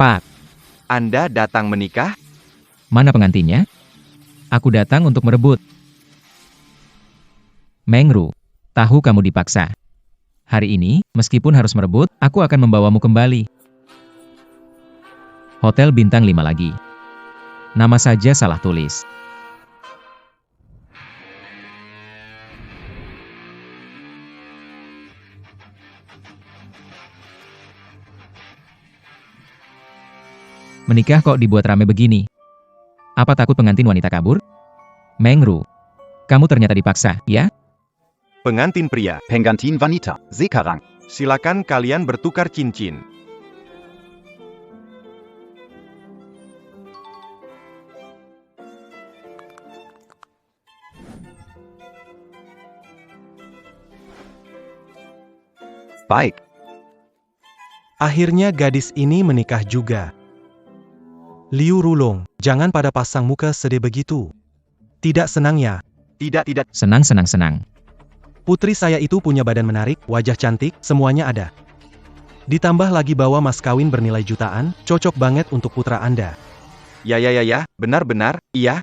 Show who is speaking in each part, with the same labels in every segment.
Speaker 1: Cepat.
Speaker 2: Anda datang menikah?
Speaker 1: Mana pengantinnya? Aku datang untuk merebut. Mengru, tahu kamu dipaksa. Hari ini, meskipun harus merebut, aku akan membawamu kembali. Hotel bintang 5 lagi. Nama saja salah tulis. Menikah kok dibuat rame begini? Apa takut pengantin wanita kabur? Mengru, kamu ternyata dipaksa, ya?
Speaker 2: Pengantin pria,
Speaker 3: Pengantin wanita, sekarang.
Speaker 2: silakan kalian bertukar cincin.
Speaker 3: Baik.
Speaker 4: Akhirnya gadis ini menikah juga. Liu Rulong, jangan pada pasang muka sedih begitu. Tidak senang ya?
Speaker 2: Tidak.
Speaker 1: Senang, senang, senang.
Speaker 4: Putri saya itu punya badan menarik, wajah cantik, semuanya ada. Ditambah lagi bawa mas kawin bernilai jutaan, cocok banget untuk putra Anda.
Speaker 2: Ya, benar, iya.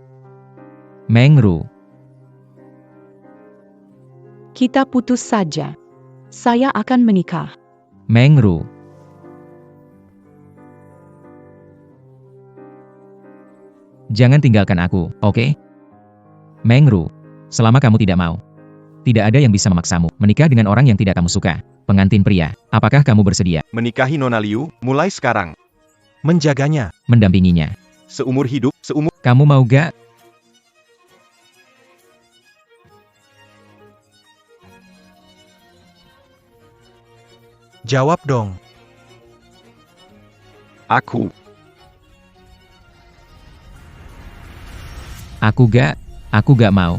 Speaker 1: Mengru,
Speaker 5: Kita putus saja. Saya akan menikah.
Speaker 1: Mengru. Jangan tinggalkan aku, oke? Mengru, selama kamu tidak mau. Tidak ada yang bisa memaksamu menikah dengan orang yang tidak kamu suka. Pengantin pria, apakah kamu bersedia
Speaker 2: Menikahi Nona Liu, mulai sekarang.
Speaker 4: Menjaganya.
Speaker 1: mendampinginya?
Speaker 2: Seumur hidup,
Speaker 1: Kamu mau gak?
Speaker 4: Jawab dong.
Speaker 3: Aku.
Speaker 1: Aku gak mau.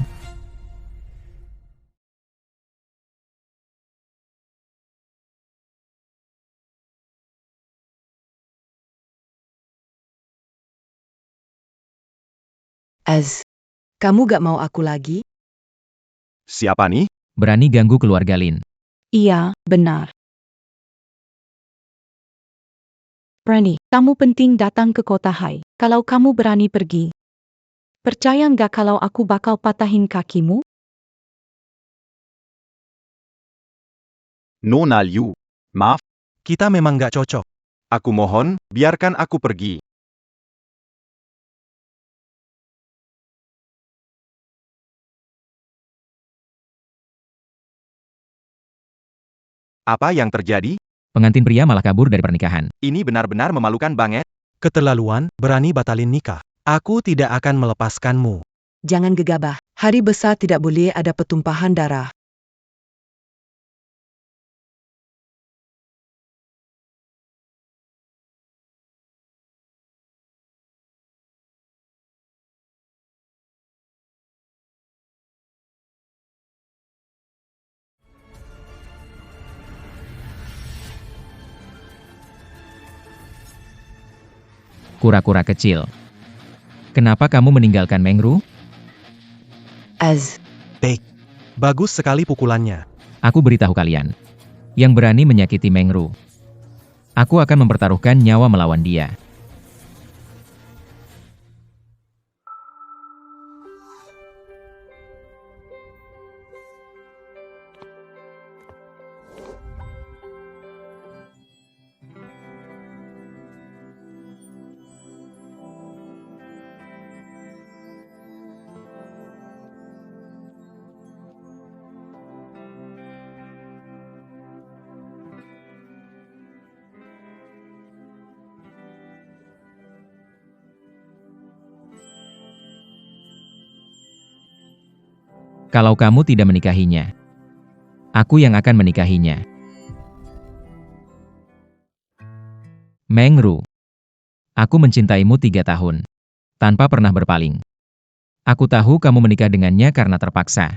Speaker 5: Kamu gak mau aku lagi?
Speaker 2: siapa nih?
Speaker 1: Berani ganggu keluarga Lin.
Speaker 5: Iya, benar. Berani, kamu penting datang ke kota Hai. Kalau kamu berani pergi. Percaya nggak kalau aku bakal patahin kakimu?
Speaker 3: Nona Liu. Maaf.
Speaker 4: Kita memang gak cocok.
Speaker 2: Aku mohon, biarkan aku pergi. Apa yang terjadi?
Speaker 1: Pengantin pria malah kabur dari pernikahan.
Speaker 2: Ini benar-benar memalukan banget.
Speaker 4: Keterlaluan, berani batalin nikah. Aku tidak akan melepaskanmu.
Speaker 6: Jangan gegabah. Hari besar tidak boleh ada pertumpahan darah.
Speaker 1: Kura-kura kecil. Kenapa kamu meninggalkan Mengru?
Speaker 4: Bagus sekali pukulannya.
Speaker 1: Aku beritahu kalian. Yang berani menyakiti Mengru, aku akan mempertaruhkan nyawa melawan dia. Kalau kamu tidak menikahinya, aku yang akan menikahinya. Mengru, aku mencintaimu 3 tahun, tanpa pernah berpaling. Aku tahu kamu menikah dengannya karena terpaksa.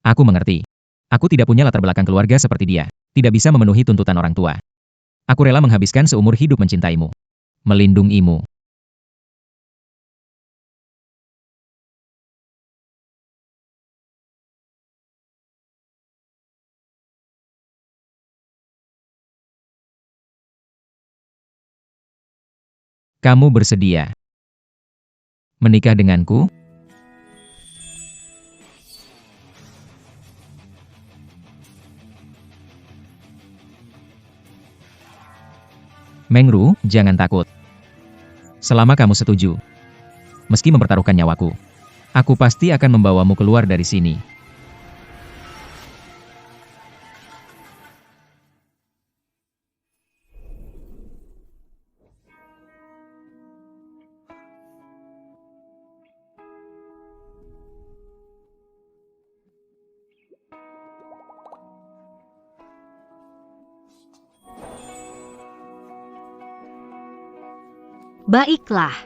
Speaker 1: Aku mengerti. Aku tidak punya latar belakang keluarga seperti dia, tidak bisa memenuhi tuntutan orang tua. Aku rela menghabiskan seumur hidup mencintaimu, melindungimu. Kamu bersedia menikah denganku? Mengru, jangan takut. Selama kamu setuju, meski mempertaruhkan nyawaku, aku pasti akan membawamu keluar dari sini.
Speaker 7: Baiklah.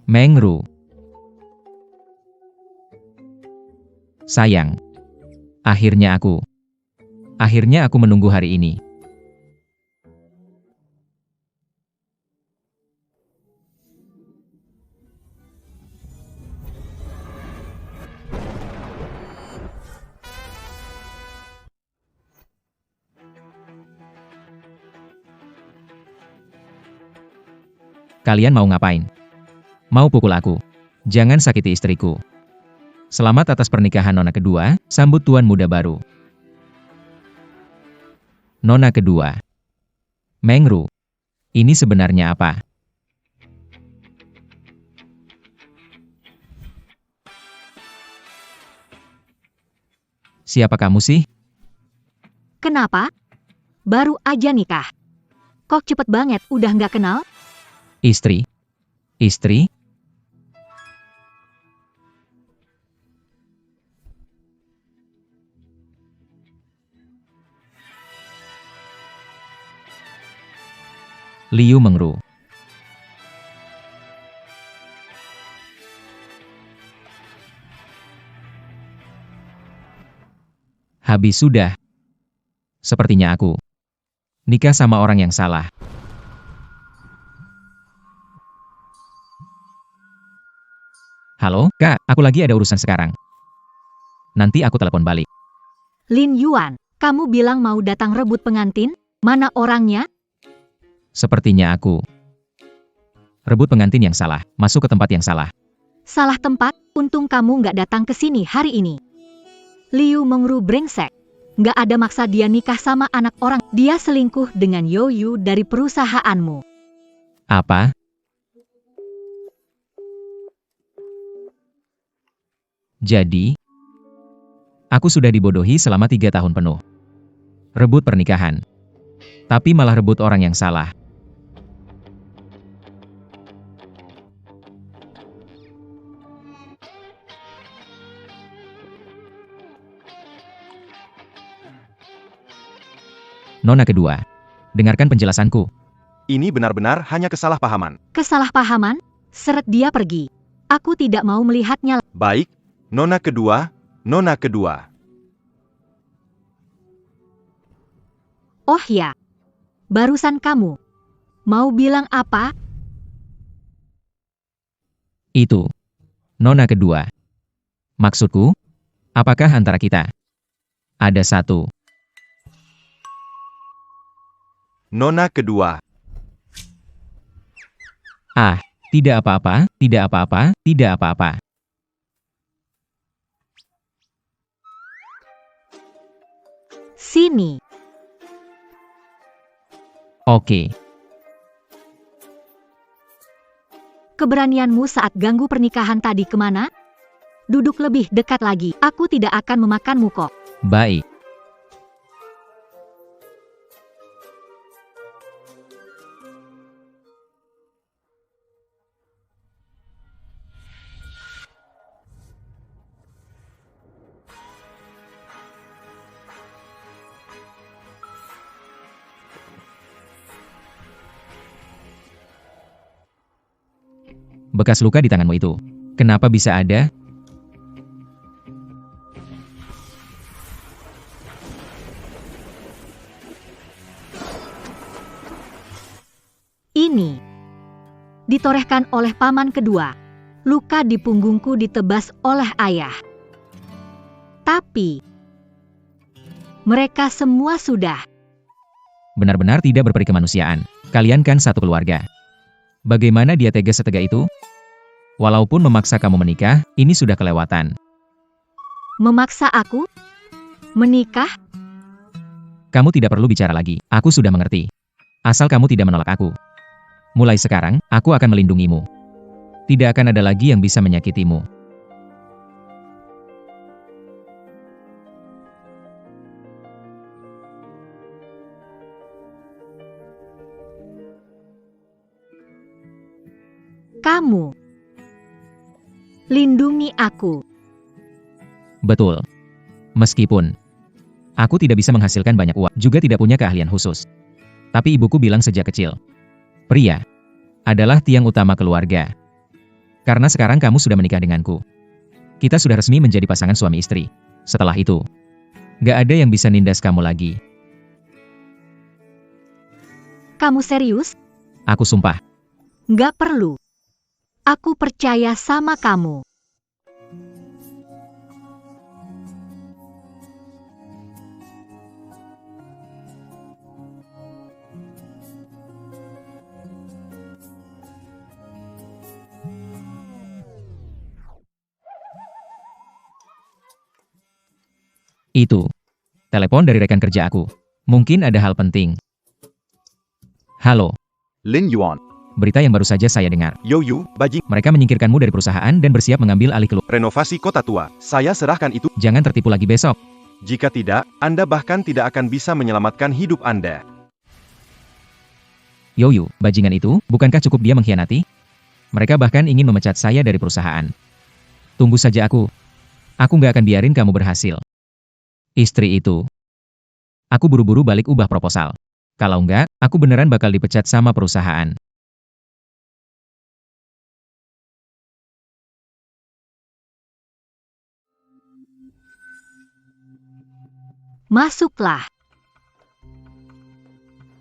Speaker 1: Mengru. Sayang. Akhirnya aku menunggu hari ini. Kalian mau ngapain? Mau pukul aku? Jangan sakiti istriku. Selamat atas pernikahan nona kedua, sambut tuan muda baru. Nona kedua. Mengru. Ini sebenarnya apa? Siapa kamu sih?
Speaker 7: Kenapa? Baru aja nikah. Kok cepet banget udah nggak kenal?
Speaker 1: Istri? Istri? Liu Mengru. Habis sudah. Sepertinya aku nikah sama orang yang salah. Halo, Kak, aku lagi ada urusan sekarang. Nanti aku telepon balik.
Speaker 7: Lin Yuan, kamu bilang mau datang rebut pengantin? Mana orangnya?
Speaker 1: Sepertinya aku rebut pengantin yang salah, masuk ke tempat yang salah.
Speaker 7: Salah tempat, untung kamu nggak datang ke sini hari ini. Liu Mengru brengsek. Nggak ada maksa dia nikah sama anak orang. Dia selingkuh dengan Yoyu dari perusahaanmu.
Speaker 1: Apa? Jadi, aku sudah dibodohi selama 3 tahun penuh. Rebut pernikahan. Tapi malah rebut orang yang salah. Nona kedua. Dengarkan penjelasanku.
Speaker 2: Ini benar-benar hanya kesalahpahaman.
Speaker 7: Kesalahpahaman? Seret dia pergi. Aku tidak mau melihatnya.
Speaker 2: Baik, nona kedua, nona kedua.
Speaker 7: Oh ya, barusan kamu mau bilang apa?
Speaker 1: Itu. Nona kedua. Maksudku, apakah antara kita ada satu?
Speaker 2: Nona kedua.
Speaker 1: Ah, tidak apa-apa, tidak apa-apa, tidak apa-apa.
Speaker 7: Sini.
Speaker 1: Oke.
Speaker 7: Keberanianmu saat ganggu pernikahan tadi kemana? Duduk lebih dekat lagi. Aku tidak akan memakanmu kok.
Speaker 1: Baik. Bekas luka di tanganmu itu, kenapa bisa ada?
Speaker 7: ditorehkan oleh paman kedua. Luka di punggungku ditebas oleh ayah. Tapi mereka semua sudah.
Speaker 1: Benar-benar tidak berperi kemanusiaan. Kalian kan satu keluarga. Bagaimana dia tega setega itu? Walaupun memaksa kamu menikah, ini sudah kelewatan.
Speaker 7: Memaksa aku? Menikah?
Speaker 1: Kamu tidak perlu bicara lagi, aku sudah mengerti. Asal kamu tidak menolak aku. Mulai sekarang, aku akan melindungimu. Tidak akan ada lagi yang bisa menyakitimu.
Speaker 7: Kamu lindungi aku.
Speaker 1: Betul. Meskipun aku tidak bisa menghasilkan banyak uang, juga tidak punya keahlian khusus. Tapi ibuku bilang sejak kecil, pria adalah tiang utama keluarga. Karena sekarang kamu sudah menikah denganku. Kita sudah resmi menjadi pasangan suami istri. Setelah itu, gak ada yang bisa nindas kamu lagi.
Speaker 7: Kamu serius?
Speaker 1: Aku sumpah.
Speaker 7: Gak perlu. Aku percaya sama kamu.
Speaker 1: Itu telepon dari rekan kerja aku. Mungkin ada hal penting. Halo,
Speaker 3: Lin Yuan.
Speaker 1: berita yang baru saja saya dengar.
Speaker 2: Yoyu, bajing,
Speaker 1: Mereka menyingkirkanmu dari perusahaan dan bersiap mengambil alih keluarga.
Speaker 2: renovasi kota tua. Saya serahkan itu.
Speaker 1: Jangan tertipu lagi besok.
Speaker 2: Jika tidak, Anda bahkan tidak akan bisa menyelamatkan hidup Anda.
Speaker 1: Yoyu, bajingan itu, bukankah cukup dia mengkhianati? Mereka bahkan ingin memecat saya dari perusahaan. Tunggu saja aku. Aku nggak akan biarin kamu berhasil. Istri itu. Aku buru-buru balik ubah proposal. Kalau enggak, aku beneran bakal dipecat sama perusahaan.
Speaker 7: Masuklah.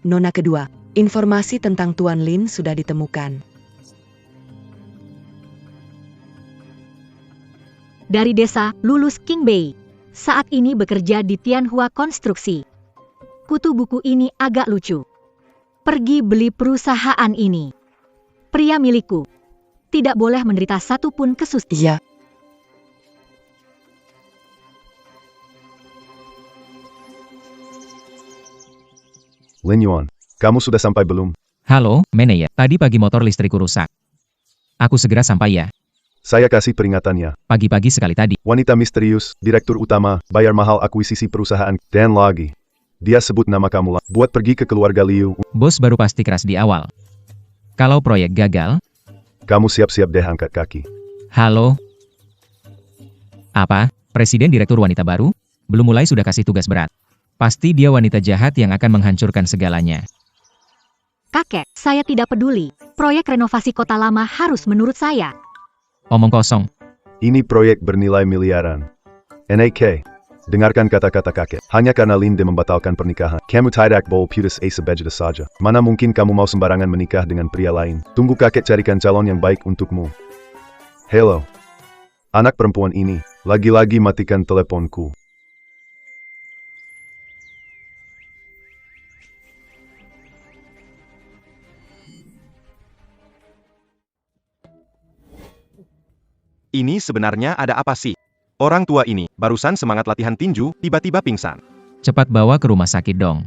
Speaker 6: Nona kedua, informasi tentang Tuan Lin sudah ditemukan.
Speaker 7: Dari desa lulus King Bay. Saat ini bekerja di Tianhua Konstruksi. Kutu buku ini agak lucu. Pergi beli perusahaan ini. Pria milikku. Tidak boleh menderita satupun kesusahan.
Speaker 6: Iya.
Speaker 8: Lin Yuan, kamu sudah sampai belum?
Speaker 1: Halo, manajer. Tadi pagi motor listrikku rusak. Aku segera sampai ya.
Speaker 8: Saya kasih peringatannya.
Speaker 1: Pagi-pagi sekali tadi.
Speaker 8: Wanita misterius, direktur utama, bayar mahal akuisisi perusahaan, dan lagi. Dia sebut nama kamu lah. Buat pergi ke keluarga Liu.
Speaker 1: Bos baru pasti keras di awal. Kalau proyek gagal,
Speaker 8: Kamu siap-siap deh angkat kaki.
Speaker 1: halo? Apa? Presiden direktur wanita baru? Belum mulai sudah kasih tugas berat. Pasti dia wanita jahat yang akan menghancurkan segalanya.
Speaker 7: Kakek, saya tidak peduli. Proyek renovasi kota lama harus menurut saya.
Speaker 1: Omong kosong.
Speaker 8: Ini proyek bernilai miliaran. NAK. Dengarkan kata-kata kakek. Hanya karena Linde membatalkan pernikahan. Kamu tidak boleh putus asa begitu saja. Mana mungkin kamu mau sembarangan menikah dengan pria lain. Tunggu kakek carikan calon yang baik untukmu. Hello. Anak perempuan ini, lagi-lagi matikan teleponku.
Speaker 2: Ini sebenarnya ada apa sih? Orang tua ini, barusan semangat latihan tinju, tiba-tiba pingsan.
Speaker 1: Cepat bawa ke rumah sakit dong.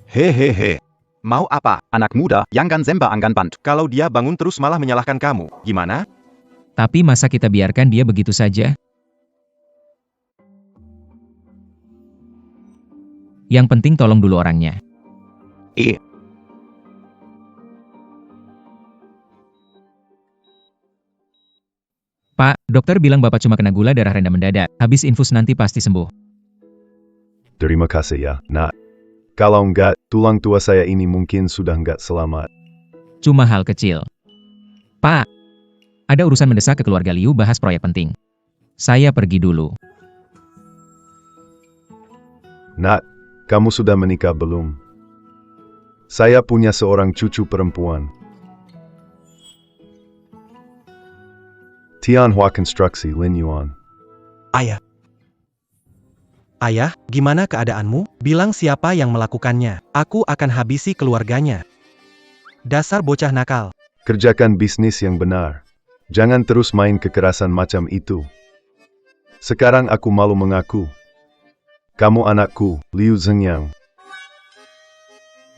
Speaker 2: Hehehe. Mau apa?
Speaker 3: Anak muda, Yanggan Zemba Anggan Bantu.
Speaker 2: Kalau dia bangun terus malah menyalahkan kamu, gimana?
Speaker 1: Tapi masa kita biarkan dia begitu saja? Yang penting tolong dulu orangnya. Pak, dokter bilang Bapak cuma kena gula darah rendah mendadak. Habis infus nanti pasti sembuh.
Speaker 8: Terima kasih ya, nak. Kalau enggak, tulang tua saya ini mungkin sudah enggak selamat.
Speaker 1: Cuma hal kecil. Pak, ada urusan mendesak ke keluarga Liu bahas proyek penting. Saya pergi dulu.
Speaker 8: Nak, kamu sudah menikah belum? Saya punya seorang cucu perempuan. Tianhua Konstruksi, Lin Yuan.
Speaker 4: Ayah. Ayah, gimana keadaanmu? Bilang siapa yang melakukannya. Aku akan habisi keluarganya. Dasar bocah nakal.
Speaker 8: Kerjakan bisnis yang benar. Jangan terus main kekerasan macam itu. Sekarang aku malu mengaku. Kamu anakku, Liu Zhengyang.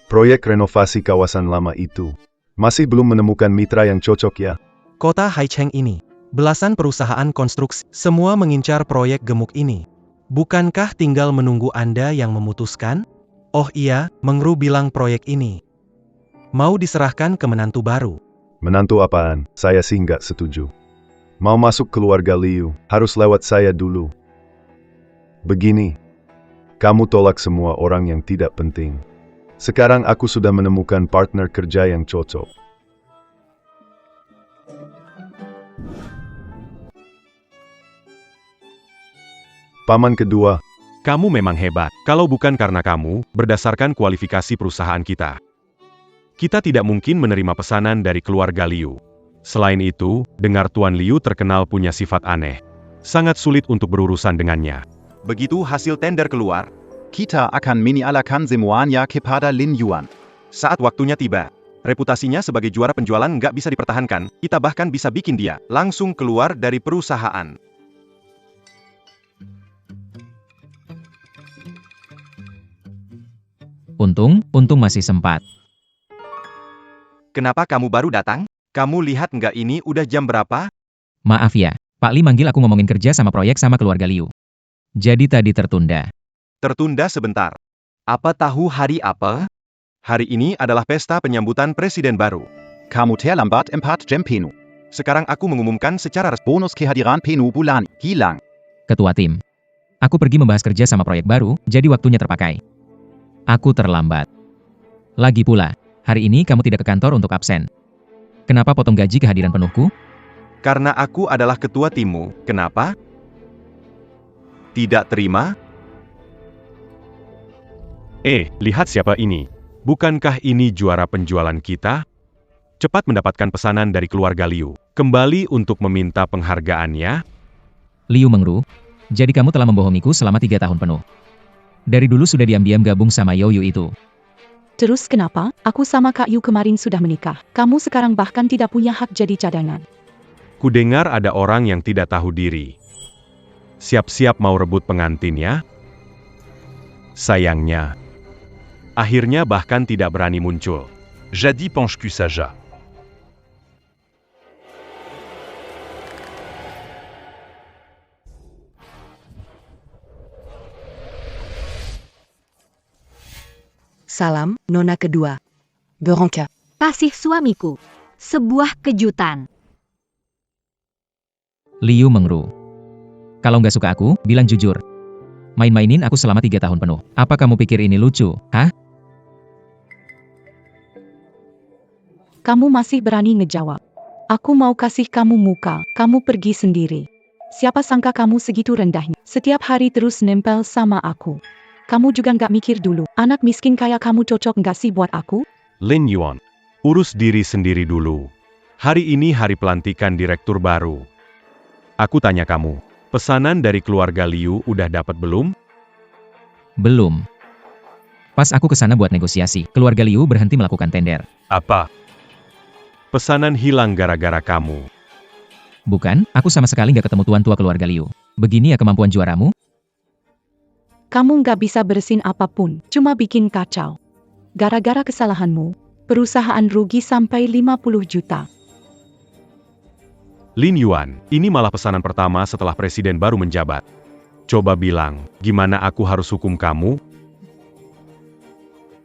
Speaker 8: Proyek renovasi kawasan lama itu. Masih belum menemukan mitra yang cocok ya?
Speaker 4: Kota Haicheng ini. Belasan perusahaan konstruksi. Semua mengincar proyek gemuk ini. Bukankah tinggal menunggu Anda yang memutuskan? Oh iya, Mengru bilang proyek ini mau diserahkan ke menantu baru.
Speaker 8: Menantu apaan? Saya sih nggak setuju. Mau masuk keluarga Liu, harus lewat saya dulu. Begini, kamu tolak semua orang yang tidak penting. Sekarang aku sudah menemukan partner kerja yang cocok. Paman kedua,
Speaker 2: Kamu memang hebat. Kalau bukan karena kamu, berdasarkan kualifikasi perusahaan kita tidak mungkin menerima pesanan dari keluarga Liu. Selain itu, dengar Tuan Liu terkenal punya sifat aneh. Sangat sulit untuk berurusan dengannya. Begitu hasil tender keluar,
Speaker 3: Kita akan menyalakan semuanya kepada Lin Yuan.
Speaker 2: saat waktunya tiba, reputasinya sebagai juara penjualan nggak bisa dipertahankan, kita bahkan bisa bikin dia langsung keluar dari perusahaan.
Speaker 1: Untung masih sempat.
Speaker 2: Kenapa kamu baru datang? Kamu lihat nggak ini udah jam berapa?
Speaker 1: Maaf ya, Pak Li manggil aku ngomongin kerja sama proyek sama keluarga Liu. Jadi tadi tertunda.
Speaker 2: Tertunda sebentar. Apa tahu hari apa? Hari ini adalah pesta penyambutan presiden baru.
Speaker 3: Kamu terlambat 4 jam penuh.
Speaker 2: Sekarang aku mengumumkan secara resmi.
Speaker 3: Bonus kehadiran penuh bulan hilang.
Speaker 1: Ketua tim. Aku pergi membahas kerja sama proyek baru, jadi waktunya terpakai. Aku terlambat. Lagi pula, hari ini kamu tidak ke kantor untuk absen. Kenapa potong gaji kehadiran penuhku?
Speaker 2: Karena aku adalah ketua timmu. Kenapa? Tidak terima? Lihat siapa ini. Bukankah ini juara penjualan kita? Cepat mendapatkan pesanan dari keluarga Liu. Kembali untuk meminta penghargaannya.
Speaker 1: Liu Mengru, jadi kamu telah membohongiku selama 3 tahun penuh. Dari dulu sudah diam-diam gabung sama Yoyu itu.
Speaker 5: Terus kenapa? Aku sama Kak Yu kemarin sudah menikah. Kamu sekarang bahkan tidak punya hak jadi cadangan.
Speaker 2: Kudengar ada orang yang tidak tahu diri. Siap-siap mau rebut pengantinnya? Sayangnya, akhirnya bahkan tidak berani muncul. Jadi penche saja.
Speaker 6: Salam, Nona kedua. Beronka.
Speaker 7: Kasih suamiku. Sebuah kejutan.
Speaker 1: Liu Mengru. Kalau nggak suka aku, bilang jujur. Main-mainin aku selama 3 tahun penuh. Apa kamu pikir ini lucu, hah?
Speaker 5: Kamu masih berani ngejawab. Aku mau kasih kamu muka, kamu pergi sendiri. Siapa sangka kamu segitu rendahnya. Setiap hari terus nempel sama aku. Kamu juga nggak mikir dulu, anak miskin kayak kamu cocok nggak sih buat aku?
Speaker 2: Lin Yuan, urus diri sendiri dulu. Hari ini hari pelantikan direktur baru. Aku tanya kamu, pesanan dari keluarga Liu udah dapat belum?
Speaker 1: Belum. Pas aku kesana buat negosiasi, keluarga Liu berhenti melakukan tender.
Speaker 2: Apa? Pesanan hilang gara-gara kamu.
Speaker 1: Bukan, aku sama sekali nggak ketemu tuan tua keluarga Liu. Begini ya kemampuan juaramu?
Speaker 5: Kamu nggak bisa bersin apapun, cuma bikin kacau. Gara-gara kesalahanmu, perusahaan rugi sampai 50 juta.
Speaker 2: Lin Yuan, ini malah pesanan pertama setelah presiden baru menjabat. Coba bilang, gimana aku harus hukum kamu?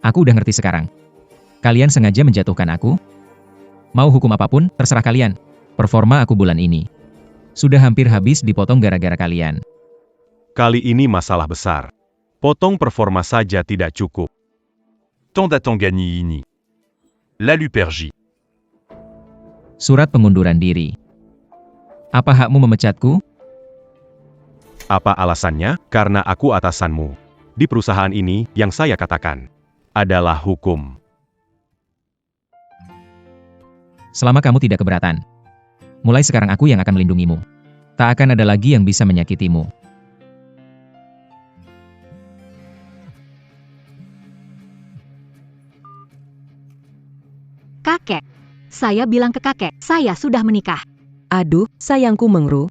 Speaker 1: Aku udah ngerti sekarang. Kalian sengaja menjatuhkan aku? Mau hukum apapun, terserah kalian. Performa aku bulan ini sudah hampir habis dipotong gara-gara kalian.
Speaker 2: Kali ini masalah besar. Potong performa saja tidak cukup. Tant d'attend gagné ini. La Lupergie.
Speaker 1: Surat pengunduran diri. Apa hakmu memecatku?
Speaker 2: Apa alasannya? Karena aku atasanmu. Di perusahaan ini, yang saya katakan adalah hukum.
Speaker 1: Selama kamu tidak keberatan. Mulai sekarang aku yang akan melindungimu. Tak akan ada lagi yang bisa menyakitimu.
Speaker 7: Kakek, saya bilang ke kakek, saya sudah menikah.
Speaker 6: Aduh, sayangku Mengru.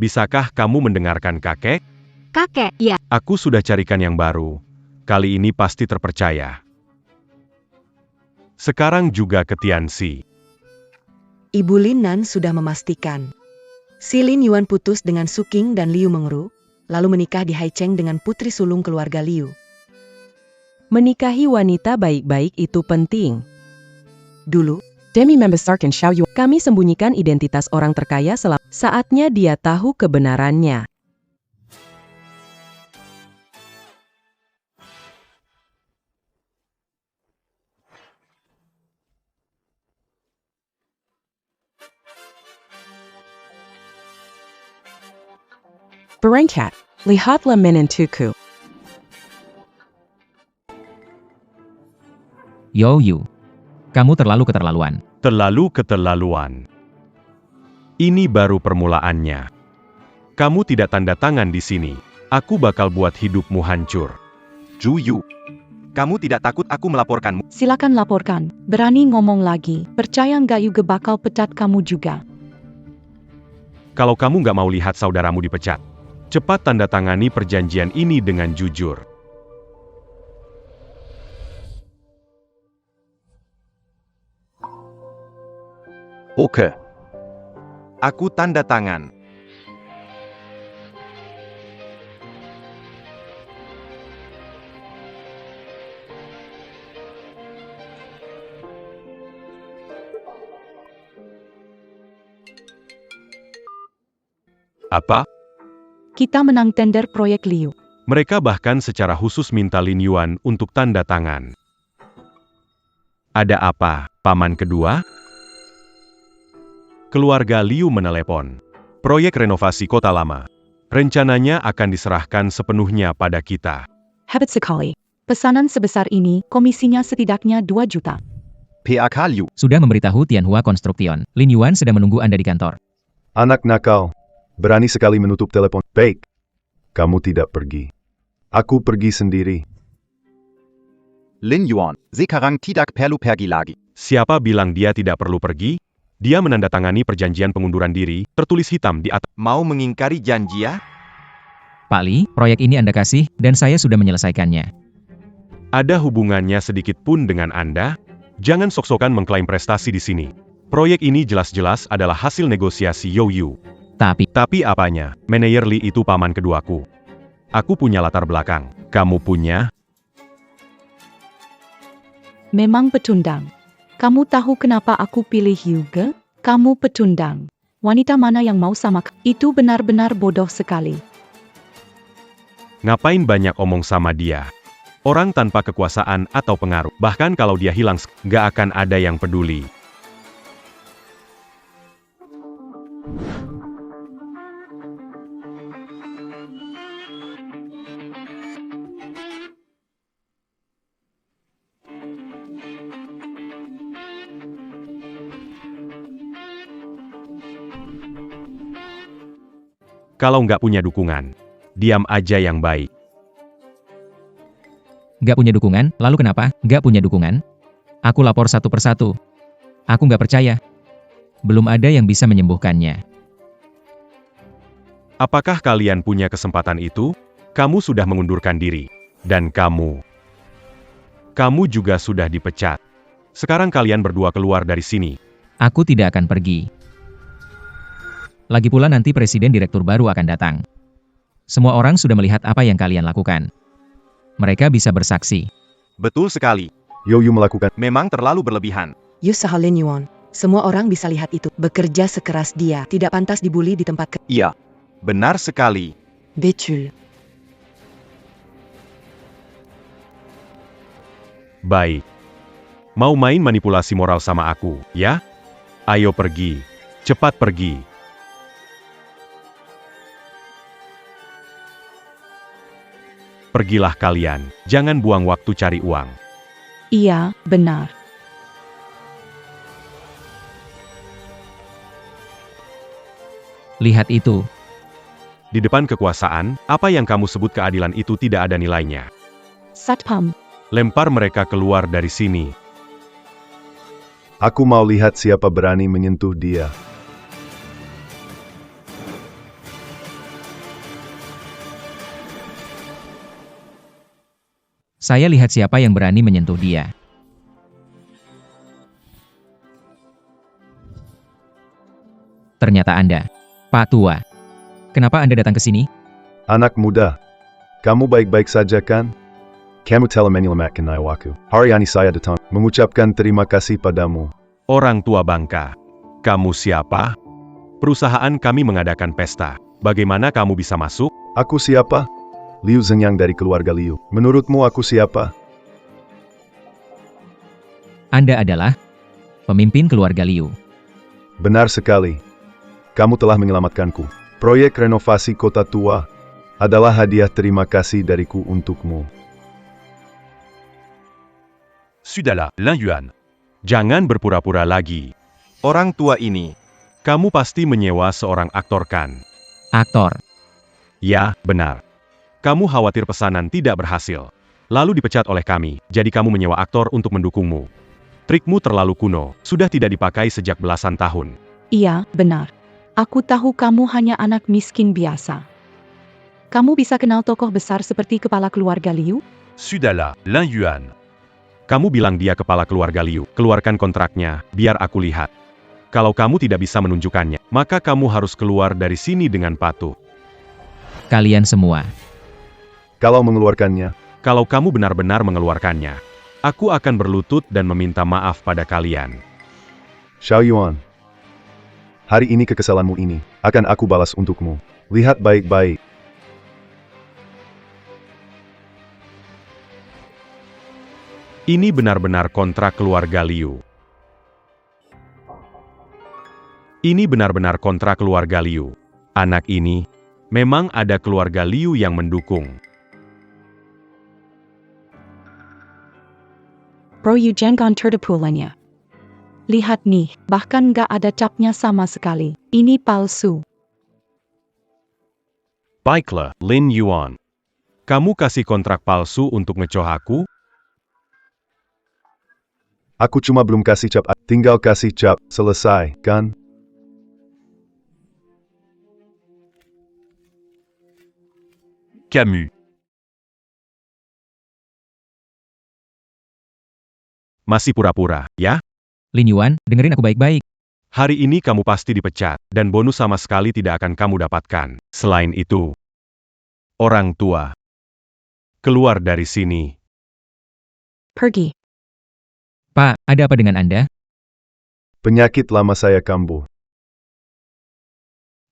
Speaker 2: Bisakah kamu mendengarkan kakek?
Speaker 7: Kakek, ya,
Speaker 2: Aku sudah carikan yang baru. Kali ini pasti terpercaya. Sekarang juga ke Tianxi.
Speaker 6: Ibu Lin Nan sudah memastikan. Si Lin Yuan putus dengan Su Qing dan Liu Mengru, lalu menikah di Haicheng dengan putri sulung keluarga Liu.
Speaker 9: Menikahi wanita baik-baik itu penting.
Speaker 6: Dulu,
Speaker 9: Demi membesarkan Xiao Yu. Kami sembunyikan identitas orang terkaya saatnya dia tahu kebenarannya. Berangkat, lihatlah menentuku.
Speaker 1: Yo Yu. Kamu terlalu keterlaluan.
Speaker 2: Terlalu keterlaluan. Ini baru permulaannya. Kamu tidak tanda tangan di sini. Aku bakal buat hidupmu hancur.
Speaker 3: Juyu. Kamu tidak takut aku melaporkanmu?
Speaker 5: Silakan laporkan. Berani ngomong lagi. Percaya nggak juga bakal pecat kamu juga.
Speaker 2: Kalau kamu nggak mau lihat saudaramu dipecat, cepat tanda tangani perjanjian ini dengan jujur.
Speaker 3: Oke. Aku tanda tangan.
Speaker 2: Apa?
Speaker 5: Kita menang tender proyek Liu.
Speaker 2: Mereka bahkan secara khusus minta Lin Yuan untuk tanda tangan. Ada apa, paman kedua? Keluarga Liu menelepon. Proyek renovasi kota lama. Rencananya akan diserahkan sepenuhnya pada kita.
Speaker 5: Hebat sekali. Pesanan sebesar ini, komisinya setidaknya 2 juta.
Speaker 3: PAK Liu.
Speaker 1: Sudah memberitahu Tianhua Construction. Lin Yuan sedang menunggu Anda di kantor.
Speaker 8: Anak nakal. Berani sekali menutup telepon. Baik. Kamu tidak pergi. Aku pergi sendiri.
Speaker 3: Lin Yuan. Sekarang tidak perlu pergi lagi.
Speaker 2: Siapa bilang dia tidak perlu pergi? Dia menandatangani perjanjian pengunduran diri, tertulis hitam di atas.
Speaker 3: Mau mengingkari janji ya?
Speaker 1: Pak Li, proyek ini Anda kasih, dan saya sudah menyelesaikannya.
Speaker 2: Ada hubungannya sedikit pun dengan Anda? Jangan sok-sokan mengklaim prestasi di sini. Proyek ini jelas-jelas adalah hasil negosiasi Yo Yu. Tapi apanya? Manajer Li itu paman keduaku. Aku punya latar belakang. Kamu punya?
Speaker 5: Memang pecundang. Kamu tahu kenapa aku pilih Hyuga? Kamu pecundang. Wanita mana yang mau sama itu benar-benar bodoh sekali.
Speaker 2: Ngapain banyak omong sama dia? Orang tanpa kekuasaan atau pengaruh, bahkan kalau dia hilang, nggak akan ada yang peduli. Kalau nggak punya dukungan, diam aja yang baik.
Speaker 1: Nggak punya dukungan, lalu kenapa nggak punya dukungan? Aku lapor satu persatu. Aku nggak percaya. Belum ada yang bisa menyembuhkannya.
Speaker 2: Apakah kalian punya kesempatan itu? Kamu sudah mengundurkan diri. Dan kamu juga sudah dipecat. Sekarang kalian berdua keluar dari sini.
Speaker 1: Aku tidak akan pergi. Lagi pula nanti presiden direktur baru akan datang. Semua orang sudah melihat apa yang kalian lakukan. Mereka bisa bersaksi.
Speaker 3: Betul sekali.
Speaker 8: Yo Yu melakukan.
Speaker 3: Memang terlalu berlebihan.
Speaker 6: Yu sahal Lin Yuan. Semua orang bisa lihat itu. Bekerja sekeras dia. Tidak pantas dibully di tempat
Speaker 3: Iya. Benar sekali.
Speaker 6: Betul.
Speaker 2: Baik. Mau main manipulasi moral sama aku, ya? Ayo pergi. Cepat pergi. Pergilah kalian, jangan buang waktu cari uang.
Speaker 5: Iya, benar.
Speaker 1: Lihat itu.
Speaker 2: Di depan kekuasaan, apa yang kamu sebut keadilan itu tidak ada nilainya.
Speaker 5: Satpam.
Speaker 2: Lempar mereka keluar dari sini.
Speaker 8: Aku mau lihat siapa berani menyentuh dia.
Speaker 1: Saya lihat siapa yang berani menyentuh dia. Ternyata Anda, Pak Tua. Kenapa Anda datang ke sini?
Speaker 8: Anak muda, kamu baik-baik saja kan? Kamu telah menyelamatkan nyawaku. Hari ini saya datang mengucapkan terima kasih padamu.
Speaker 2: Orang tua bangka. Kamu siapa? Perusahaan kami mengadakan pesta. Bagaimana kamu bisa masuk?
Speaker 8: Aku siapa? Liu Zhengyang dari keluarga Liu. Menurutmu aku siapa?
Speaker 1: Anda adalah pemimpin keluarga Liu.
Speaker 8: Benar sekali. Kamu telah menyelamatkanku. Proyek renovasi kota tua adalah hadiah terima kasih dariku untukmu.
Speaker 2: Sudahlah, Lin Yuan. Jangan berpura-pura lagi.
Speaker 3: Orang tua ini.
Speaker 2: Kamu pasti menyewa seorang aktor kan?
Speaker 1: Aktor.
Speaker 2: Ya, benar. Kamu khawatir pesanan tidak berhasil. Lalu dipecat oleh kami, jadi kamu menyewa aktor untuk mendukungmu. Trikmu terlalu kuno, sudah tidak dipakai sejak belasan tahun.
Speaker 5: Iya, benar. Aku tahu kamu hanya anak miskin biasa. Kamu bisa kenal tokoh besar seperti kepala keluarga Liu?
Speaker 2: Sudahlah, Lin Yuan. Kamu bilang dia kepala keluarga Liu, keluarkan kontraknya, biar aku lihat. Kalau kamu tidak bisa menunjukkannya, maka kamu harus keluar dari sini dengan patuh.
Speaker 1: Kalian semua.
Speaker 8: Kalau mengeluarkannya,
Speaker 2: Kalau kamu benar-benar mengeluarkannya, aku akan berlutut dan meminta maaf pada kalian.
Speaker 8: Xiao Yuan. Hari ini kekesalanmu ini akan aku balas untukmu. Lihat baik-baik.
Speaker 2: Ini benar-benar kontrak keluarga Liu. Ini benar-benar kontrak keluarga Liu. Anak ini, memang ada keluarga Liu yang mendukung.
Speaker 5: Proyujangan terdepulannya. Lihat nih, bahkan gak ada capnya sama sekali. Ini palsu.
Speaker 2: Baiklah, Lin Yuan. Kamu kasih kontrak palsu untuk ngecoh aku?
Speaker 8: Aku cuma belum kasih cap, tinggal kasih cap, selesai, kan?
Speaker 2: Camus. Masih pura-pura, ya?
Speaker 1: Lin Yuan, dengerin aku baik-baik.
Speaker 2: Hari ini kamu pasti dipecat, dan bonus sama sekali tidak akan kamu dapatkan. Selain itu, orang tua, keluar dari sini.
Speaker 5: Pergi.
Speaker 1: Pak, ada apa dengan Anda?
Speaker 8: Penyakit lama saya kambuh.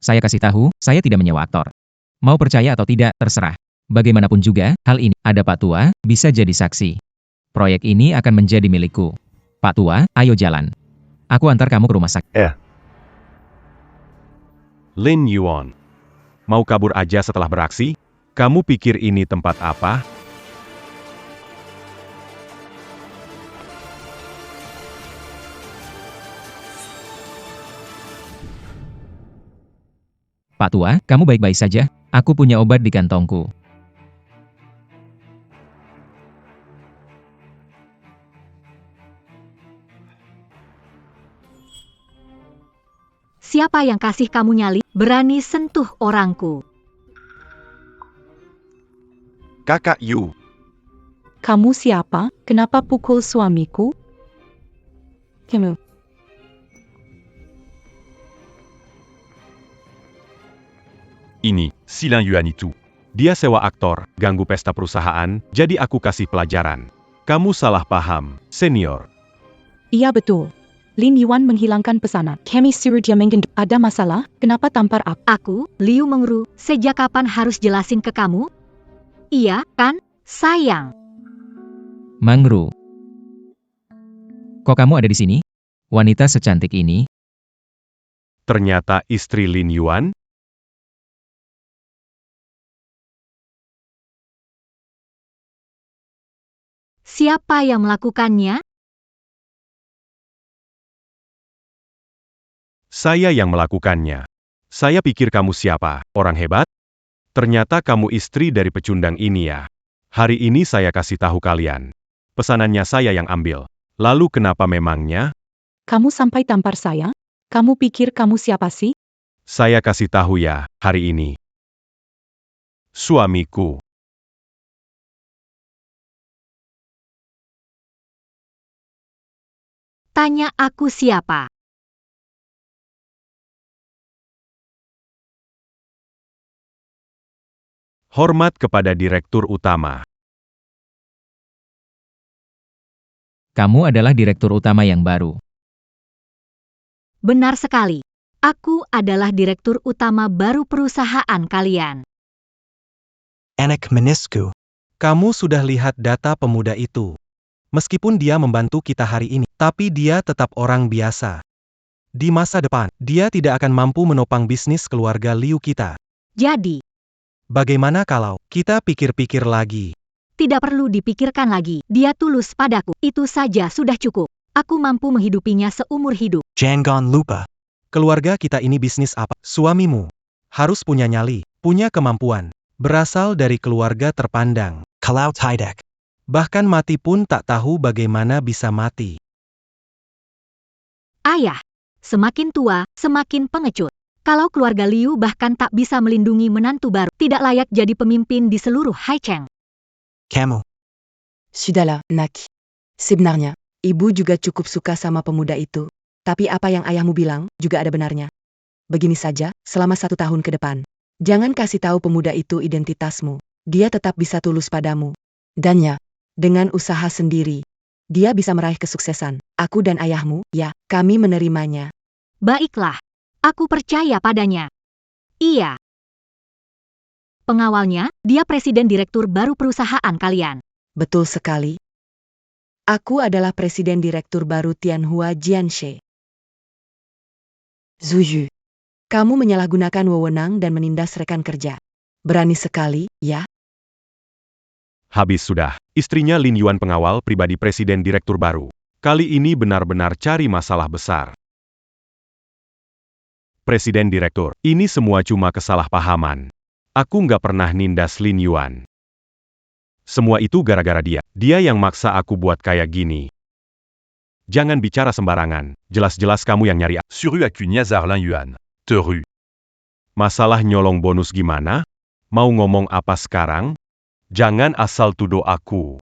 Speaker 1: Saya kasih tahu, saya tidak menyewa aktor. Mau percaya atau tidak, terserah. Bagaimanapun juga, hal ini, ada Pak Tua, bisa jadi saksi. Proyek ini akan menjadi milikku. Pak Tua, ayo jalan. Aku antar kamu ke rumah sakit.
Speaker 2: Lin Yuan. Mau kabur aja setelah beraksi? Kamu pikir ini tempat apa?
Speaker 1: Pak Tua, kamu baik-baik saja? Aku punya obat di kantongku.
Speaker 7: Siapa yang kasih kamu nyali, berani sentuh orangku?
Speaker 3: Kakak Yu.
Speaker 5: Kamu siapa? Kenapa pukul suamiku? Kamu.
Speaker 2: Ini, si Lin Yuan itu. Dia sewa aktor, ganggu pesta perusahaan, jadi aku kasih pelajaran. Kamu salah paham, senior.
Speaker 5: Iya betul. Lin Yuan menghilangkan pesanan. Kami suruh dia menggendut. Ada masalah? Kenapa tampar aku?
Speaker 7: Aku, Liu Mengru, sejak kapan harus jelasin ke kamu? Iya, kan? Sayang.
Speaker 1: Mangru. Kok kamu ada di sini? Wanita secantik ini?
Speaker 2: Ternyata istri Lin Yuan?
Speaker 7: Siapa yang melakukannya?
Speaker 2: Saya yang melakukannya. Saya pikir kamu siapa? Orang hebat? Ternyata kamu istri dari pecundang ini ya. Hari ini saya kasih tahu kalian. Pesanannya saya yang ambil. Lalu kenapa memangnya?
Speaker 5: Kamu sampai tampar saya? Kamu pikir kamu siapa sih?
Speaker 2: Saya kasih tahu ya, hari ini. Suamiku.
Speaker 7: Tanya aku siapa?
Speaker 2: Hormat kepada Direktur Utama.
Speaker 1: Kamu adalah direktur utama yang baru.
Speaker 7: Benar sekali. Aku adalah direktur utama baru perusahaan kalian.
Speaker 4: Anak menisku. Kamu sudah lihat data pemuda itu. Meskipun dia membantu kita hari ini, tapi dia tetap orang biasa. Di masa depan, dia tidak akan mampu menopang bisnis keluarga Liu kita.
Speaker 7: Jadi,
Speaker 4: Bagaimana kalau kita pikir-pikir lagi?
Speaker 7: tidak perlu dipikirkan lagi. Dia tulus padaku. Itu saja sudah cukup. Aku mampu menghidupinya seumur hidup.
Speaker 4: Jangan lupa. Keluarga kita ini bisnis apa? Suamimu harus punya nyali, punya kemampuan. Berasal dari keluarga terpandang. Kalau tidak, bahkan mati pun tak tahu bagaimana bisa mati.
Speaker 7: Ayah, semakin tua, semakin pengecut. Kalau keluarga Liu bahkan tak bisa melindungi menantu baru, tidak layak jadi pemimpin di seluruh Haicheng.
Speaker 4: Kamu.
Speaker 6: Sudahlah, Nak. Sebenarnya, ibu juga cukup suka sama pemuda itu. Tapi apa yang ayahmu bilang, juga ada benarnya. Begini saja, selama 1 tahun ke depan. Jangan kasih tahu pemuda itu identitasmu. Dia tetap bisa tulus padamu. Dan ya, dengan usaha sendiri, dia bisa meraih kesuksesan. Aku dan ayahmu, ya, kami menerimanya.
Speaker 7: Baiklah, aku percaya padanya. Iya. Pengawalnya, dia presiden direktur baru perusahaan kalian.
Speaker 6: Betul sekali. Aku adalah presiden direktur baru Tianhua Jianshe. Zuyu. Kamu menyalahgunakan wewenang dan menindas rekan kerja. Berani sekali, ya?
Speaker 2: Habis sudah. Istrinya Lin Yuan pengawal pribadi Presiden Direktur baru. Kali ini benar-benar cari masalah besar. Presiden Direktur, ini semua cuma kesalahpahaman. Aku nggak pernah nindas Lin Yuan. Semua itu gara-gara dia. Dia yang maksa aku buat kayak gini. Jangan bicara sembarangan. Jelas-jelas kamu yang nyari.
Speaker 10: Suru aku Nyazar Lin Yuan. Teru.
Speaker 2: Masalah nyolong bonus gimana? Mau ngomong apa sekarang? Jangan asal tuduh aku.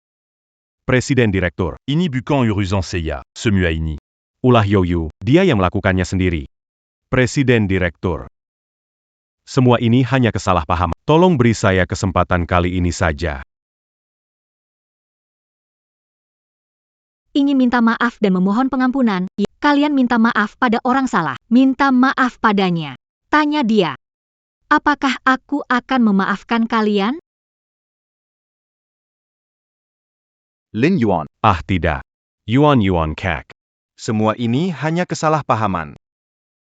Speaker 2: Presiden Direktur.
Speaker 10: Ini bukan urusan saya, semua ini.
Speaker 2: Ulah Yoyu, dia yang melakukannya sendiri. Presiden Direktur. Semua ini hanya kesalahpahaman. Tolong beri saya kesempatan kali ini saja.
Speaker 7: Ingin minta maaf dan memohon pengampunan. Kalian minta maaf pada orang salah. Minta maaf padanya. Tanya dia. Apakah aku akan memaafkan kalian?
Speaker 3: Lin Yuan.
Speaker 2: Ah tidak. Yuan Kek.
Speaker 11: Semua ini hanya kesalahpahaman.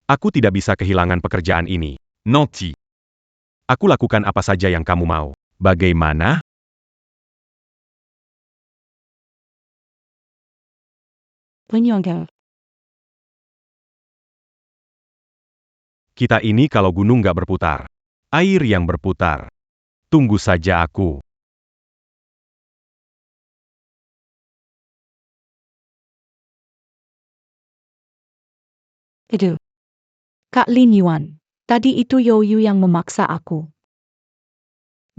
Speaker 2: Aku tidak bisa kehilangan pekerjaan ini.
Speaker 10: Nanti.
Speaker 2: Aku lakukan apa saja yang kamu mau. Bagaimana?
Speaker 5: Penyongkel.
Speaker 2: Kita ini kalau gunung nggak berputar. Air yang berputar. Tunggu saja aku.
Speaker 5: Itu. Kak Lin Yuan. Tadi itu Yoyu yang memaksa aku.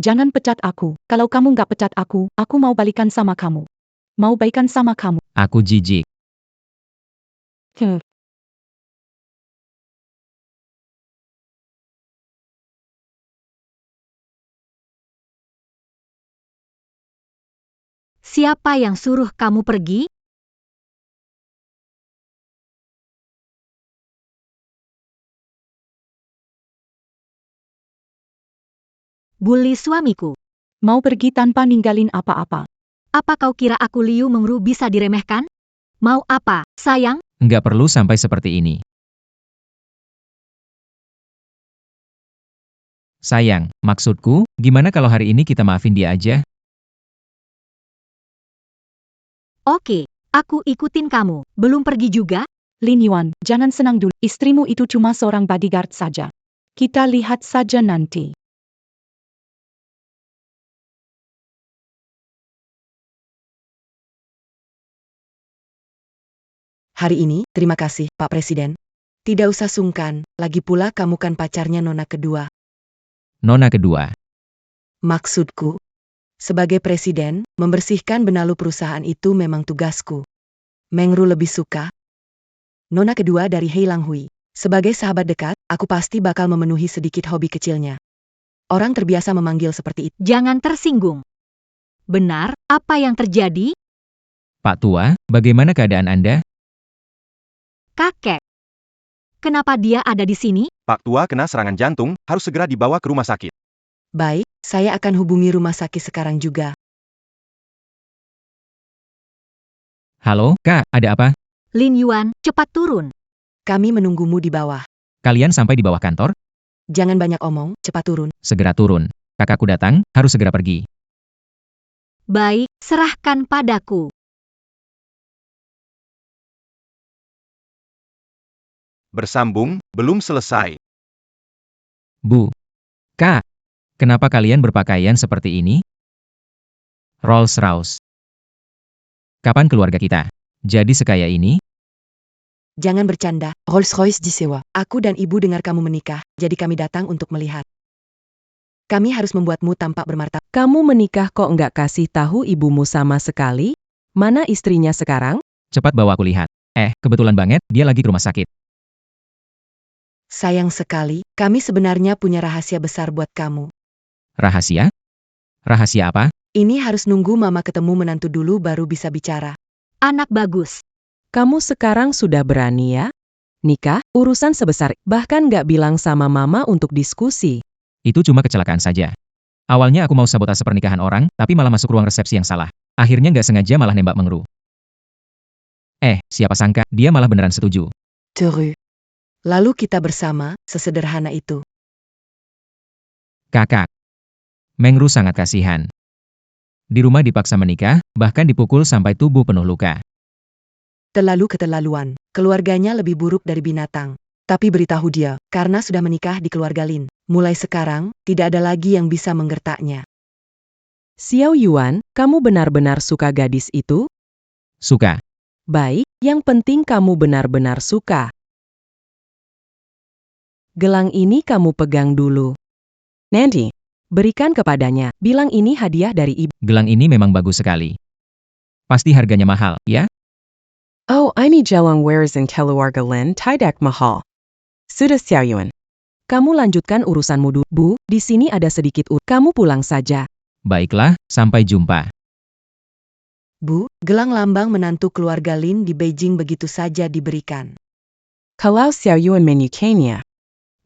Speaker 5: Jangan pecat aku. Kalau kamu nggak pecat aku mau balikan sama kamu. Mau baikan sama kamu.
Speaker 1: Aku jijik.
Speaker 5: Huh.
Speaker 7: Siapa yang suruh kamu pergi? Bully suamiku.
Speaker 5: Mau pergi tanpa ninggalin apa-apa.
Speaker 7: Apa kau kira aku Liu Mengru bisa diremehkan? Mau apa, sayang?
Speaker 1: Nggak perlu sampai seperti ini. Sayang, maksudku, gimana kalau hari ini kita maafin dia aja?
Speaker 7: Oke, aku ikutin kamu. Belum pergi juga?
Speaker 5: Lin Yuan, jangan senang dulu. Istrimu itu cuma seorang bodyguard saja. Kita lihat saja nanti.
Speaker 6: Hari ini, terima kasih, Pak Presiden. Tidak usah sungkan, lagi pula kamu kan pacarnya nona kedua.
Speaker 1: Nona kedua.
Speaker 6: Maksudku, sebagai presiden, membersihkan benalu perusahaan itu memang tugasku. Mengru lebih suka. Nona kedua dari Hei Lang Hui. Sebagai sahabat dekat, aku pasti bakal memenuhi sedikit hobi kecilnya. Orang terbiasa memanggil seperti itu.
Speaker 7: Jangan tersinggung. Benar, apa yang terjadi?
Speaker 1: Pak Tua, bagaimana keadaan Anda?
Speaker 7: Kakek. Kenapa dia ada di sini?
Speaker 11: Pak Tua kena serangan jantung, harus segera dibawa ke rumah sakit.
Speaker 6: Baik, saya akan hubungi rumah sakit sekarang juga.
Speaker 1: Halo, Kak, ada apa?
Speaker 7: Lin Yuan, cepat turun.
Speaker 6: Kami menunggumu di bawah.
Speaker 1: Kalian sampai di bawah kantor?
Speaker 6: Jangan banyak omong, cepat turun.
Speaker 1: Segera turun. Kakakku datang, harus segera pergi.
Speaker 7: Baik, serahkan padaku.
Speaker 11: Bersambung, belum selesai.
Speaker 1: Bu. Kak. Kenapa kalian berpakaian seperti ini? Rolls-Royce. Kapan keluarga kita jadi sekaya ini?
Speaker 6: Jangan bercanda, Rolls-Royce disewa. Aku dan ibu dengar kamu menikah, jadi kami datang untuk melihat. Kami harus membuatmu tampak bermartabat.
Speaker 9: Kamu menikah kok nggak kasih tahu ibumu sama sekali? Mana istrinya sekarang?
Speaker 1: Cepat bawa aku lihat. Kebetulan banget, dia lagi ke rumah sakit.
Speaker 6: Sayang sekali, kami sebenarnya punya rahasia besar buat kamu.
Speaker 1: Rahasia? Rahasia apa?
Speaker 6: Ini harus nunggu mama ketemu menantu dulu baru bisa bicara.
Speaker 7: Anak bagus.
Speaker 9: Kamu sekarang sudah berani ya? Nikah, urusan sebesar, bahkan nggak bilang sama mama untuk diskusi.
Speaker 1: Itu cuma kecelakaan saja. Awalnya aku mau sabotase pernikahan orang, tapi malah masuk ruang resepsi yang salah. Akhirnya nggak sengaja malah nembak Mengru. Siapa sangka, dia malah beneran setuju.
Speaker 6: Terus. Lalu kita bersama, sesederhana itu.
Speaker 1: Kakak. Mengru sangat kasihan. Di rumah dipaksa menikah, bahkan dipukul sampai tubuh penuh luka.
Speaker 6: Terlalu keterlaluan. Keluarganya lebih buruk dari binatang. Tapi beritahu dia, karena sudah menikah di keluarga Lin. Mulai sekarang, tidak ada lagi yang bisa menggertaknya.
Speaker 9: Xiao Yuan, kamu benar-benar suka gadis itu?
Speaker 1: Suka.
Speaker 9: Baik, yang penting kamu benar-benar suka. Gelang ini kamu pegang dulu. Nanti, berikan kepadanya, bilang ini hadiah dari ibu.
Speaker 1: Gelang ini memang bagus sekali. Pasti harganya mahal, ya?
Speaker 9: Oh, ini jalang warisan keluarga Lin tidak mahal. Sudah Xiao Yuan. Kamu lanjutkan urusanmu dulu. Bu, di sini ada sedikit kamu pulang saja.
Speaker 1: Baiklah, sampai jumpa.
Speaker 6: Bu, gelang lambang menantu keluarga Lin di Beijing begitu saja diberikan.
Speaker 9: Kalau Xiao Yuan menyukainya,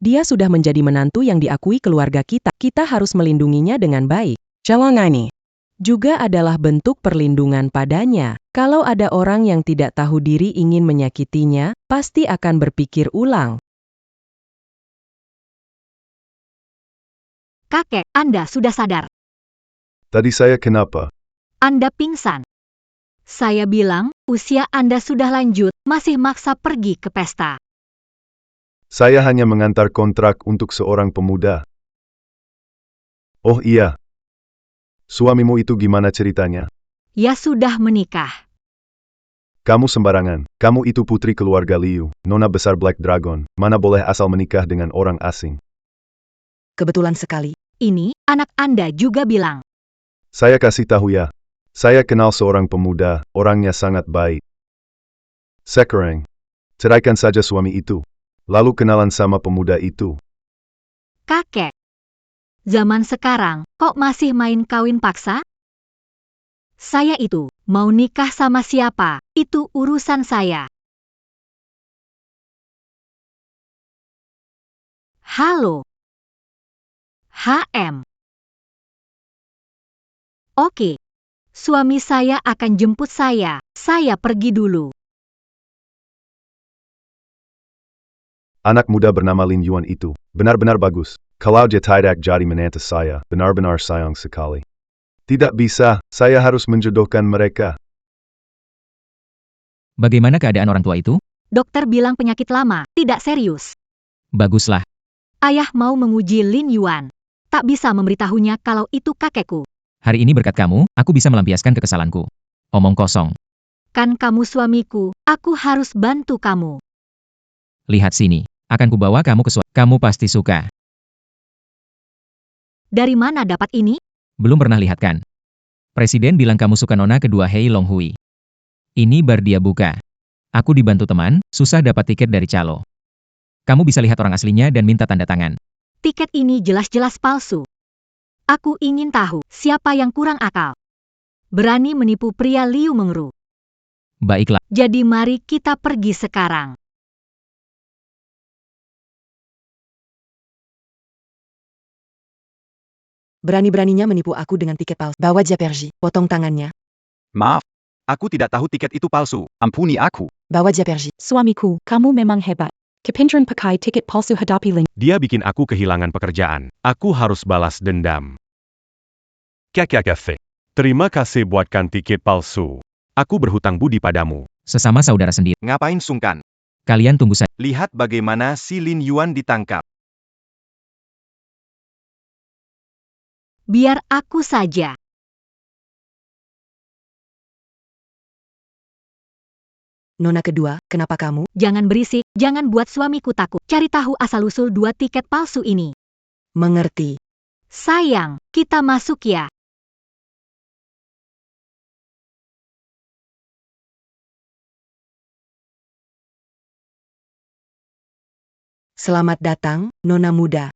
Speaker 9: dia sudah menjadi menantu yang diakui keluarga kita. Kita harus melindunginya dengan baik. Jalang ini juga adalah bentuk perlindungan padanya. Kalau ada orang yang tidak tahu diri ingin menyakitinya, pasti akan berpikir ulang.
Speaker 7: Kakek, Anda sudah sadar.
Speaker 8: Tadi saya kenapa?
Speaker 7: Anda pingsan. Saya bilang, usia Anda sudah lanjut, masih maksa pergi ke pesta.
Speaker 8: Saya hanya mengantar kontrak untuk seorang pemuda. Oh iya. Suamimu itu gimana ceritanya?
Speaker 7: Ya sudah menikah.
Speaker 8: Kamu sembarangan. Kamu itu putri keluarga Liu, nona besar Black Dragon. Mana boleh asal menikah dengan orang asing.
Speaker 6: Kebetulan sekali.
Speaker 7: Ini, anak Anda juga bilang.
Speaker 8: Saya kasih tahu ya. Saya kenal seorang pemuda, orangnya sangat baik. Sekarang, ceraikan saja suami itu. Lalu kenalan sama pemuda itu.
Speaker 7: Kakek. Zaman sekarang, kok masih main kawin paksa? Saya itu, mau nikah sama siapa, itu urusan saya. Halo. HM. Oke. Suami saya akan jemput saya pergi dulu.
Speaker 8: Anak muda bernama Lin Yuan itu, benar-benar bagus. Kalau dia tidak jadi menantu saya, benar-benar sayang sekali. Tidak bisa, saya harus menjodohkan mereka.
Speaker 1: Bagaimana keadaan orang tua itu?
Speaker 7: Dokter bilang penyakit lama, tidak serius.
Speaker 1: Baguslah.
Speaker 7: Ayah mau menguji Lin Yuan. Tak bisa memberitahunya kalau itu kakekku.
Speaker 1: Hari ini berkat kamu, aku bisa melampiaskan kekesalanku. Omong kosong.
Speaker 7: Kan kamu suamiku, aku harus bantu kamu.
Speaker 1: Lihat sini. Akan kubawa kamu ke suatu. Kamu pasti suka.
Speaker 7: Dari mana dapat ini?
Speaker 1: Belum pernah lihat kan? Presiden bilang kamu suka nona kedua Hei Long Hui. Ini bar dia buka. Aku dibantu teman, susah dapat tiket dari calo. Kamu bisa lihat orang aslinya dan minta tanda tangan.
Speaker 7: Tiket ini jelas-jelas palsu. Aku ingin tahu siapa yang kurang akal. Berani menipu pria Liu Mengru.
Speaker 1: Baiklah.
Speaker 7: Jadi mari kita pergi sekarang.
Speaker 6: Berani-beraninya menipu aku dengan tiket palsu. Bawa Japerji, potong tangannya.
Speaker 11: Maaf, aku tidak tahu tiket itu palsu.
Speaker 3: Ampuni aku.
Speaker 6: Bawa Japerji.
Speaker 5: Suamiku, kamu memang hebat. Kepintaran pakai tiket palsu hadapi Lin.
Speaker 2: Dia bikin aku kehilangan pekerjaan. Aku harus balas dendam.
Speaker 10: Caca café.
Speaker 2: Terima kasih buatkan tiket palsu. Aku berhutang budi padamu.
Speaker 1: Sesama saudara sendiri.
Speaker 11: Ngapain sungkan?
Speaker 1: Kalian tunggu saja.
Speaker 11: Lihat bagaimana si Lin Yuan ditangkap.
Speaker 7: Biar aku saja.
Speaker 6: Nona kedua, kenapa kamu?
Speaker 7: Jangan berisik, jangan buat suamiku takut. Cari tahu asal-usul 2 tiket palsu ini.
Speaker 6: Mengerti.
Speaker 7: Sayang, kita masuk ya.
Speaker 6: Selamat datang, Nona muda.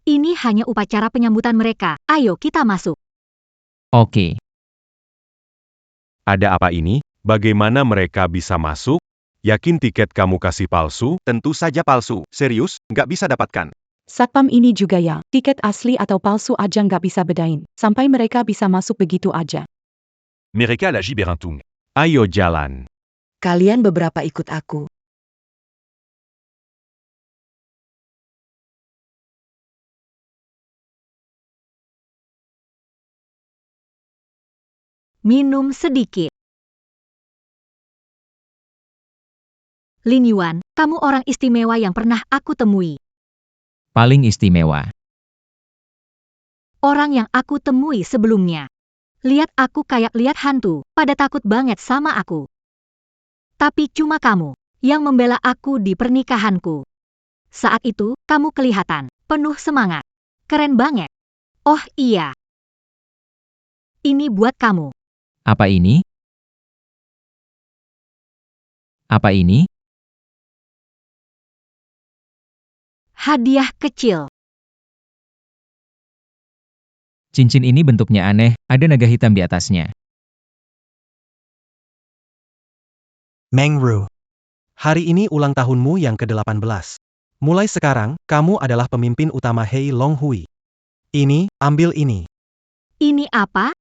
Speaker 7: Ini hanya upacara penyambutan mereka. Ayo kita masuk.
Speaker 1: Oke.
Speaker 2: Ada apa ini? Bagaimana mereka bisa masuk? Yakin tiket kamu kasih palsu?
Speaker 11: Tentu saja palsu. Serius, nggak bisa dapatkan.
Speaker 5: Satpam ini juga ya, tiket asli atau palsu aja nggak bisa bedain. Sampai mereka bisa masuk begitu aja.
Speaker 10: Mereka la Giberentung.
Speaker 2: Ayo jalan.
Speaker 6: Kalian beberapa ikut aku.
Speaker 7: Minum sedikit. Lin Yuan, kamu orang istimewa yang pernah aku temui.
Speaker 1: Paling istimewa.
Speaker 7: Orang yang aku temui sebelumnya. Lihat aku kayak lihat hantu, pada takut banget sama aku. Tapi cuma kamu yang membela aku di pernikahanku. Saat itu, kamu kelihatan penuh semangat. Keren banget. Oh iya. Ini buat kamu.
Speaker 1: Apa ini? Apa ini?
Speaker 7: Hadiah kecil.
Speaker 1: Cincin ini bentuknya aneh, ada naga hitam di atasnya.
Speaker 4: Mengru. Hari ini ulang tahunmu yang ke-18. Mulai sekarang, kamu adalah pemimpin utama Hei Long Hui. Ini, ambil ini.
Speaker 7: Ini apa?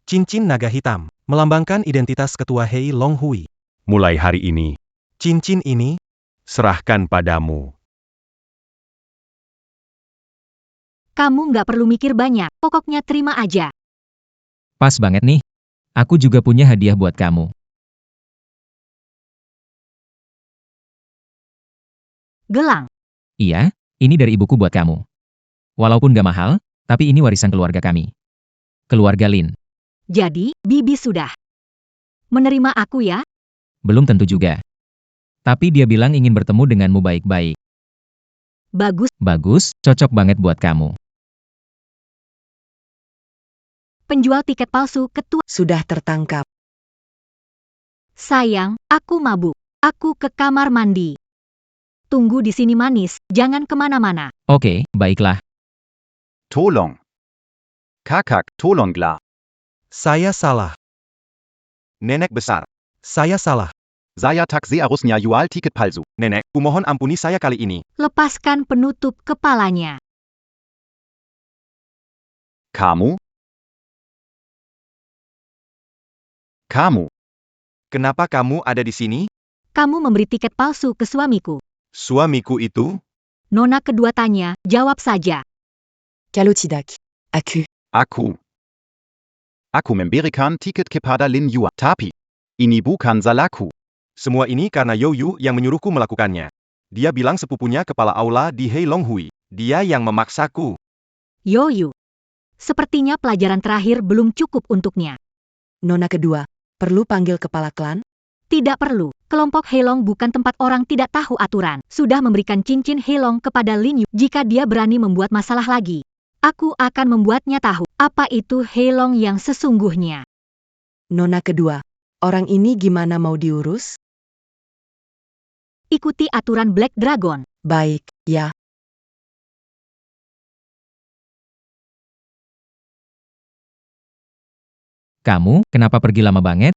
Speaker 4: Cincin naga hitam, melambangkan identitas ketua Hei Long Hui.
Speaker 2: Mulai hari ini,
Speaker 4: Cincin ini,
Speaker 2: serahkan padamu.
Speaker 7: Kamu nggak perlu mikir banyak, pokoknya terima aja.
Speaker 1: Pas banget nih. Aku juga punya hadiah buat kamu.
Speaker 7: Gelang.
Speaker 1: Iya, ini dari ibuku buat kamu. Walaupun gak mahal, tapi ini warisan keluarga kami. Keluarga Lin.
Speaker 7: Jadi, Bibi sudah menerima aku ya?
Speaker 1: Belum tentu juga. Tapi dia bilang ingin bertemu denganmu baik-baik.
Speaker 7: Bagus.
Speaker 1: Bagus, cocok banget buat kamu.
Speaker 7: Penjual tiket palsu ketua.
Speaker 6: Sudah tertangkap.
Speaker 7: Sayang, aku mabuk. Aku ke kamar mandi. Tunggu di sini manis, jangan kemana-mana.
Speaker 1: Oke, baiklah.
Speaker 3: Tolong. Kakak, tolonglah.
Speaker 4: saya salah.
Speaker 11: Nenek besar.
Speaker 4: Saya salah.
Speaker 3: Saya tak seharusnya jual tiket palsu.
Speaker 11: Nenek, kumohon ampuni saya kali ini.
Speaker 7: Lepaskan penutup kepalanya.
Speaker 3: Kamu? Kamu?
Speaker 11: Kenapa kamu ada di sini?
Speaker 7: Kamu memberi tiket palsu ke suamiku.
Speaker 11: Suamiku itu?
Speaker 7: Nona kedua tanya, jawab saja.
Speaker 6: Kalau tidak, aku.
Speaker 3: Aku memberikan tiket kepada Lin Yuan. Tapi, ini bukan salahku.
Speaker 11: Semua ini karena Youyu yang menyuruhku melakukannya. Dia bilang sepupunya kepala aula di Heilonghui. Dia yang memaksaku.
Speaker 7: Youyu. Sepertinya pelajaran terakhir belum cukup untuknya.
Speaker 6: Nona kedua, perlu panggil kepala klan?
Speaker 7: Tidak perlu. Kelompok Heilong bukan tempat orang tidak tahu aturan. Sudah memberikan cincin Heilong kepada Lin Yu. Jika dia berani membuat masalah lagi, aku akan membuatnya tahu apa itu Heilong yang sesungguhnya.
Speaker 6: Nona kedua, orang ini gimana mau diurus?
Speaker 7: Ikuti aturan Black Dragon.
Speaker 6: Baik, ya.
Speaker 1: Kamu, kenapa pergi lama banget?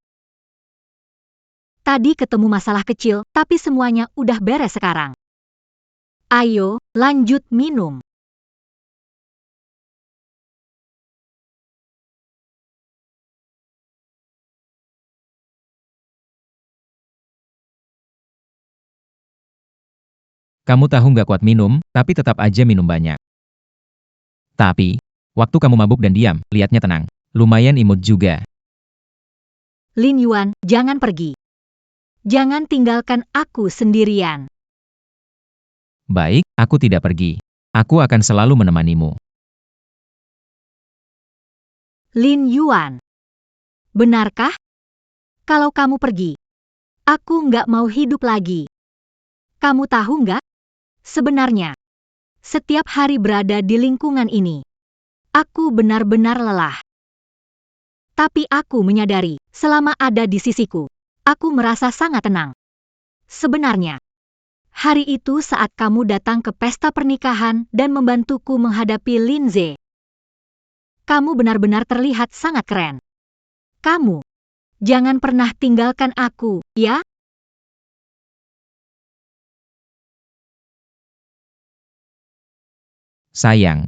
Speaker 7: Tadi ketemu masalah kecil, tapi semuanya udah beres sekarang. Ayo, lanjut minum.
Speaker 1: Kamu tahu nggak kuat minum, tapi tetap aja minum banyak. Tapi, waktu kamu mabuk dan diam, liatnya tenang. Lumayan imut juga.
Speaker 7: Lin Yuan, jangan pergi. Jangan tinggalkan aku sendirian.
Speaker 1: Baik, aku tidak pergi. Aku akan selalu menemanimu.
Speaker 7: Lin Yuan. Benarkah? Kalau kamu pergi, aku nggak mau hidup lagi. Kamu tahu nggak? Sebenarnya, setiap hari berada di lingkungan ini, aku benar-benar lelah. Tapi aku menyadari, selama ada di sisiku, aku merasa sangat tenang. Sebenarnya, hari itu saat kamu datang ke pesta pernikahan dan membantuku menghadapi Lin Ze. Kamu benar-benar terlihat sangat keren. Kamu, jangan pernah tinggalkan aku, ya?
Speaker 1: Sayang.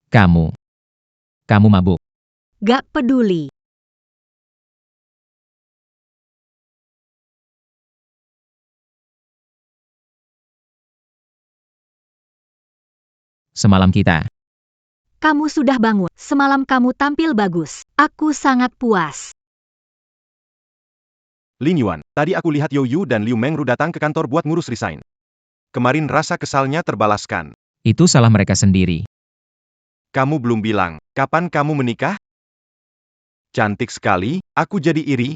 Speaker 1: Kamu mabuk.
Speaker 7: Gak peduli.
Speaker 1: Semalam kita.
Speaker 7: Kamu sudah bangun. Semalam kamu tampil bagus. Aku sangat puas.
Speaker 11: Lin Yuan, tadi aku lihat Youyu dan Liu Mengru datang ke kantor buat ngurus resign. Kemarin rasa kesalnya terbalaskan.
Speaker 1: Itu salah mereka sendiri.
Speaker 11: Kamu belum bilang, kapan kamu menikah? Cantik sekali, aku jadi iri.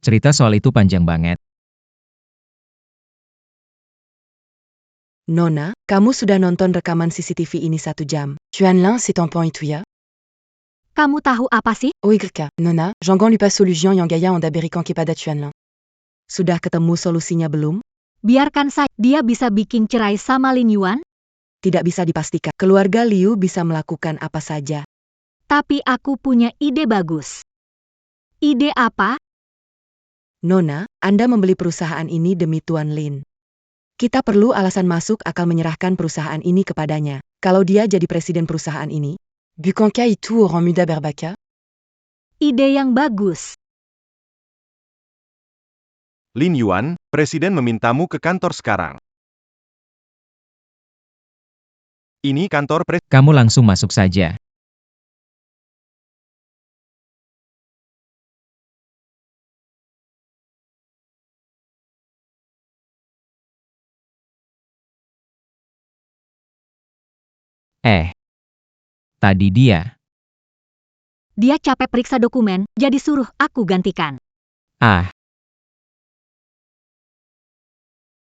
Speaker 1: Cerita soal itu panjang banget.
Speaker 6: Nona, kamu sudah nonton rekaman CCTV ini 1 jam. Xuanlin, c'est ton point et tout ya?
Speaker 7: Kamu tahu apa sih?
Speaker 6: OYK, Nona, Zhangguang lui passe solution yang gaya on d'Aberican Kipada Xuanlin. Sudah ketemu solusinya belum?
Speaker 7: Biarkan saja. Dia bisa bikin cerai sama Lin Yuan?
Speaker 6: Tidak bisa dipastikan. Keluarga Liu bisa melakukan apa saja.
Speaker 7: Tapi aku punya ide bagus. Ide apa?
Speaker 6: Nona, Anda membeli perusahaan ini demi Tuan Lin. Kita perlu alasan masuk akal menyerahkan perusahaan ini kepadanya. Kalau dia jadi presiden perusahaan ini, Bukanka itu orang muda berbaka?
Speaker 7: Ide yang bagus.
Speaker 11: Lin Yuan, presiden memintamu ke kantor sekarang. Ini kantor presiden.
Speaker 1: Kamu langsung masuk saja. Tadi dia.
Speaker 7: Dia capek periksa dokumen, jadi suruh aku gantikan.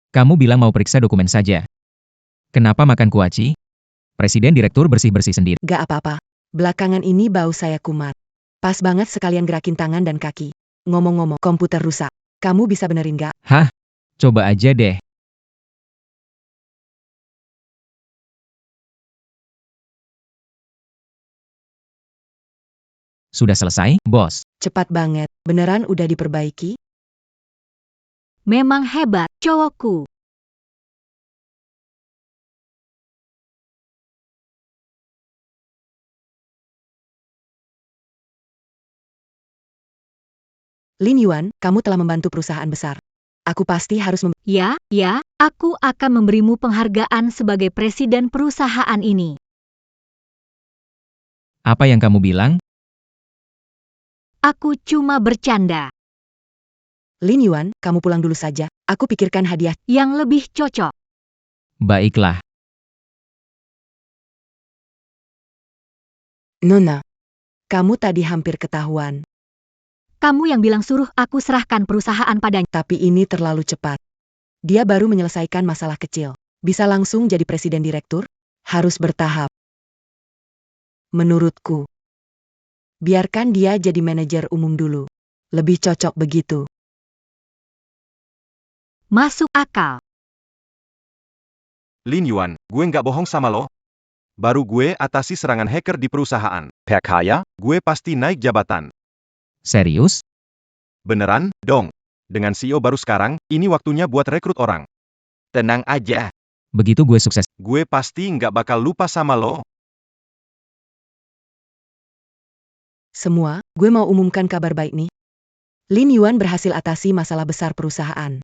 Speaker 1: Kamu bilang mau periksa dokumen saja. Kenapa makan kuaci? Presiden direktur bersih-bersih sendiri.
Speaker 6: Gak apa-apa. Belakangan ini bau saya kumat. Pas banget sekalian gerakin tangan dan kaki. Ngomong-ngomong, komputer rusak. Kamu bisa benerin gak?
Speaker 1: Hah? Coba aja deh. Sudah selesai, bos.
Speaker 6: Cepat banget. Beneran udah diperbaiki?
Speaker 7: Memang hebat, cowokku.
Speaker 6: Lin Yuan, kamu telah membantu perusahaan besar. Aku pasti harus
Speaker 7: Ya, aku akan memberimu penghargaan sebagai presiden perusahaan ini.
Speaker 1: Apa yang kamu bilang?
Speaker 7: Aku cuma bercanda.
Speaker 6: Lin Yuan, kamu pulang dulu saja. Aku pikirkan hadiah.
Speaker 7: Yang lebih cocok.
Speaker 1: Baiklah.
Speaker 6: Nona, kamu tadi hampir ketahuan.
Speaker 7: Kamu yang bilang suruh aku serahkan perusahaan padanya.
Speaker 6: Tapi ini terlalu cepat. Dia baru menyelesaikan masalah kecil. Bisa langsung jadi presiden direktur? Harus bertahap. Menurutku, biarkan dia jadi manajer umum dulu. Lebih cocok begitu.
Speaker 7: Masuk akal.
Speaker 11: Lin Yuan, gue nggak bohong sama lo. Baru gue atasi serangan hacker di perusahaan.
Speaker 3: Perkaya?
Speaker 11: Gue pasti naik jabatan.
Speaker 1: Serius?
Speaker 11: Beneran, dong. Dengan CEO baru sekarang, ini waktunya buat rekrut orang. Tenang aja.
Speaker 1: Begitu gue sukses.
Speaker 11: Gue pasti nggak bakal lupa sama lo.
Speaker 6: Semua, gue mau umumkan kabar baik nih. Lin Yuan berhasil atasi masalah besar perusahaan.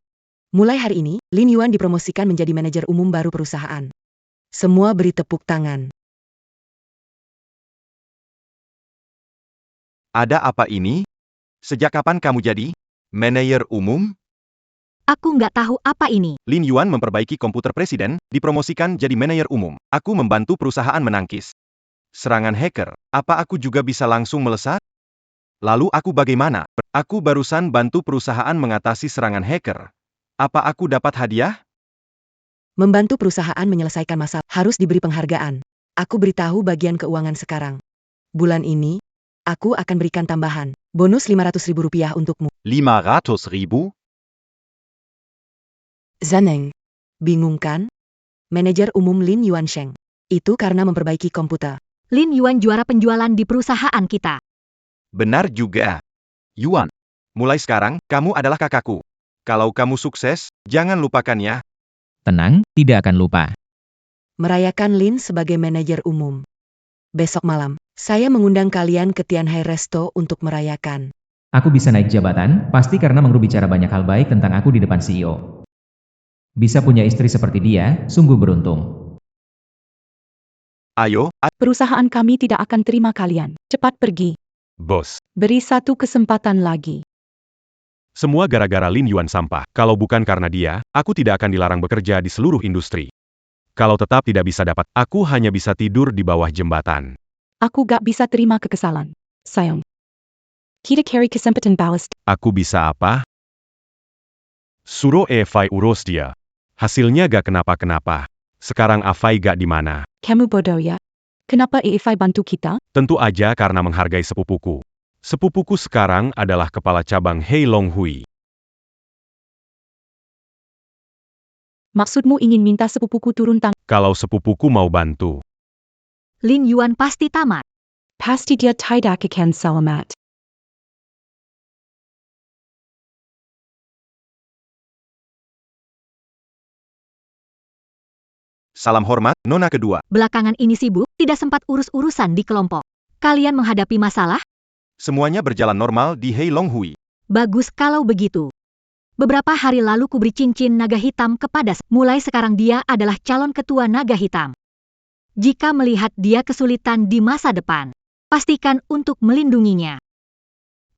Speaker 6: Mulai hari ini, Lin Yuan dipromosikan menjadi manajer umum baru perusahaan. Semua beri tepuk tangan.
Speaker 11: Ada apa ini? Sejak kapan kamu jadi manajer umum?
Speaker 7: Aku nggak tahu apa ini.
Speaker 11: Lin Yuan memperbaiki komputer presiden, dipromosikan jadi manajer umum. Aku membantu perusahaan menangkis serangan hacker. Apa aku juga bisa langsung melesat? Lalu aku bagaimana? Aku barusan bantu perusahaan mengatasi serangan hacker. Apa aku dapat hadiah?
Speaker 6: Membantu perusahaan menyelesaikan masalah harus diberi penghargaan. Aku beritahu bagian keuangan sekarang. Bulan ini, aku akan berikan tambahan. Bonus Rp500.000 untukmu.
Speaker 3: 500.000?
Speaker 6: Zaneng. Bingung kan? Manajer umum Lin Yuan Sheng. Itu karena memperbaiki komputer.
Speaker 7: Lin Yuan juara penjualan di perusahaan kita.
Speaker 11: Benar juga.
Speaker 3: Yuan,
Speaker 11: Mulai sekarang, kamu adalah kakakku. Kalau kamu sukses, jangan lupakan ya.
Speaker 1: Tenang, tidak akan lupa.
Speaker 6: Merayakan Lin sebagai manajer umum. Besok malam, saya mengundang kalian ke Tianhai Resto untuk merayakan.
Speaker 1: Aku bisa naik jabatan, pasti karena Mengru bicara banyak hal baik tentang aku di depan CEO. Bisa punya istri seperti dia, sungguh beruntung.
Speaker 11: Ayo,
Speaker 5: Perusahaan kami tidak akan terima kalian. Cepat pergi.
Speaker 2: Bos.
Speaker 5: Beri satu kesempatan lagi.
Speaker 2: Semua gara-gara Lin Yuan sampah. Kalau bukan karena dia, aku tidak akan dilarang bekerja di seluruh industri. Kalau tetap tidak bisa dapat, aku hanya bisa tidur di bawah jembatan.
Speaker 5: Aku gak bisa terima kekesalan. Sayang. Kita cari kesempatan balas.
Speaker 2: Aku bisa apa? Suruh Evai urus dia. Hasilnya gak kenapa-kenapa. Sekarang Avai gak di mana.
Speaker 5: Kamu bodoh ya? Kenapa EFI bantu kita?
Speaker 2: Tentu aja karena menghargai sepupuku. Sepupuku sekarang adalah kepala cabang Heilong Hui.
Speaker 5: Maksudmu ingin minta sepupuku turun tangan?
Speaker 2: Kalau sepupuku mau bantu,
Speaker 7: Lin Yuan pasti tamat.
Speaker 5: Pasti dia tidak akan selamat.
Speaker 11: salam hormat, Nona kedua.
Speaker 7: Belakangan ini sibuk, tidak sempat urus-urusan di kelompok. Kalian menghadapi masalah?
Speaker 11: Semuanya berjalan normal di Heilong Hui.
Speaker 7: Bagus kalau begitu. Beberapa hari lalu kuberi cincin naga hitam kepada mulai sekarang dia adalah calon ketua naga hitam. Jika melihat dia kesulitan di masa depan, pastikan untuk melindunginya.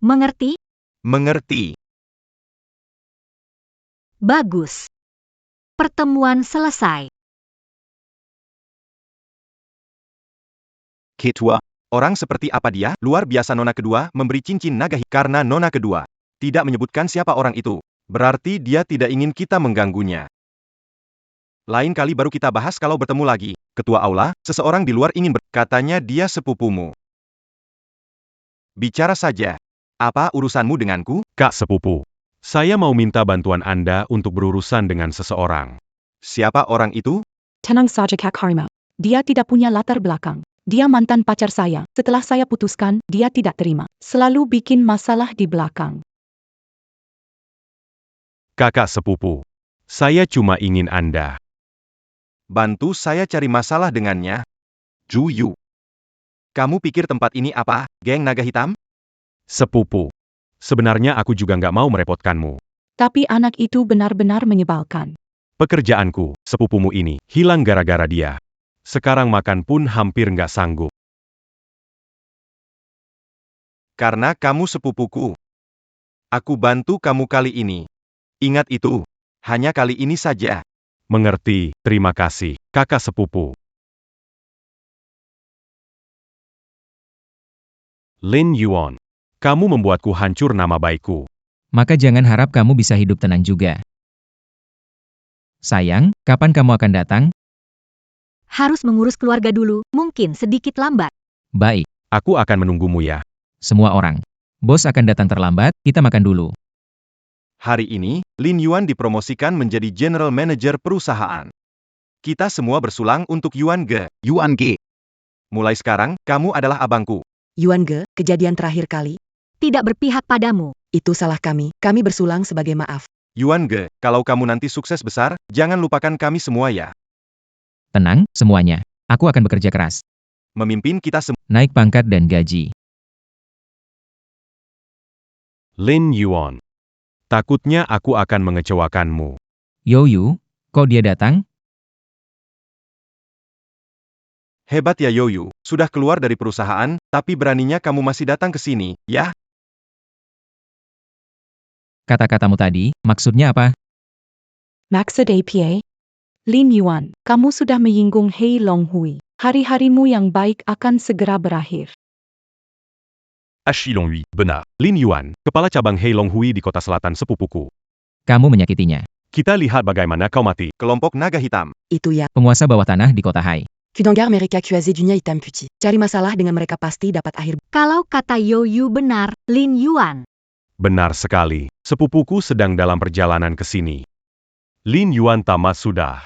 Speaker 7: Mengerti?
Speaker 11: Mengerti.
Speaker 7: Bagus. Pertemuan selesai.
Speaker 3: Ketua,
Speaker 11: Orang seperti apa dia? Luar biasa. Nona kedua memberi cincin naga hitam karena Nona kedua tidak menyebutkan siapa orang itu. Berarti dia tidak ingin kita mengganggunya. Lain kali baru kita bahas kalau bertemu lagi. Ketua aula, seseorang di luar ingin katanya dia sepupumu. Bicara saja. Apa urusanmu denganku?
Speaker 2: Kak sepupu. Saya mau minta bantuan Anda untuk berurusan dengan seseorang.
Speaker 11: Siapa orang itu?
Speaker 5: Tenang saja Kak Harimau. Dia tidak punya latar belakang. Dia mantan pacar saya. Setelah saya putuskan, dia tidak terima. Selalu bikin masalah di belakang.
Speaker 2: Kakak sepupu. Saya cuma ingin Anda
Speaker 11: Bantu saya cari masalah dengannya. Juyu. Kamu pikir tempat ini apa, geng naga hitam?
Speaker 2: sepupu. Sebenarnya aku juga nggak mau merepotkanmu.
Speaker 5: Tapi anak itu benar-benar menyebalkan.
Speaker 2: Pekerjaanku, sepupumu ini, hilang gara-gara dia. Sekarang makan pun hampir nggak sanggup.
Speaker 11: Karena kamu sepupuku. Aku bantu kamu kali ini. Ingat itu. Hanya kali ini saja.
Speaker 2: Mengerti, terima kasih, kakak sepupu. Lin Yuan. Kamu membuatku hancur nama baikku.
Speaker 1: Maka jangan harap kamu bisa hidup tenang juga. Sayang, kapan kamu akan datang?
Speaker 7: Harus mengurus keluarga dulu, mungkin sedikit lambat.
Speaker 1: Baik,
Speaker 2: Aku akan menunggumu ya.
Speaker 1: semua orang. Bos akan datang terlambat, kita makan dulu.
Speaker 11: Hari ini, Lin Yuan dipromosikan menjadi General Manager perusahaan. Kita semua bersulang untuk Yuan Ge.
Speaker 3: Yuan G.
Speaker 11: Mulai sekarang, kamu adalah abangku.
Speaker 6: Yuan Ge, kejadian terakhir kali,
Speaker 7: Tidak berpihak padamu.
Speaker 6: itu salah kami. Kami bersulang sebagai maaf.
Speaker 11: Yuan Ge, kalau kamu nanti sukses besar, jangan lupakan kami semua ya.
Speaker 1: Tenang, semuanya. Aku akan bekerja keras.
Speaker 11: Memimpin kita semua.
Speaker 1: Naik pangkat dan gaji.
Speaker 2: Lin Yuan. Takutnya aku akan mengecewakanmu.
Speaker 1: Yoyu, kok dia datang?
Speaker 11: Hebat ya Yoyu, sudah keluar dari perusahaan, tapi beraninya kamu masih datang ke sini, ya?
Speaker 1: Kata-katamu tadi, maksudnya apa?
Speaker 5: Maksud APA? Lin Yuan, kamu sudah menyinggung Hei Long Hui. Hari-harimu yang baik akan segera berakhir.
Speaker 10: Achille Hui, benar.
Speaker 2: Lin Yuan, kepala cabang Heilong Hui di kota selatan sepupuku.
Speaker 1: Kamu menyakitinya.
Speaker 2: Kita lihat bagaimana kau mati.
Speaker 11: Kelompok naga hitam.
Speaker 6: Itu ya.
Speaker 1: Penguasa bawah tanah di kota Hai.
Speaker 6: Kudangar mereka kuaze dunia hitam putih. Cari masalah dengan mereka pasti dapat akhir.
Speaker 7: Kalau kata Yoyu benar, Lin Yuan.
Speaker 2: Benar sekali, sepupuku sedang dalam perjalanan ke sini. Lin Yuan tamat sudah.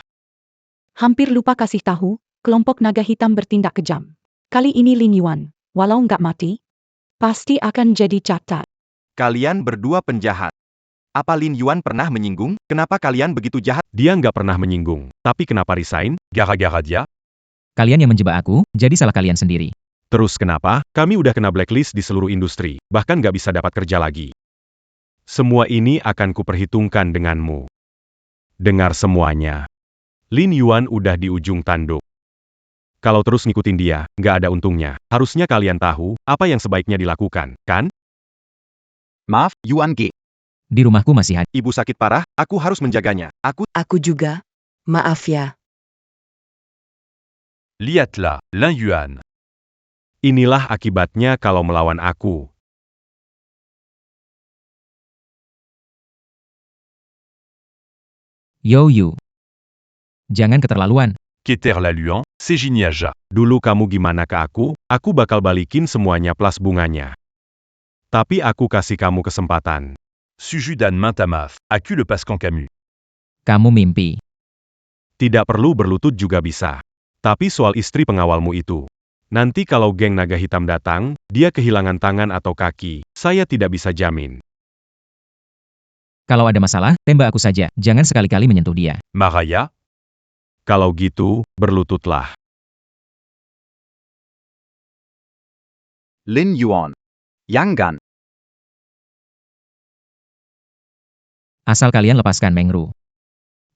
Speaker 5: Hampir lupa kasih tahu, kelompok naga hitam bertindak kejam. Kali ini Lin Yuan, walau nggak mati, pasti akan jadi catat.
Speaker 11: Kalian berdua penjahat. Apa Lin Yuan pernah menyinggung? Kenapa kalian begitu jahat?
Speaker 2: Dia nggak pernah menyinggung. Tapi kenapa resign?
Speaker 10: Gara-gara dia,
Speaker 1: Kalian yang menjebak aku, jadi salah kalian sendiri.
Speaker 2: Terus kenapa? Kami udah kena blacklist di seluruh industri. Bahkan nggak bisa dapat kerja lagi. Semua ini akan kuperhitungkan denganmu. Dengar semuanya. Lin Yuan udah di ujung tanduk. Kalau terus ngikutin dia, nggak ada untungnya. Harusnya kalian tahu, apa yang sebaiknya dilakukan, kan?
Speaker 3: Maaf, Yuan G.
Speaker 1: Di rumahku masih ada.
Speaker 11: Ibu sakit parah, aku harus menjaganya.
Speaker 6: Aku juga. Maaf ya.
Speaker 10: Lihatlah, Lin Yuan.
Speaker 2: Inilah akibatnya kalau melawan aku.
Speaker 1: Yoyu. Jangan keterlaluan.
Speaker 10: Keter la Luan, c'est Jiniaja.
Speaker 2: Dulu kamu gimana ke aku bakal balikin semuanya plus bunganya. Tapi aku kasih kamu kesempatan.
Speaker 10: Sujudan Mintamaf, Aku le Pascan Camus.
Speaker 1: Kamu mimpi.
Speaker 2: Tidak perlu berlutut juga bisa. Tapi soal istri pengawalmu itu. Nanti kalau geng naga hitam datang, dia kehilangan tangan atau kaki, saya tidak bisa jamin.
Speaker 1: Kalau ada masalah, tembak aku saja. Jangan sekali-kali menyentuh dia.
Speaker 10: Maraya,
Speaker 2: Kalau gitu, berlututlah.
Speaker 3: Lin Yuan. Yang Gan.
Speaker 1: Asal kalian lepaskan Mengru.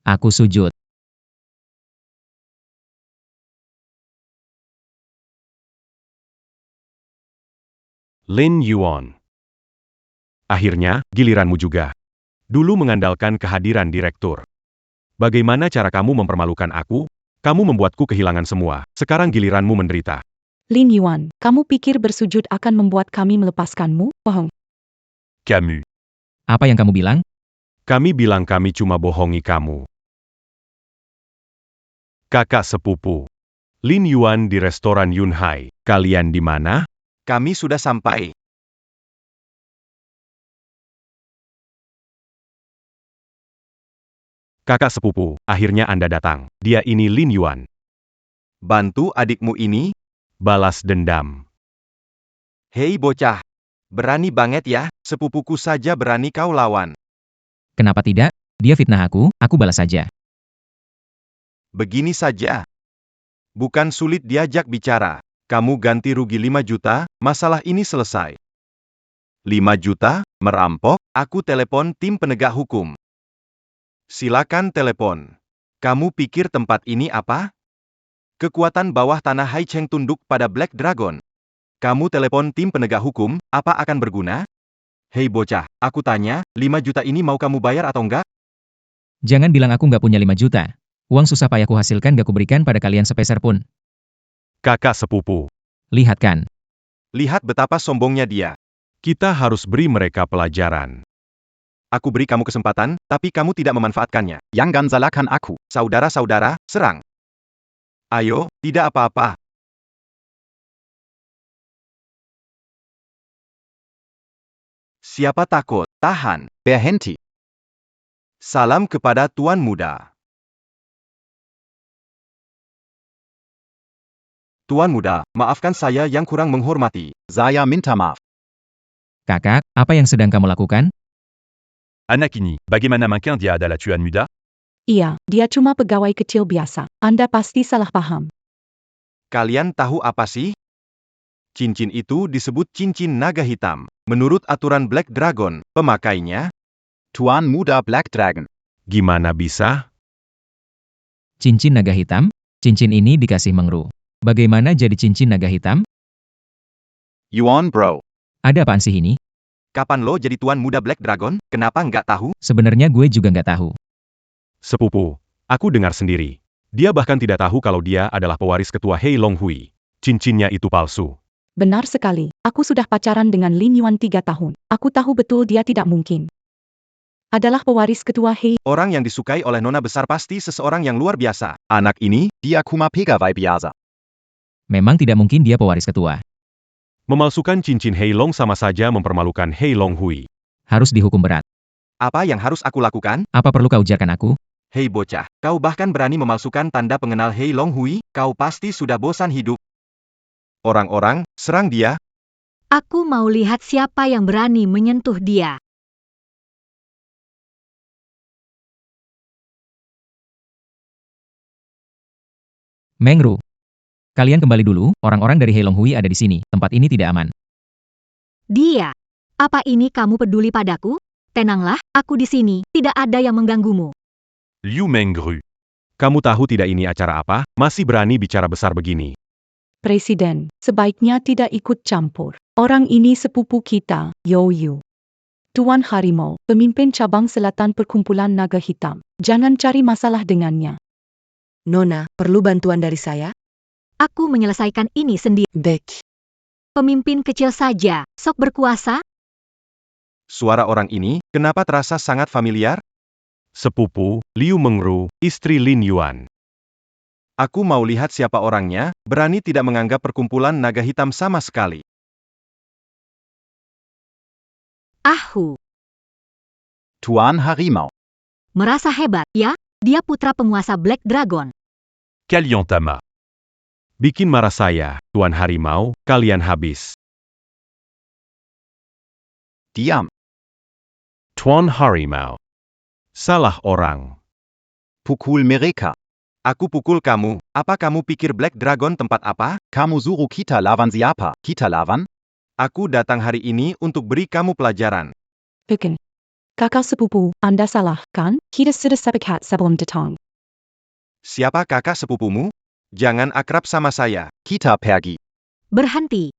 Speaker 1: Aku sujud.
Speaker 2: Lin Yuan. Akhirnya, giliranmu juga. Dulu mengandalkan kehadiran direktur. Bagaimana cara kamu mempermalukan aku? Kamu membuatku kehilangan semua. Sekarang giliranmu menderita.
Speaker 5: Lin Yuan, kamu pikir bersujud akan membuat kami melepaskanmu? Bohong.
Speaker 10: Camus.
Speaker 1: Apa yang kamu bilang?
Speaker 2: Kami bilang kami cuma bohongi kamu. Kakak sepupu. Lin Yuan di restoran Yunhai. Kalian di mana?
Speaker 11: Kami sudah sampai.
Speaker 2: Kakak sepupu, akhirnya Anda datang. Dia ini Lin Yuan.
Speaker 11: Bantu adikmu ini?
Speaker 2: Balas dendam.
Speaker 11: Hei bocah. Berani banget ya, sepupuku saja berani kau lawan.
Speaker 1: Kenapa tidak? Dia fitnah aku balas saja.
Speaker 11: Begini saja. Bukan sulit diajak bicara. Kamu ganti rugi 5 juta, masalah ini selesai. 5 juta? Merampok? Aku telepon tim penegak hukum. Silakan telepon. Kamu pikir tempat ini apa? Kekuatan bawah tanah Hai Cheng tunduk pada Black Dragon. Kamu telepon tim penegak hukum, apa akan berguna? Hei bocah, aku tanya, 5 juta ini mau kamu bayar atau enggak?
Speaker 1: Jangan bilang aku nggak punya 5 juta. Uang susah payah kuhasilkan gak kuberikan pada kalian sepeser pun.
Speaker 2: Kakak sepupu,
Speaker 1: Lihat kan.
Speaker 11: Lihat betapa sombongnya dia.
Speaker 2: kita harus beri mereka pelajaran.
Speaker 11: Aku beri kamu kesempatan, tapi kamu tidak memanfaatkannya.
Speaker 3: Jangan salahkan aku.
Speaker 11: Saudara-saudara, serang. Ayo, tidak apa-apa. Siapa takut? Tahan.
Speaker 3: Berhenti.
Speaker 11: Salam kepada Tuan Muda. Tuan Muda, maafkan saya yang kurang menghormati.
Speaker 3: Saya minta maaf.
Speaker 1: Kakak, apa yang sedang kamu lakukan?
Speaker 10: Anak ini, bagaimana mungkin dia adalah Tuan Muda?
Speaker 5: Iya, dia cuma pegawai kecil biasa. Anda pasti salah paham.
Speaker 11: Kalian tahu apa sih? Cincin itu disebut cincin naga hitam. Menurut aturan Black Dragon, pemakainya
Speaker 3: Tuan Muda Black Dragon.
Speaker 2: Gimana bisa?
Speaker 1: Cincin naga hitam? Cincin ini dikasih Mengru. Bagaimana jadi cincin naga hitam?
Speaker 3: Yuan bro.
Speaker 1: Ada apaan sih ini?
Speaker 11: Kapan lo jadi Tuan Muda Black Dragon? Kenapa nggak tahu?
Speaker 1: Sebenarnya gue juga nggak tahu.
Speaker 2: Sepupu, aku dengar sendiri. Dia bahkan tidak tahu kalau dia adalah pewaris ketua Hei Long Hui. Cincinnya itu palsu.
Speaker 5: Benar sekali. Aku sudah pacaran dengan Lin Yuan 3 tahun. Aku tahu betul dia tidak mungkin adalah pewaris ketua Hei.
Speaker 11: Orang yang disukai oleh nona besar pasti seseorang yang luar biasa.
Speaker 3: Anak ini, dia cuma pegawai biasa.
Speaker 1: Memang tidak mungkin dia pewaris ketua.
Speaker 2: Memalsukan cincin Hei Long sama saja mempermalukan Hei Long Hui.
Speaker 1: Harus dihukum berat.
Speaker 11: Apa yang harus aku lakukan?
Speaker 1: Apa perlu kau ujarkan aku?
Speaker 11: Hei bocah, kau bahkan berani memalsukan tanda pengenal Hei Long Hui? Kau pasti sudah bosan hidup. Orang-orang, serang dia.
Speaker 7: Aku mau lihat siapa yang berani menyentuh dia.
Speaker 1: Mengru. Kalian kembali dulu, orang-orang dari Hei Long Hui ada di sini. Tempat ini tidak aman.
Speaker 7: Dia. Apa ini kamu peduli padaku? Tenanglah, aku di sini. Tidak ada yang mengganggumu.
Speaker 10: Liu Mengru.
Speaker 2: Kamu tahu tidak ini acara apa? Masih berani bicara besar begini.
Speaker 5: Presiden, sebaiknya tidak ikut campur. Orang ini sepupu kita, Yu. Tuan Harimau, pemimpin cabang selatan Perkumpulan Naga Hitam. Jangan cari masalah dengannya.
Speaker 6: Nona, perlu bantuan dari saya?
Speaker 7: Aku menyelesaikan ini sendiri.
Speaker 6: Baik.
Speaker 7: Pemimpin kecil saja, sok berkuasa.
Speaker 11: Suara orang ini, kenapa terasa sangat familiar?
Speaker 2: Sepupu, Liu Mengru, istri Lin Yuan.
Speaker 11: Aku mau lihat siapa orangnya, berani tidak menganggap perkumpulan naga hitam sama sekali.
Speaker 7: Ahu.
Speaker 3: Tuan Harimau.
Speaker 7: Merasa hebat, ya? Dia putra penguasa Black Dragon.
Speaker 10: Kalyantama.
Speaker 2: Bikin marah saya, Tuan Harimau, kalian habis.
Speaker 3: Diam.
Speaker 2: Tuan Harimau. Salah orang.
Speaker 3: Pukul mereka.
Speaker 11: Aku pukul kamu. Apa kamu pikir Black Dragon tempat apa?
Speaker 3: Kamu suruh kita lawan siapa? Kita lawan?
Speaker 11: Aku datang hari ini untuk beri kamu pelajaran.
Speaker 5: Bukan. Kakak sepupu, Anda salah, kan? Kita sudah sepakat sebelum datang.
Speaker 11: Siapa kakak sepupumu? Jangan akrab sama saya.
Speaker 3: Kita pergi.
Speaker 7: Berhenti.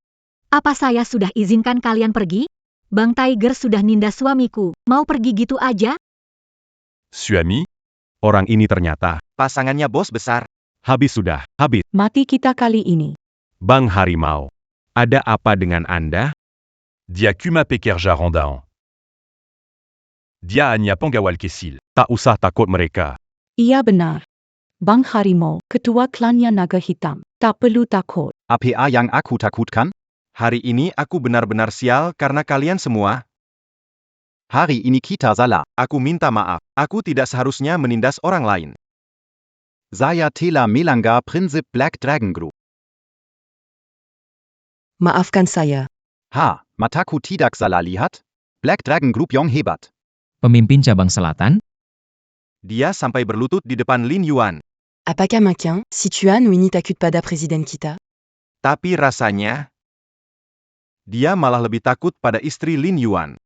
Speaker 7: Apa saya sudah izinkan kalian pergi? Bang Tiger sudah nindas suamiku. Mau pergi gitu aja?
Speaker 10: Suami.
Speaker 2: Orang ini ternyata.
Speaker 11: Pasangannya bos besar.
Speaker 2: Habis sudah, habis.
Speaker 5: Mati kita kali ini.
Speaker 2: Bang Harimau. Ada apa dengan Anda?
Speaker 10: Dia Kuma Pekerja Rondaan. Dia hanya penggawal kesil.
Speaker 2: Tak usah takut mereka.
Speaker 5: Iya benar. Bang Harimau, ketua klannya Naga Hitam. Tak perlu takut.
Speaker 3: APA yang aku takutkan?
Speaker 11: Hari ini aku benar-benar sial karena kalian semua.
Speaker 3: Hari ini kita salah.
Speaker 11: Aku minta maaf. Aku tidak seharusnya menindas orang lain.
Speaker 3: Saya telah melanggar prinsip Black Dragon Group.
Speaker 6: Maafkan saya.
Speaker 3: Ha, mataku tidak salah lihat? Black Dragon Group yang hebat.
Speaker 1: Pemimpin cabang selatan?
Speaker 11: Dia sampai berlutut di depan Lin Yuan.
Speaker 6: Apakah makin, si Tuan ini takut pada presiden kita?
Speaker 11: Tapi rasanya, dia malah lebih takut pada istri Lin Yuan.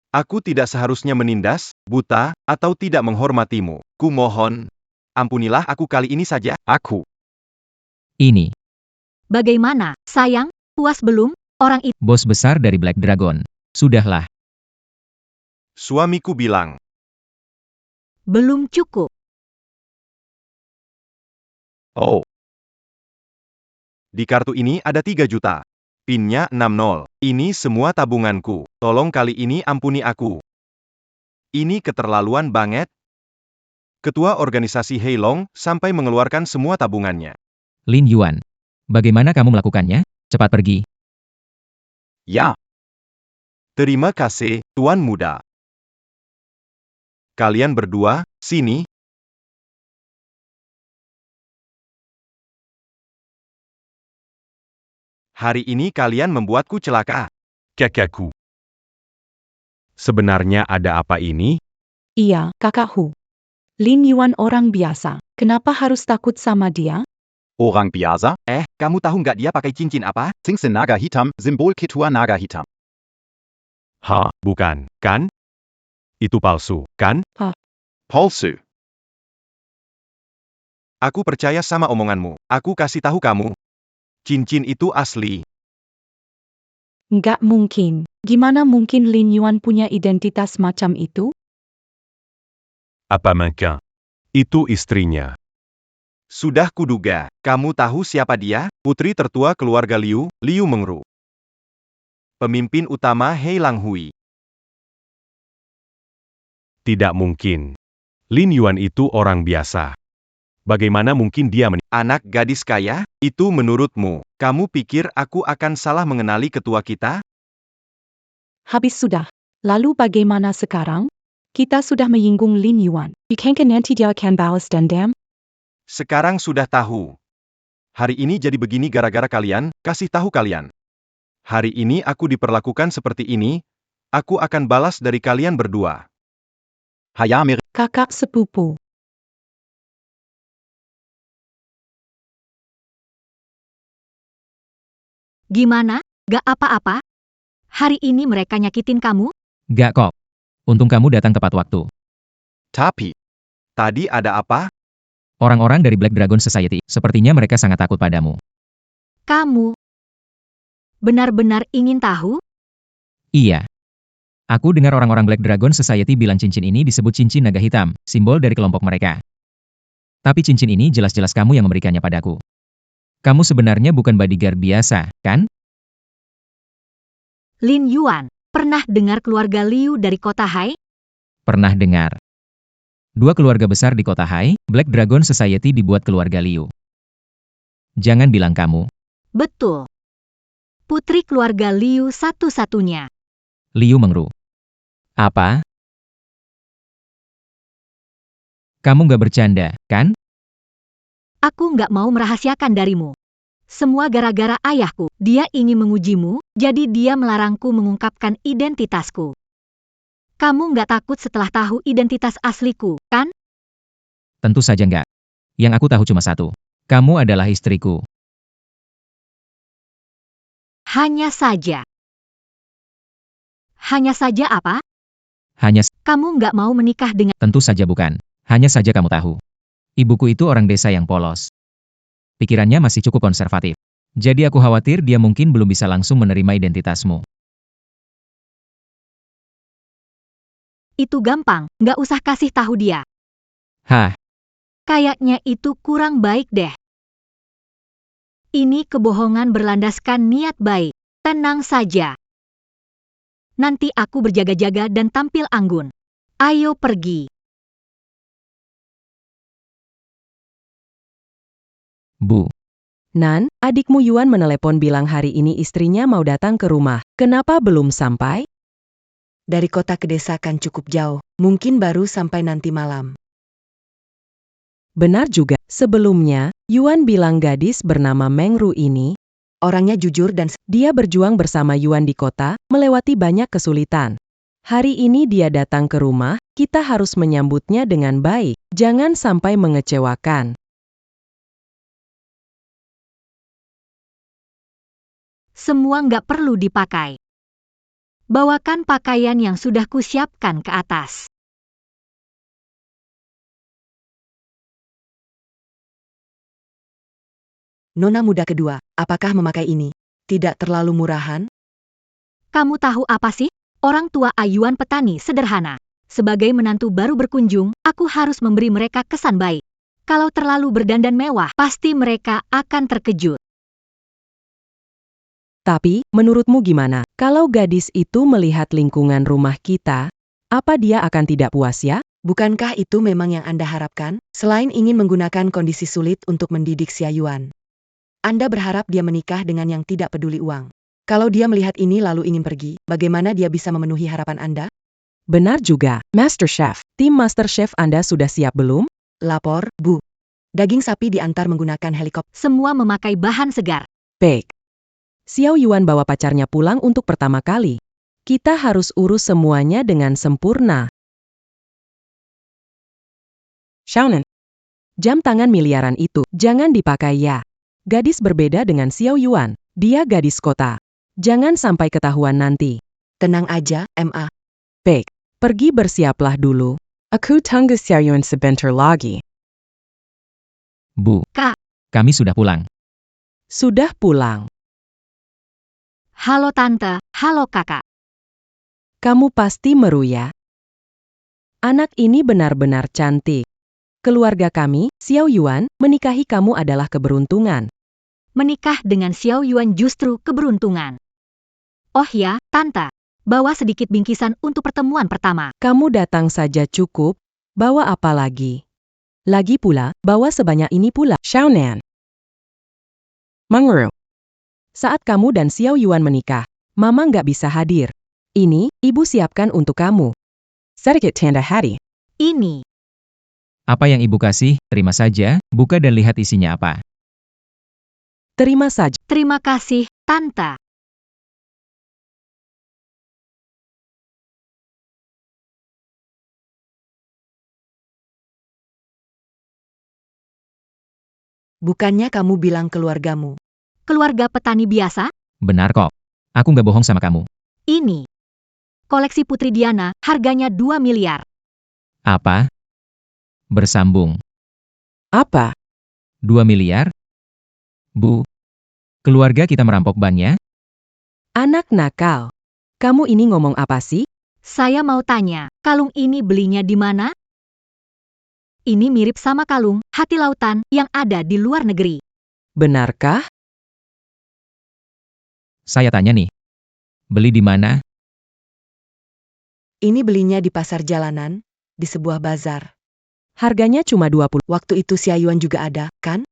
Speaker 11: Aku tidak seharusnya menindas, buta, atau tidak menghormatimu. Kumohon, ampunilah aku kali ini saja.
Speaker 3: Aku.
Speaker 1: Ini.
Speaker 7: Bagaimana, sayang? Puas belum? Orang itu
Speaker 1: Bos besar dari Black Dragon. Sudahlah,
Speaker 11: Suamiku bilang,
Speaker 7: belum cukup.
Speaker 11: oh. Di kartu ini ada 3 juta. PIN-nya 60. Ini semua tabunganku. Tolong kali ini ampuni aku. Ini keterlaluan banget. Ketua organisasi Heilong sampai mengeluarkan semua tabungannya.
Speaker 1: Lin Yuan. Bagaimana kamu melakukannya? Cepat pergi.
Speaker 3: Ja,
Speaker 11: Terima kasih, Tuan Muda. Kalian berdua, sini. Hari ini kalian membuatku celaka.
Speaker 2: Kakakku. Sebenarnya ada apa ini?
Speaker 5: Iya, kakakku. Lin Yuan orang biasa. Kenapa harus takut sama dia?
Speaker 3: Orang biasa,
Speaker 11: Kamu tahu nggak dia pakai cincin apa?
Speaker 3: Singse Naga Hitam, Symbol Ketua Naga Hitam.
Speaker 2: Bukan, kan? Itu palsu, kan?
Speaker 3: Palsu.
Speaker 11: Aku percaya sama omonganmu. Aku kasih tahu kamu. Cincin itu asli.
Speaker 5: Nggak mungkin. Gimana mungkin Lin Yuan punya identitas macam itu?
Speaker 10: Apa mungkin?
Speaker 2: Itu istrinya.
Speaker 11: Sudah kuduga. Kamu tahu siapa dia? Putri tertua keluarga Liu, Liu Mengru. Pemimpin utama Heilang Hui.
Speaker 2: Tidak mungkin. Lin Yuan itu orang biasa. Bagaimana mungkin dia
Speaker 11: Anak gadis kaya? Itu menurutmu. Kamu pikir aku akan salah mengenali ketua kita?
Speaker 5: Habis sudah. Lalu bagaimana sekarang? Kita sudah menyinggung Lin Yuan. Bukankah nanti dia akan balas dendam?
Speaker 11: Sekarang sudah tahu. Hari ini jadi begini gara-gara kalian, kasih tahu kalian. Hari ini aku diperlakukan seperti ini, aku akan balas dari kalian berdua.
Speaker 3: Hayame,
Speaker 5: Kakak sepupu.
Speaker 7: Gimana? Gak apa-apa? Hari ini mereka nyakitin kamu?
Speaker 1: Gak kok. Untung kamu datang tepat waktu.
Speaker 3: Tapi,
Speaker 11: Tadi ada apa?
Speaker 1: Orang-orang dari Black Dragon Society, sepertinya mereka sangat takut padamu.
Speaker 7: Kamu benar-benar ingin tahu?
Speaker 1: Iya. Aku dengar orang-orang Black Dragon Society bilang cincin ini disebut cincin naga hitam, simbol dari kelompok mereka. Tapi cincin ini jelas-jelas kamu yang memberikannya padaku. Kamu sebenarnya bukan bodyguard biasa, kan?
Speaker 7: Lin Yuan, pernah dengar keluarga Liu dari kota Hai?
Speaker 1: Pernah dengar. Dua keluarga besar di kota Hai, Black Dragon Society dibuat keluarga Liu. Jangan bilang kamu.
Speaker 7: Betul. Putri keluarga Liu satu-satunya.
Speaker 1: Liu Mengru. Apa? Kamu nggak bercanda, kan?
Speaker 7: Aku nggak mau merahasiakan darimu. Semua gara-gara ayahku. Dia ingin mengujimu, jadi dia melarangku mengungkapkan identitasku. Kamu nggak takut setelah tahu identitas asliku, kan?
Speaker 1: Tentu saja nggak. Yang aku tahu cuma satu. Kamu adalah istriku.
Speaker 7: Hanya saja. Hanya saja apa? Kamu nggak mau menikah dengan...
Speaker 1: Tentu saja bukan. Hanya saja kamu tahu. Ibuku itu orang desa yang polos. Pikirannya masih cukup konservatif. Jadi aku khawatir dia mungkin belum bisa langsung menerima identitasmu.
Speaker 7: Itu gampang, nggak usah kasih tahu dia.
Speaker 1: Hah,
Speaker 7: Kayaknya itu kurang baik deh. Ini kebohongan berlandaskan niat baik. Tenang saja. Nanti aku berjaga-jaga dan tampil anggun. Ayo pergi.
Speaker 1: Bu.
Speaker 9: Nan, adikmu Yuan menelepon bilang hari ini istrinya mau datang ke rumah. Kenapa belum sampai?
Speaker 6: Dari kota ke desa kan cukup jauh, mungkin baru sampai nanti malam.
Speaker 9: Benar juga, sebelumnya, Yuan bilang gadis bernama Mengru ini,
Speaker 6: Orangnya jujur dan
Speaker 9: dia berjuang bersama Yuan di kota, melewati banyak kesulitan. Hari ini dia datang ke rumah, kita harus menyambutnya dengan baik, jangan sampai mengecewakan.
Speaker 7: Semua nggak perlu dipakai. Bawakan pakaian yang sudah kusiapkan ke atas.
Speaker 6: Nona muda kedua, apakah memakai ini? Tidak terlalu murahan?
Speaker 7: Kamu tahu apa sih? Orang tua Ayuan petani sederhana. Sebagai menantu baru berkunjung, aku harus memberi mereka kesan baik. Kalau terlalu berdandan mewah, pasti mereka akan terkejut.
Speaker 9: Tapi, menurutmu gimana? Kalau gadis itu melihat lingkungan rumah kita, apa dia akan tidak puas ya?
Speaker 6: Bukankah itu memang yang Anda harapkan? Selain ingin menggunakan kondisi sulit untuk mendidik Xiayuan, Anda berharap dia menikah dengan yang tidak peduli uang. Kalau dia melihat ini lalu ingin pergi, bagaimana dia bisa memenuhi harapan Anda?
Speaker 9: Benar juga, Master Chef. Tim Master Chef Anda sudah siap belum?
Speaker 6: Lapor, Bu. Daging sapi diantar menggunakan helikopter.
Speaker 7: Semua memakai bahan segar.
Speaker 9: Baik. Xiao Yuan bawa pacarnya pulang untuk pertama kali. Kita harus urus semuanya dengan sempurna. Xiaonan. Jam tangan miliaran itu, jangan dipakai ya. Gadis berbeda dengan Xiao Yuan. Dia gadis kota. Jangan sampai ketahuan nanti.
Speaker 6: Tenang aja, Ma.
Speaker 9: Baik. Pergi bersiaplah dulu. Aku tunggu Xiao Yuan sebentar lagi.
Speaker 1: Bu.
Speaker 7: Kak.
Speaker 1: Kami sudah pulang.
Speaker 9: Sudah pulang.
Speaker 7: Halo Tante, halo Kakak.
Speaker 9: Kamu pasti meru ya. Anak ini benar-benar cantik. Keluarga kami, Xiao Yuan, menikahi kamu adalah keberuntungan.
Speaker 7: Menikah dengan Xiao Yuan justru keberuntungan. Oh ya, Tante. Bawa sedikit bingkisan untuk pertemuan pertama.
Speaker 9: Kamu datang saja cukup. Bawa apa lagi? Lagi pula, bawa sebanyak ini pula. Xiaonan. Menguru. Saat kamu dan Xiao Yuan menikah, Mama nggak bisa hadir. Ini, Ibu siapkan untuk kamu. Sedikit tanda hati.
Speaker 7: Ini.
Speaker 1: Apa yang ibu kasih, terima saja, buka dan lihat isinya apa.
Speaker 9: Terima saja.
Speaker 7: Terima kasih, Tante.
Speaker 6: Bukannya kamu bilang keluargamu.
Speaker 7: Keluarga petani biasa?
Speaker 1: Benar kok. Aku nggak bohong sama kamu.
Speaker 7: Ini. Koleksi Putri Diana, harganya 2 miliar.
Speaker 1: Apa? Bersambung.
Speaker 9: Apa?
Speaker 1: 2 miliar? Bu. Keluarga kita merampok banknya?
Speaker 9: Anak nakal. Kamu ini ngomong apa sih?
Speaker 7: Saya mau tanya, kalung ini belinya di mana? Ini mirip sama kalung hati lautan yang ada di luar negeri.
Speaker 9: Benarkah?
Speaker 1: Saya tanya nih. Beli di mana?
Speaker 6: Ini belinya di pasar jalanan, di sebuah bazar.
Speaker 9: Harganya cuma 20.
Speaker 6: Waktu itu Xiayuan juga ada, kan?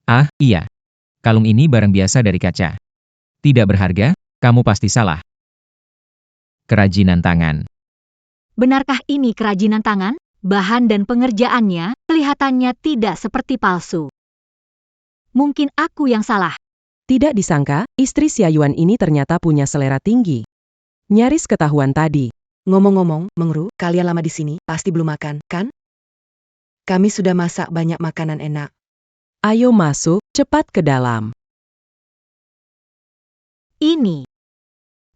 Speaker 1: Ah, iya. Kalung ini barang biasa dari kaca. Tidak berharga, kamu pasti salah. Kerajinan tangan.
Speaker 7: Benarkah ini kerajinan tangan? Bahan dan pengerjaannya kelihatannya tidak seperti palsu. Mungkin aku yang salah.
Speaker 9: Tidak disangka, istri Xiayuan ini ternyata punya selera tinggi. Nyaris ketahuan tadi.
Speaker 6: Ngomong-ngomong, Mengru, kalian lama di sini, pasti belum makan, kan? Kami sudah masak banyak makanan enak.
Speaker 9: Ayo masuk, cepat ke dalam.
Speaker 7: Ini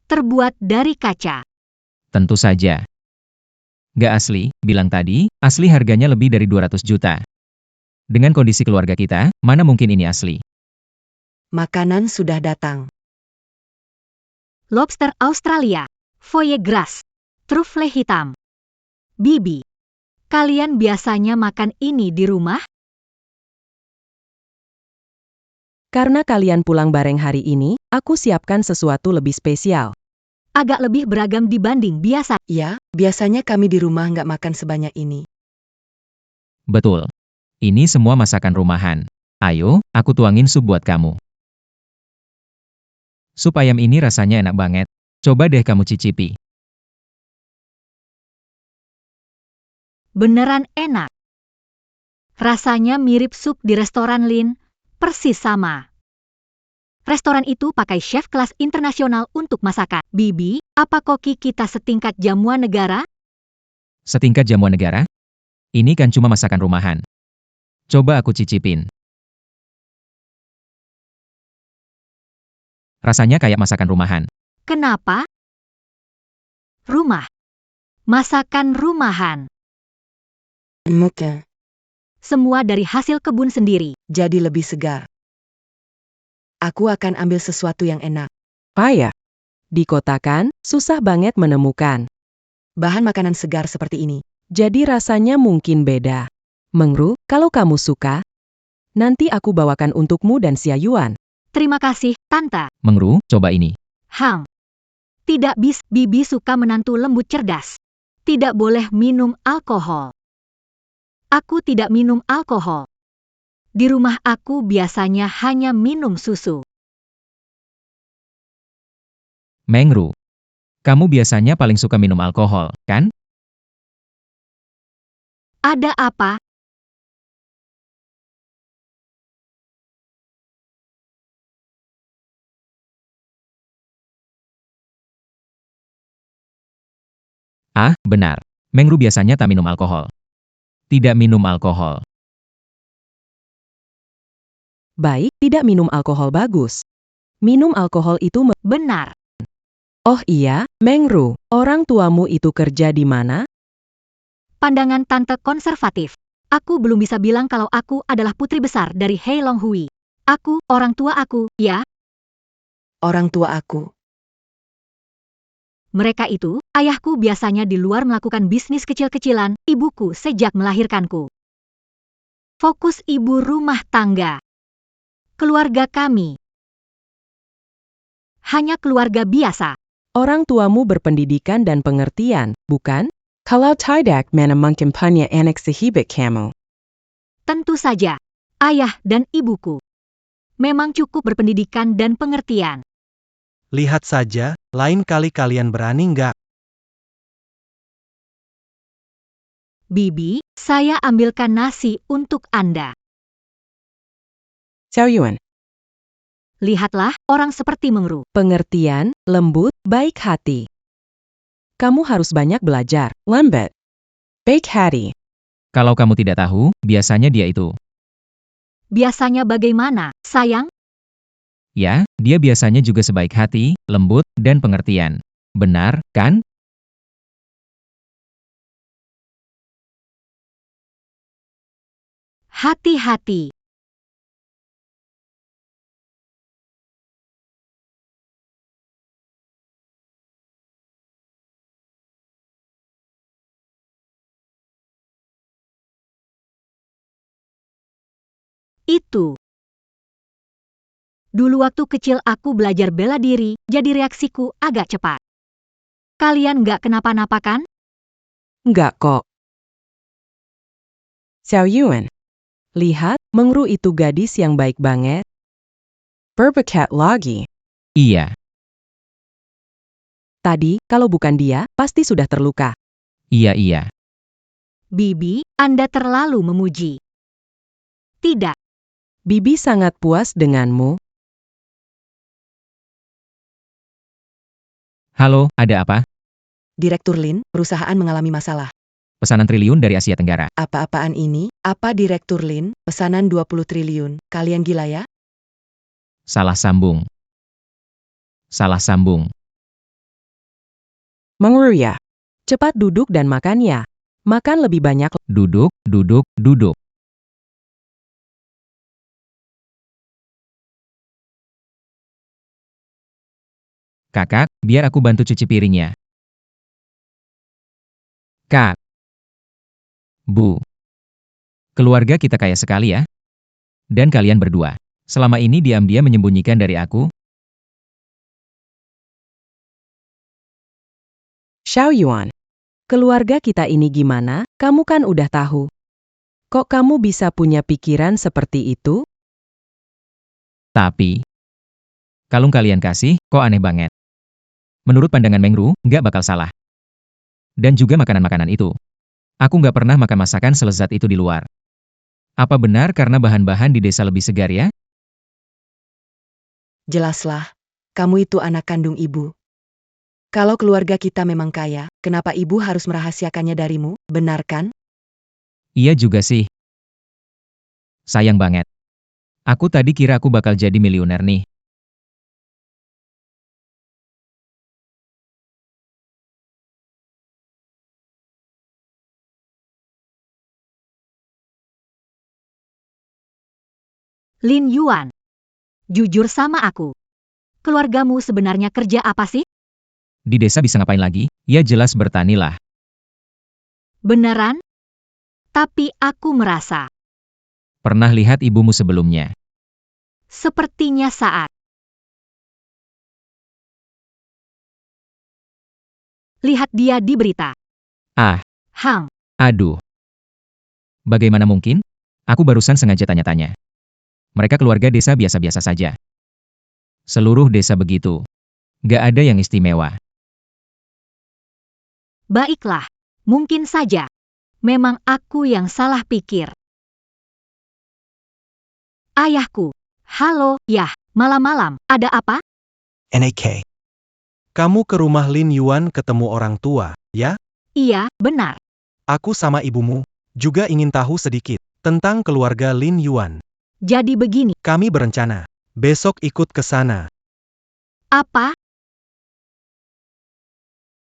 Speaker 7: terbuat dari kaca.
Speaker 1: Tentu saja. Gak asli, bilang tadi, asli harganya lebih dari 200 juta. Dengan kondisi keluarga kita, mana mungkin ini asli?
Speaker 6: Makanan sudah datang.
Speaker 7: Lobster Australia, foie gras, truffle hitam. Bibi, kalian biasanya makan ini di rumah?
Speaker 9: Karena kalian pulang bareng hari ini, aku siapkan sesuatu lebih spesial.
Speaker 7: Agak lebih beragam dibanding biasa.
Speaker 6: Ya, biasanya kami di rumah nggak makan sebanyak ini.
Speaker 1: Betul. Ini semua masakan rumahan. Ayo, aku tuangin sup buat kamu. Sup ayam ini rasanya enak banget. Coba deh kamu cicipi.
Speaker 7: Beneran enak. Rasanya mirip sup di restoran Lin, persis sama. Restoran itu pakai chef kelas internasional untuk masakan. Bibi, apa koki kita setingkat jamuan negara?
Speaker 1: Setingkat jamuan negara? Ini kan cuma masakan rumahan. Coba aku cicipin. Rasanya kayak masakan rumahan.
Speaker 7: Kenapa? Rumah. Masakan rumahan.
Speaker 6: Muka.
Speaker 7: Semua dari hasil kebun sendiri.
Speaker 6: Jadi lebih segar. Aku akan ambil sesuatu yang enak.
Speaker 9: Payah. Di kota kan, susah banget menemukan.
Speaker 6: Bahan makanan segar seperti ini.
Speaker 9: Jadi rasanya mungkin beda. Mengru, kalau kamu suka, nanti aku bawakan untukmu dan Xiaoyuan.
Speaker 7: Terima kasih, Tante.
Speaker 1: Mengru, coba ini.
Speaker 7: Hang. Tidak bis, Bibi suka menantu lembut cerdas. Tidak boleh minum alkohol. Aku tidak minum alkohol. Di rumah aku biasanya hanya minum susu.
Speaker 1: Mengru, kamu biasanya paling suka minum alkohol, kan?
Speaker 7: Ada apa?
Speaker 1: Ah, benar. Mengru biasanya tak minum alkohol. Tidak minum alkohol.
Speaker 9: Baik, tidak minum alkohol bagus. Minum alkohol itu
Speaker 7: Benar.
Speaker 9: Oh iya, Mengru, orang tuamu itu kerja di mana?
Speaker 7: Pandangan Tante konservatif. Aku belum bisa bilang kalau aku adalah putri besar dari Hei Long Hui. Aku, orang tua aku, ya.
Speaker 6: Orang tua aku.
Speaker 7: Mereka itu, ayahku biasanya di luar melakukan bisnis kecil-kecilan, ibuku sejak melahirkanku. Fokus ibu rumah tangga. Keluarga kami. Hanya keluarga biasa.
Speaker 9: Orang tuamu berpendidikan dan pengertian, bukan? Kalau tidak mana mungkin punya anak sehebat kamu.
Speaker 7: Tentu saja, ayah dan ibuku memang cukup berpendidikan dan pengertian.
Speaker 4: Lihat saja, lain kali kalian berani nggak?
Speaker 7: Bibi, saya ambilkan nasi untuk Anda.
Speaker 9: Xiaoyuan,
Speaker 7: Lihatlah, orang seperti Mengru.
Speaker 9: pengertian, lembut, baik hati. Kamu harus banyak belajar, lambat. Baik hati.
Speaker 1: Kalau kamu tidak tahu, biasanya dia itu.
Speaker 7: Biasanya bagaimana, sayang?
Speaker 1: Ya, dia biasanya juga sebaik hati, lembut, dan pengertian. Benar, kan?
Speaker 7: Hati-hati. Itu. Dulu waktu kecil aku belajar bela diri, jadi reaksiku agak cepat. Kalian nggak kenapa-napa kan?
Speaker 9: Enggak kok. Xiaoyuan, lihat, Mengru itu gadis yang baik banget. Berbakat lagi.
Speaker 1: Iya,
Speaker 9: Tadi, kalau bukan dia, pasti sudah terluka.
Speaker 1: iya.
Speaker 7: Bibi, Anda terlalu memuji. Tidak.
Speaker 9: Bibi sangat puas denganmu.
Speaker 1: Halo, ada apa?
Speaker 6: Direktur Lin, perusahaan mengalami masalah.
Speaker 1: Pesanan triliun dari Asia Tenggara.
Speaker 6: Apa-apaan ini? Apa Direktur Lin? Pesanan 20 triliun. Kalian gila ya?
Speaker 1: Salah sambung. Salah sambung.
Speaker 9: Mengru ya. Cepat duduk dan makan ya. Makan lebih banyak.
Speaker 1: Duduk. Kakak, biar aku bantu cuci piringnya. Kak. Bu. Keluarga kita kaya sekali ya. Dan kalian berdua. Selama ini diam-diam menyembunyikan dari aku.
Speaker 9: Xiaoyuan. Keluarga kita ini gimana? Kamu kan udah tahu. Kok kamu bisa punya pikiran seperti itu?
Speaker 1: Tapi, kalung kalian kasih, kok aneh banget. Menurut pandangan Mengru, nggak bakal salah. Dan juga makanan-makanan itu. Aku nggak pernah makan masakan selezat itu di luar. Apa benar karena bahan-bahan di desa lebih segar ya?
Speaker 6: Jelaslah, kamu itu anak kandung ibu. Kalau keluarga kita memang kaya, kenapa ibu harus merahasiakannya darimu, benar kan?
Speaker 1: Iya juga sih. Sayang banget. Aku tadi kira aku bakal jadi miliuner nih.
Speaker 7: Lin Yuan. Jujur sama aku. Keluargamu sebenarnya kerja apa sih?
Speaker 1: Di desa bisa ngapain lagi? Ya jelas bertani lah.
Speaker 7: Beneran? Tapi aku merasa,
Speaker 1: Pernah lihat ibumu sebelumnya.
Speaker 7: sepertinya saat lihat dia di berita.
Speaker 1: Ah,
Speaker 7: Hang,
Speaker 1: aduh. Bagaimana mungkin? Aku barusan sengaja tanya-tanya. Mereka keluarga desa biasa-biasa saja. Seluruh desa begitu. Gak ada yang istimewa.
Speaker 7: baiklah. Mungkin saja. Memang aku yang salah pikir. Ayahku. Halo, Yah. Malam-malam, ada apa?
Speaker 4: NAK. Kamu ke rumah Lin Yuan ketemu orang tua, ya?
Speaker 7: Iya, benar.
Speaker 4: Aku sama ibumu juga ingin tahu sedikit tentang keluarga Lin Yuan.
Speaker 7: Jadi begini.
Speaker 4: Kami berencana besok ikut ke sana.
Speaker 7: Apa?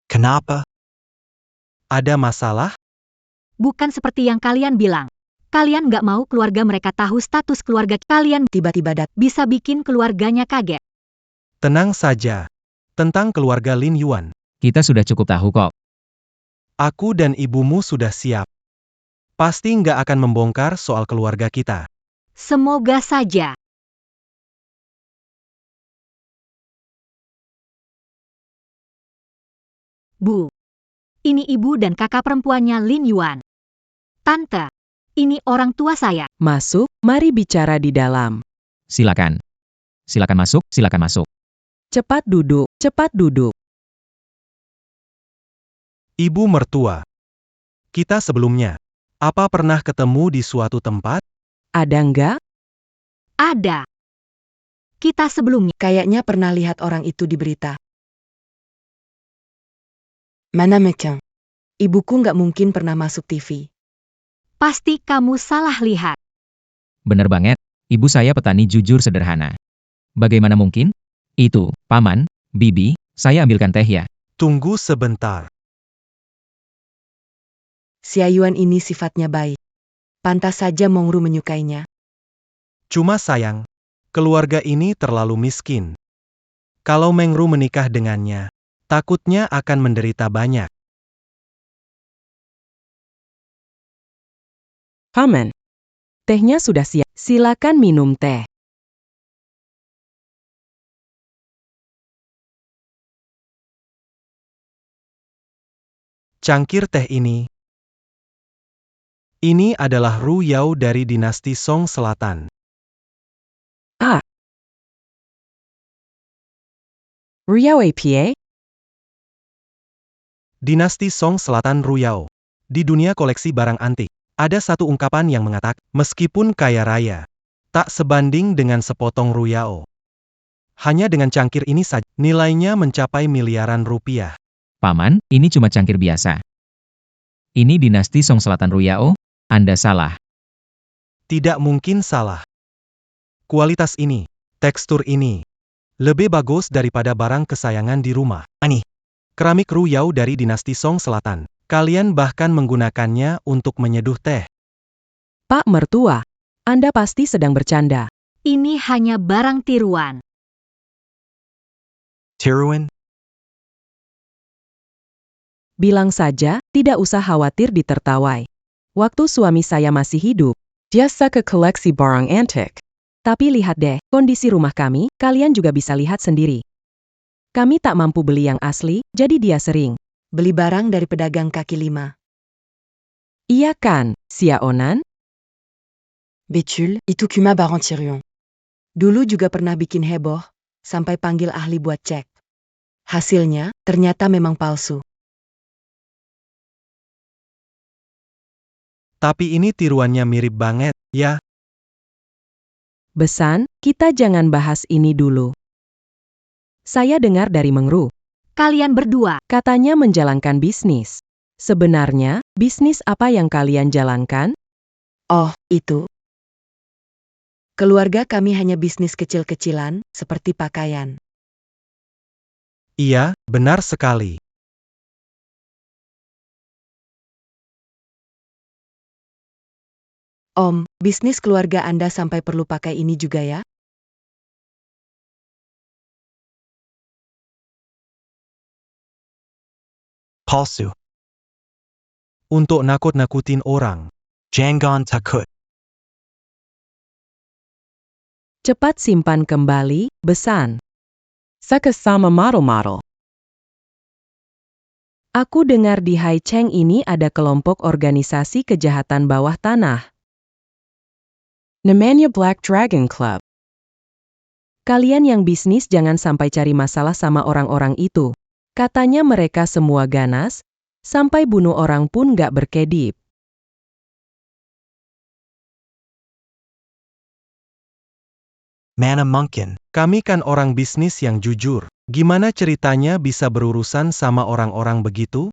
Speaker 4: Kenapa? Ada masalah?
Speaker 7: Bukan seperti yang kalian bilang. Kalian nggak mau keluarga mereka tahu status keluarga kalian.
Speaker 6: Tiba-tiba
Speaker 7: Bisa bikin keluarganya kaget.
Speaker 4: Tenang saja. Tentang keluarga Lin Yuan,
Speaker 1: Kita sudah cukup tahu kok.
Speaker 4: aku dan ibumu sudah siap. Pasti nggak akan membongkar soal keluarga kita.
Speaker 7: Semoga saja. Bu. Ini ibu dan kakak perempuannya Lin Yuan. Tante. Ini orang tua saya.
Speaker 9: Masuk, mari bicara di dalam.
Speaker 1: Silakan. Silakan masuk, silakan masuk.
Speaker 9: Cepat duduk, cepat duduk.
Speaker 4: Ibu mertua. Kita sebelumnya, apa pernah ketemu di suatu tempat?
Speaker 9: Ada nggak?
Speaker 7: Ada. Kita sebelumnya.
Speaker 6: kayaknya pernah lihat orang itu di berita. Mana Mekin? Ibuku nggak mungkin pernah masuk TV.
Speaker 7: Pasti kamu salah lihat.
Speaker 1: Bener banget, ibu saya petani jujur sederhana. Bagaimana mungkin? Itu, Paman, Bibi, saya ambilkan teh ya.
Speaker 4: Tunggu sebentar.
Speaker 6: Xia Yuan ini sifatnya baik. Pantas saja Mengru menyukainya.
Speaker 4: Cuma sayang, keluarga ini terlalu miskin. Kalau Mengru menikah dengannya, takutnya akan menderita banyak.
Speaker 9: Paman. Tehnya sudah siap. Silakan minum teh.
Speaker 4: Cangkir teh ini. Ini adalah Ru Yao dari dinasti Song Selatan.
Speaker 9: Riau APA?
Speaker 4: Dinasti Song Selatan Ru Yao. Di dunia koleksi barang antik, ada satu ungkapan yang mengatakan, meskipun kaya raya, tak sebanding dengan sepotong Ru Yao. Hanya dengan cangkir ini saja, nilainya mencapai miliaran rupiah.
Speaker 1: Paman, ini cuma cangkir biasa. Ini dinasti Song Selatan Ruyao? Anda salah.
Speaker 4: Tidak mungkin salah. Kualitas ini, tekstur ini, lebih bagus daripada barang kesayangan di rumah. Ani. Keramik Ru Yao dari dinasti Song Selatan. Kalian bahkan menggunakannya untuk menyeduh teh.
Speaker 9: Pak mertua, Anda pasti sedang bercanda.
Speaker 7: Ini hanya barang tiruan.
Speaker 4: Tiruan?
Speaker 9: Bilang saja, tidak usah khawatir ditertawai. Waktu suami saya masih hidup, dia suka koleksi barang antik. Tapi lihat deh, kondisi rumah kami, kalian juga bisa lihat sendiri. Kami tak mampu beli yang asli, jadi dia sering.
Speaker 6: Beli barang dari pedagang kaki lima.
Speaker 9: Iya kan, Xia Onan?
Speaker 6: Betul, itu cuma barang tiruan. Dulu juga pernah bikin heboh, sampai panggil ahli buat cek. Hasilnya, ternyata memang palsu.
Speaker 4: Tapi ini tiruannya mirip banget, ya?
Speaker 9: Besan, kita jangan bahas ini dulu. Saya dengar dari Mengru,
Speaker 7: Kalian berdua.
Speaker 9: katanya menjalankan bisnis. Sebenarnya, bisnis apa yang kalian jalankan?
Speaker 6: Oh, itu. Keluarga kami hanya bisnis kecil-kecilan, seperti pakaian.
Speaker 4: Iya, benar sekali.
Speaker 6: Om, bisnis keluarga Anda sampai perlu pakai ini juga ya?
Speaker 4: palsu. Untuk nakut-nakutin orang. Jangan takut.
Speaker 9: Cepat simpan kembali, besan. Sama model-model. Aku dengar di Hai Cheng ini ada kelompok organisasi kejahatan bawah tanah. Namanya Black Dragon Club. Kalian yang bisnis jangan sampai cari masalah sama orang-orang itu. Katanya mereka semua ganas, sampai bunuh orang pun gak berkedip.
Speaker 4: Mana mungkin? Kami kan orang bisnis yang jujur. Gimana ceritanya bisa berurusan sama orang-orang begitu?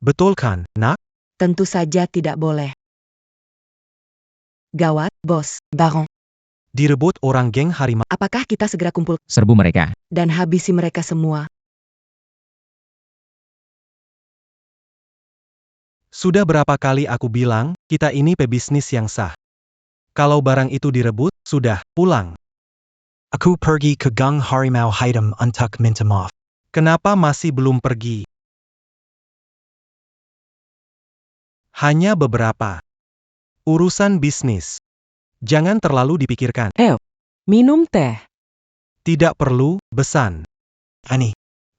Speaker 4: Betul kan, nak?
Speaker 6: Tentu saja tidak boleh. Gawat, bos, Baron.
Speaker 4: Direbut orang geng harimau.
Speaker 6: Apakah kita segera kumpul
Speaker 1: Serbu mereka.
Speaker 6: dan habisi mereka semua?
Speaker 4: Sudah berapa kali aku bilang, kita ini pebisnis yang sah. Kalau barang itu direbut, sudah, pulang. Aku pergi ke gang harimau hitam untuk minta maaf. Kenapa masih belum pergi? Hanya beberapa. Urusan bisnis. Jangan terlalu dipikirkan.
Speaker 9: Minum teh.
Speaker 4: Tidak perlu, besan. Ani.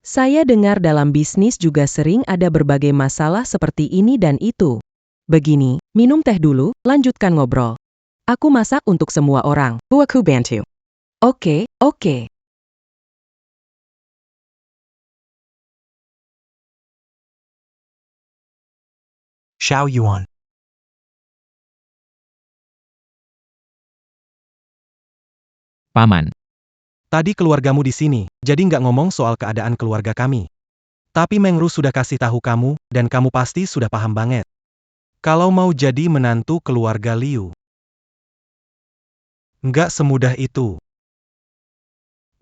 Speaker 9: Saya dengar dalam bisnis juga sering ada berbagai masalah seperti ini dan itu. Begini, minum teh dulu, lanjutkan ngobrol. Aku masak untuk semua orang. Aku bantu. Oke.
Speaker 4: Xiao Yuan.
Speaker 1: Paman,
Speaker 4: Tadi keluargamu di sini, jadi nggak ngomong soal keadaan keluarga kami. Tapi Mengru sudah kasih tahu kamu, dan kamu pasti sudah paham banget. Kalau mau jadi menantu keluarga Liu. Nggak semudah itu.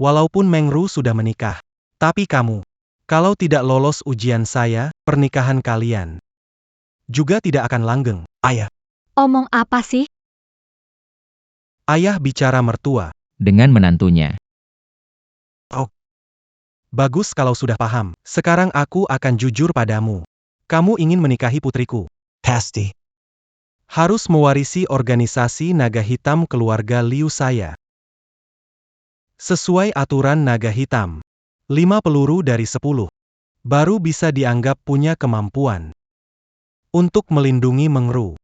Speaker 4: Walaupun Mengru sudah menikah. Tapi kamu, kalau tidak lolos ujian saya, pernikahan kalian juga tidak akan langgeng. Ayah.
Speaker 7: Omong apa sih?
Speaker 4: Ayah bicara mertua.
Speaker 1: dengan menantunya.
Speaker 4: Bagus kalau sudah paham. Sekarang aku akan jujur padamu. Kamu ingin menikahi putriku. Pasti. Harus mewarisi organisasi naga hitam keluarga Liu saya. Sesuai aturan naga hitam. 5 peluru dari 10. Baru bisa dianggap punya kemampuan. Untuk melindungi Mengru.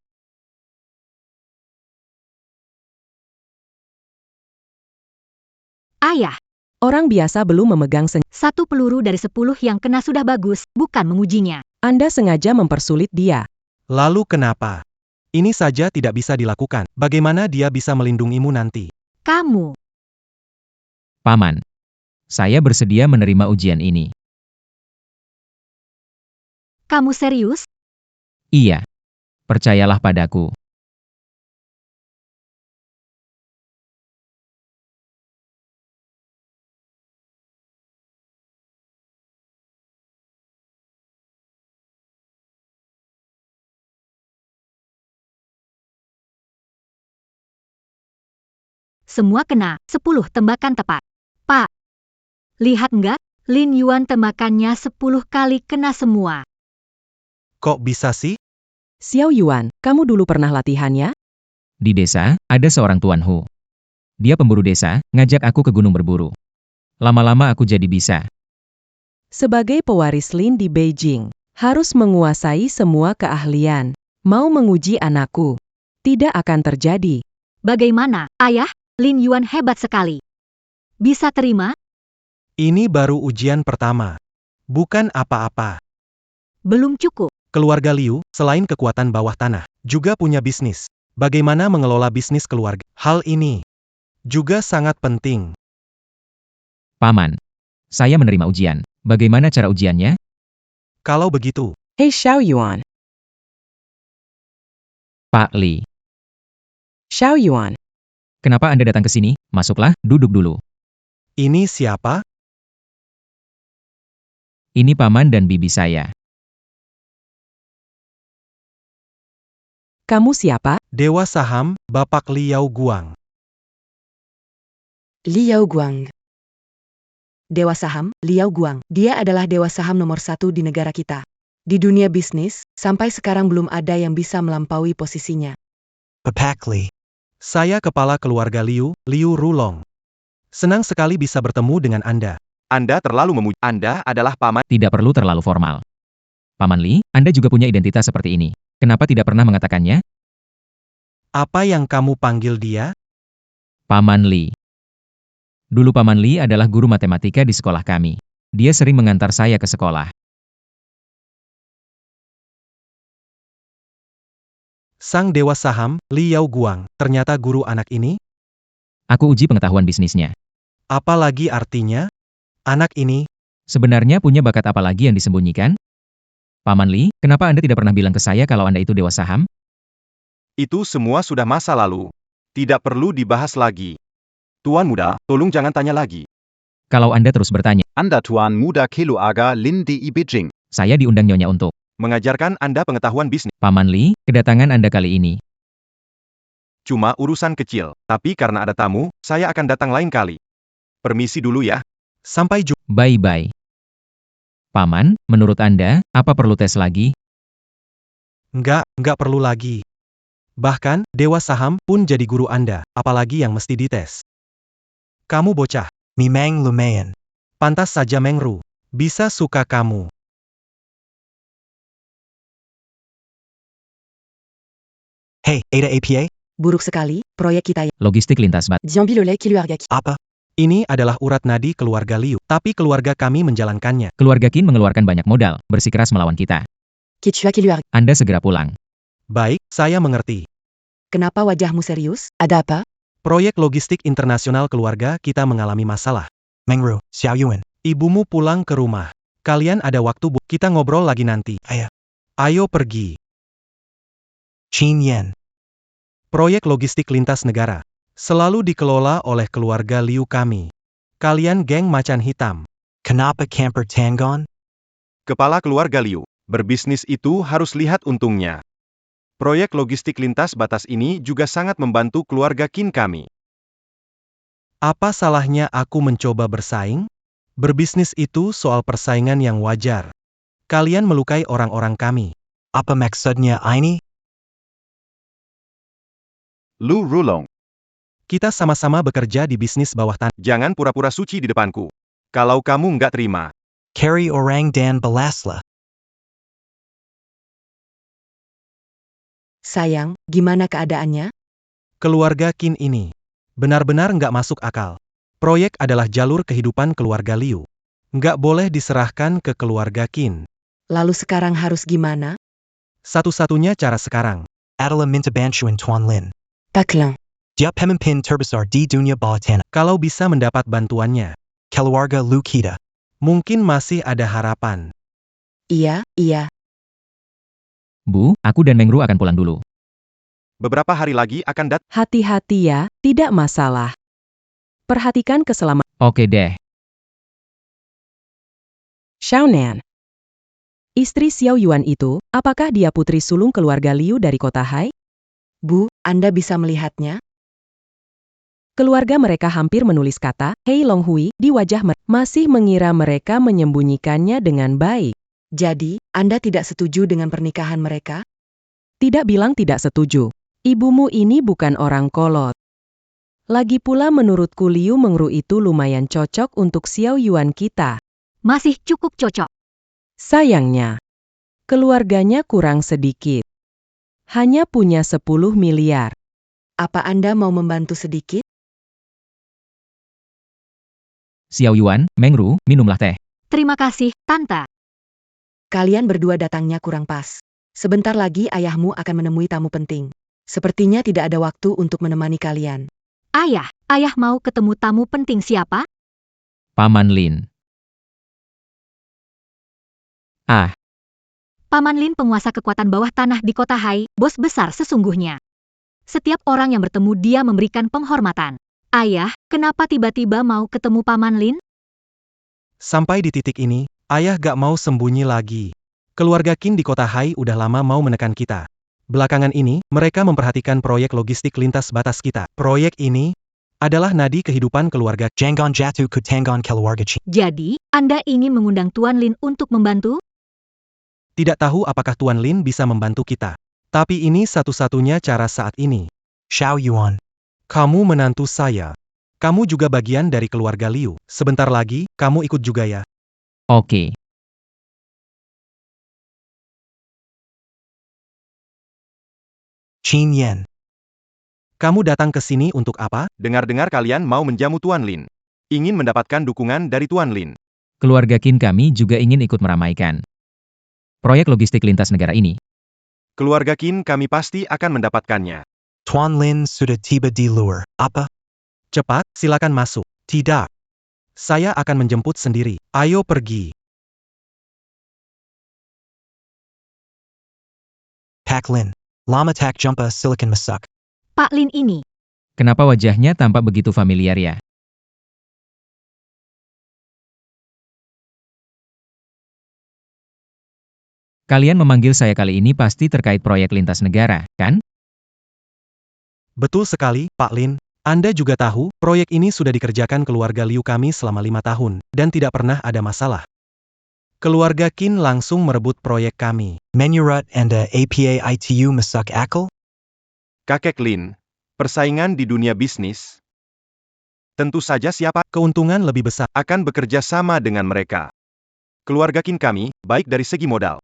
Speaker 7: Ayah,
Speaker 9: Orang biasa belum memegang senjata.
Speaker 7: 1 peluru dari 10 yang kena sudah bagus, bukan mengujinya.
Speaker 9: Anda sengaja mempersulit dia.
Speaker 4: Lalu kenapa? Ini saja tidak bisa dilakukan. Bagaimana dia bisa melindungimu nanti?
Speaker 7: Kamu,
Speaker 1: Paman, saya bersedia menerima ujian ini.
Speaker 7: kamu serius?
Speaker 1: Iya. Percayalah padaku.
Speaker 7: Semua kena, 10 tembakan tepat. Pak, lihat nggak? Lin Yuan tembakannya 10 kali kena semua.
Speaker 4: Kok bisa sih?
Speaker 9: Xiao Yuan, kamu dulu pernah latihannya?
Speaker 1: Di desa, ada seorang Tuan Hu. Dia pemburu desa, ngajak aku ke gunung berburu. Lama-lama aku jadi bisa.
Speaker 9: Sebagai pewaris Lin di Beijing, harus menguasai semua keahlian. Mau menguji anakku. Tidak akan terjadi.
Speaker 7: Bagaimana, ayah? Lin Yuan hebat sekali. Bisa terima?
Speaker 4: Ini baru ujian pertama. Bukan apa-apa.
Speaker 7: Belum cukup.
Speaker 4: Keluarga Liu, selain kekuatan bawah tanah, juga punya bisnis. Bagaimana mengelola bisnis keluarga? Hal ini juga sangat penting.
Speaker 1: Paman, saya menerima ujian. Bagaimana cara ujiannya?
Speaker 4: Kalau begitu,
Speaker 9: Hei Xiao Yuan.
Speaker 1: Pak Li,
Speaker 9: Xiao Yuan.
Speaker 1: kenapa Anda datang ke sini? Masuklah, duduk dulu.
Speaker 4: ini siapa?
Speaker 1: Ini paman dan bibi saya.
Speaker 9: Kamu siapa?
Speaker 4: Dewa Saham, Bapak Liao Guang.
Speaker 6: Liao Guang. Dewa Saham, Liao Guang. Dia adalah dewa saham nomor 1 di negara kita. Di dunia bisnis, sampai sekarang belum ada yang bisa melampaui posisinya.
Speaker 4: Papakli. Saya kepala keluarga Liu, Liu Rulong. Senang sekali bisa bertemu dengan Anda.
Speaker 11: Anda terlalu memuji. Anda adalah paman.
Speaker 1: Tidak perlu terlalu formal. Paman Li, Anda juga punya identitas seperti ini. Kenapa tidak pernah mengatakannya?
Speaker 4: Apa yang kamu panggil dia?
Speaker 1: Paman Li. Dulu Paman Li adalah guru matematika di sekolah kami. Dia sering mengantar saya ke sekolah.
Speaker 4: Sang dewa saham, Liao Guang, ternyata guru anak ini?
Speaker 1: Aku uji pengetahuan bisnisnya.
Speaker 4: Apalagi artinya? Anak ini,
Speaker 1: Sebenarnya punya bakat apa lagi yang disembunyikan? Paman Li, kenapa Anda tidak pernah bilang ke saya kalau Anda itu dewa saham?
Speaker 11: Itu semua sudah masa lalu. Tidak perlu dibahas lagi. Tuan muda, tolong jangan tanya lagi.
Speaker 1: Kalau Anda terus bertanya,
Speaker 3: Anda Tuan Muda Kelu Aga Lin Di Beijing.
Speaker 1: saya diundang Nyonya untuk.
Speaker 11: Mengajarkan Anda pengetahuan bisnis.
Speaker 1: Paman Li, kedatangan Anda kali ini.
Speaker 11: Cuma urusan kecil. Tapi karena ada tamu, saya akan datang lain kali. Permisi dulu ya.
Speaker 4: sampai jumpa.
Speaker 1: Bye-bye. Paman, menurut Anda, apa perlu tes lagi?
Speaker 4: Nggak perlu lagi. Bahkan, dewa saham pun jadi guru Anda, apalagi yang mesti dites. Kamu bocah, Mimeng lumayan. Pantas saja Mengru. Bisa suka kamu. Hey, Ada APA?
Speaker 6: Buruk sekali, proyek kita yang
Speaker 1: Logistik lintas batas.
Speaker 6: Jambilole Kiluarga
Speaker 4: Apa? Ini adalah urat nadi keluarga Liu, tapi keluarga kami menjalankannya.
Speaker 1: Keluarga Qin mengeluarkan banyak modal, bersikeras melawan kita.
Speaker 6: Kichua Kiluarga.
Speaker 1: Anda segera pulang.
Speaker 4: Baik, saya mengerti.
Speaker 6: Kenapa wajahmu serius? Ada apa?
Speaker 4: Proyek logistik internasional keluarga kita mengalami masalah. Mengru, Xiaoyuan. Ibumu pulang ke rumah. Kalian ada waktu kita ngobrol lagi nanti. Ayo pergi. Qin Yan. Proyek logistik lintas negara. Selalu dikelola oleh keluarga Liu kami. Kalian geng macan hitam. Kenapa camper Tangon?
Speaker 11: Kepala keluarga Liu. Berbisnis itu harus lihat untungnya. Proyek logistik lintas batas ini juga sangat membantu keluarga Qin kami.
Speaker 4: Apa salahnya aku mencoba bersaing? Berbisnis itu soal persaingan yang wajar. Kalian melukai orang-orang kami. Apa maksudnya ini?
Speaker 3: Lu Rulong.
Speaker 4: Kita sama-sama bekerja di bisnis bawah tanah.
Speaker 11: Jangan pura-pura suci di depanku. Kalau kamu nggak terima.
Speaker 4: Carry orang dan Belasla.
Speaker 6: Sayang, gimana keadaannya?
Speaker 4: Keluarga Qin ini benar-benar nggak masuk akal. Proyek adalah jalur kehidupan keluarga Liu. Nggak boleh diserahkan ke keluarga Qin.
Speaker 6: Lalu sekarang harus gimana?
Speaker 4: Satu-satunya cara sekarang adalah minta bantuan Tuan Lin.
Speaker 6: Taklang.
Speaker 4: Dia pemimpin terbesar di dunia bawah tanah. Kalau bisa mendapat bantuannya, keluarga Liu kita, mungkin masih ada harapan.
Speaker 6: Iya.
Speaker 1: Bu, aku dan Mengru akan pulang dulu.
Speaker 11: Beberapa hari lagi akan datang.
Speaker 9: Hati-hati ya, tidak masalah. Perhatikan keselamatan.
Speaker 1: Oke deh.
Speaker 9: Xiaonan. Istri Xiao Yuan itu, apakah dia putri sulung keluarga Liu dari kota Hai?
Speaker 6: Bu, Anda bisa melihatnya?
Speaker 9: Keluarga mereka hampir menulis kata, Hei Long Hui, di wajah mereka. Masih mengira mereka menyembunyikannya dengan baik.
Speaker 6: Jadi, Anda tidak setuju dengan pernikahan mereka?
Speaker 9: Tidak bilang tidak setuju. Ibumu ini bukan orang kolot. Lagi pula menurutku Liu Mengru itu lumayan cocok untuk Xiao Yuan kita.
Speaker 7: Masih cukup cocok.
Speaker 9: Sayangnya, keluarganya kurang sedikit. Hanya punya 10 miliar.
Speaker 6: Apa Anda mau membantu sedikit?
Speaker 1: Xiao Yuan, Mengru, minumlah teh.
Speaker 7: Terima kasih, Tante.
Speaker 6: Kalian berdua datangnya kurang pas. Sebentar lagi ayahmu akan menemui tamu penting. Sepertinya tidak ada waktu untuk menemani kalian.
Speaker 7: Ayah mau ketemu tamu penting siapa?
Speaker 1: Paman Lin. Ah,
Speaker 7: Paman Lin penguasa kekuatan bawah tanah di kota Hai, bos besar sesungguhnya. Setiap orang yang bertemu dia memberikan penghormatan. Ayah, kenapa tiba-tiba mau ketemu Paman Lin?
Speaker 4: Sampai di titik ini, ayah gak mau sembunyi lagi. Keluarga Qin di kota Hai udah lama mau menekan kita. Belakangan ini, mereka memperhatikan proyek logistik lintas batas kita. Proyek ini adalah nadi kehidupan keluarga.
Speaker 12: Jangan jatuh ke tangan keluarga Qin.
Speaker 7: Jadi, Anda ingin mengundang Tuan Lin untuk membantu?
Speaker 4: Tidak tahu apakah Tuan Lin bisa membantu kita. Tapi ini satu-satunya cara saat ini.
Speaker 12: Xiao Yuan.
Speaker 4: Kamu menantu saya. Kamu juga bagian dari keluarga Liu. Sebentar lagi, kamu ikut juga ya.
Speaker 1: Oke.
Speaker 12: Qin Yan.
Speaker 4: Kamu datang ke sini untuk apa?
Speaker 11: Dengar-dengar kalian mau menjamu Tuan Lin. Ingin mendapatkan dukungan dari Tuan Lin.
Speaker 1: Keluarga Qin kami juga ingin ikut meramaikan proyek logistik lintas negara ini.
Speaker 11: Keluarga Qin kami pasti akan mendapatkannya.
Speaker 12: Tuan Lin sudah tiba di luar. Apa?
Speaker 4: Cepat, silakan masuk. Tidak. Saya akan menjemput sendiri. Ayo pergi.
Speaker 12: Pak Lin. Lama tak jumpa silakan masuk.
Speaker 7: Pak Lin ini.
Speaker 1: Kenapa wajahnya tampak begitu familiar ya? Kalian memanggil saya kali ini pasti terkait proyek lintas negara, kan?
Speaker 4: Betul sekali, Pak Lin. Anda juga tahu, proyek ini sudah dikerjakan keluarga Liu kami selama 5 tahun, dan tidak pernah ada masalah. Keluarga Qin langsung merebut proyek kami.
Speaker 12: Menurut Anda APA ITU masuk akal?
Speaker 11: Kakek Lin, persaingan di dunia bisnis. Tentu saja siapa
Speaker 4: Keuntungan lebih besar.
Speaker 11: akan bekerja sama dengan mereka. Keluarga Qin kami, baik dari segi modal.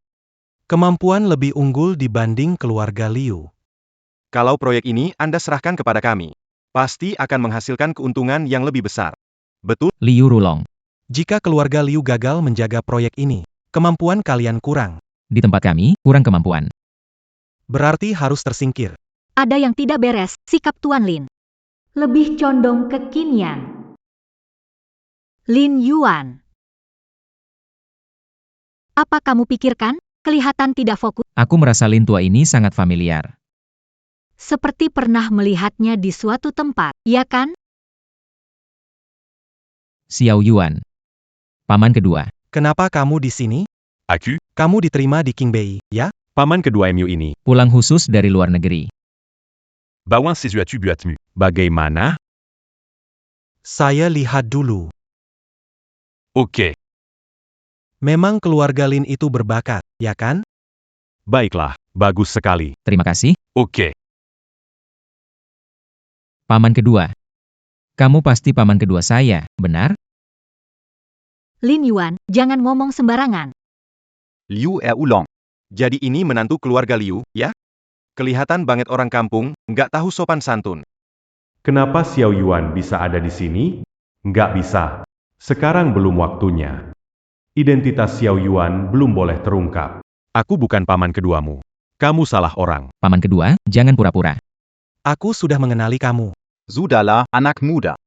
Speaker 4: Kemampuan lebih unggul dibanding keluarga Liu.
Speaker 11: Kalau proyek ini Anda serahkan kepada kami, pasti akan menghasilkan keuntungan yang lebih besar. Betul?
Speaker 1: Liu Rulong.
Speaker 4: Jika keluarga Liu gagal menjaga proyek ini, kemampuan kalian kurang.
Speaker 1: Di tempat kami, kurang kemampuan.
Speaker 4: Berarti harus tersingkir.
Speaker 7: Ada yang tidak beres, sikap Tuan Lin. Lebih condong ke Qin Yan. Lin Yuan. Apa kamu pikirkan? Kelihatan tidak fokus.
Speaker 1: Aku merasa Lin tua ini sangat familiar.
Speaker 7: Seperti pernah melihatnya di suatu tempat, ya kan?
Speaker 1: Xiao Yuan. Paman kedua.
Speaker 4: Kenapa kamu di sini?
Speaker 2: Aku,
Speaker 4: Kamu diterima di Qingbei, ya?
Speaker 2: paman kedua MU ini.
Speaker 1: Pulang khusus dari luar negeri.
Speaker 10: Bawan Sesuatu Buatmu.
Speaker 2: Bagaimana?
Speaker 4: Saya lihat dulu.
Speaker 10: Oke.
Speaker 4: Memang keluarga Lin itu berbakat, ya kan?
Speaker 2: Baiklah, bagus sekali.
Speaker 1: Terima kasih,
Speaker 10: Oke.
Speaker 1: paman kedua. Kamu pasti paman kedua saya, benar?
Speaker 7: Lin Yuan, jangan ngomong sembarangan.
Speaker 3: Liu Erulong.
Speaker 11: Jadi ini menantu keluarga Liu, ya? Kelihatan banget orang kampung, nggak tahu sopan santun.
Speaker 2: Kenapa Xiao Yuan bisa ada di sini? Nggak bisa. Sekarang belum waktunya. Identitas Xiao Yuan belum boleh terungkap. Aku bukan paman keduamu. Kamu salah orang.
Speaker 1: Paman kedua, jangan pura-pura.
Speaker 4: Aku sudah mengenali kamu.
Speaker 3: Sudahlah, anak muda.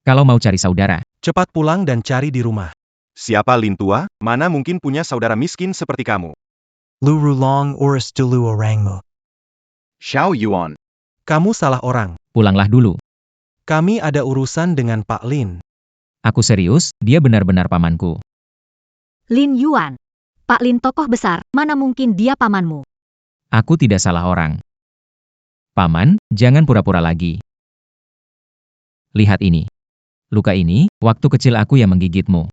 Speaker 1: Kalau mau cari saudara,
Speaker 4: Cepat pulang dan cari di rumah.
Speaker 11: Siapa Lin tua? Mana mungkin punya saudara miskin seperti kamu?
Speaker 12: Lu Rulong urus dulu orangmu.
Speaker 3: Xiao Yuan.
Speaker 4: Kamu salah orang.
Speaker 1: pulanglah dulu.
Speaker 4: Kami ada urusan dengan Pak Lin.
Speaker 1: Aku serius, dia benar-benar pamanku.
Speaker 7: Lin Yuan. Pak Lin tokoh besar, mana mungkin dia pamanmu?
Speaker 1: Aku tidak salah orang. Paman, jangan pura-pura lagi. Lihat ini. Luka ini, waktu kecil aku yang menggigitmu.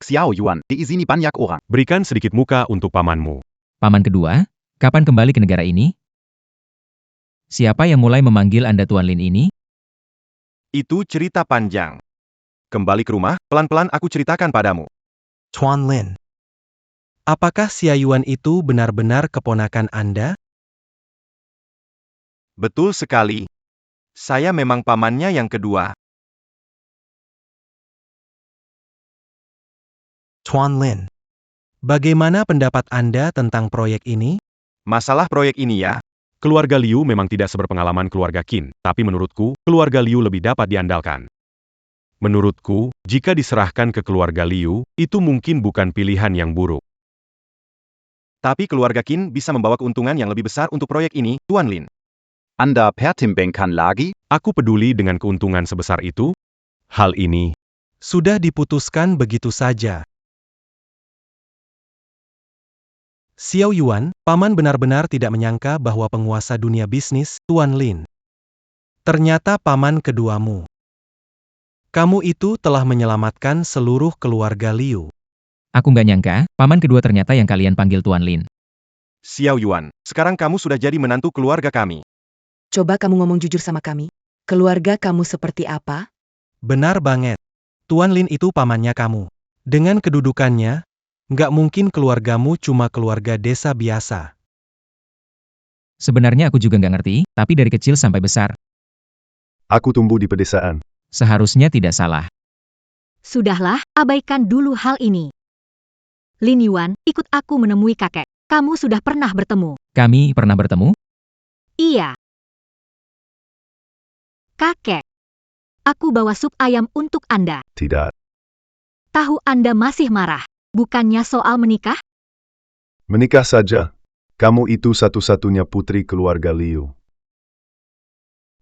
Speaker 3: Xiao Yuan, diizini banyak orang.
Speaker 2: Berikan sedikit muka untuk pamanmu.
Speaker 1: Paman kedua, kapan kembali ke negara ini? Siapa yang mulai memanggil Anda Tuan Lin ini?
Speaker 11: Itu cerita panjang. Kembali ke rumah, pelan-pelan aku ceritakan padamu.
Speaker 12: Tuan Lin.
Speaker 4: Apakah Xia Yuan itu benar-benar keponakan Anda?
Speaker 11: Betul sekali. Saya memang pamannya yang kedua.
Speaker 12: Tuan Lin.
Speaker 4: Bagaimana pendapat Anda tentang proyek ini?
Speaker 11: Masalah proyek ini ya,
Speaker 2: Keluarga Liu memang tidak seberpengalaman keluarga Qin, tapi menurutku, keluarga Liu lebih dapat diandalkan. Menurutku, jika diserahkan ke keluarga Liu, itu mungkin bukan pilihan yang buruk.
Speaker 11: tapi keluarga Qin bisa membawa keuntungan yang lebih besar untuk proyek ini, Tuan Lin.
Speaker 3: Anda pertimbangkan lagi?
Speaker 2: Aku peduli dengan keuntungan sebesar itu. Hal ini,
Speaker 4: Sudah diputuskan begitu saja. Xiao Yuan, Paman benar-benar tidak menyangka bahwa penguasa dunia bisnis, Tuan Lin. Ternyata paman keduamu. Kamu itu telah menyelamatkan seluruh keluarga Liu.
Speaker 1: Aku nggak nyangka, paman kedua ternyata yang kalian panggil Tuan Lin.
Speaker 11: Xiao Yuan, sekarang kamu sudah jadi menantu keluarga kami.
Speaker 6: Coba kamu ngomong jujur sama kami. Keluarga kamu seperti apa?
Speaker 4: Benar banget. Tuan Lin itu pamannya kamu. Dengan kedudukannya, nggak mungkin keluargamu cuma keluarga desa biasa.
Speaker 1: Sebenarnya aku juga nggak ngerti, tapi dari kecil sampai besar,
Speaker 8: Aku tumbuh di pedesaan.
Speaker 1: seharusnya tidak salah.
Speaker 7: Sudahlah, abaikan dulu hal ini. Lin Yuan, ikut aku menemui kakek. Kamu sudah pernah bertemu.
Speaker 1: Kami pernah bertemu?
Speaker 7: Iya. Kakek. Aku bawa sup ayam untuk Anda.
Speaker 8: Tidak.
Speaker 7: Tahu Anda masih marah. Bukannya soal menikah?
Speaker 8: Menikah saja. Kamu itu satu-satunya putri keluarga Liu.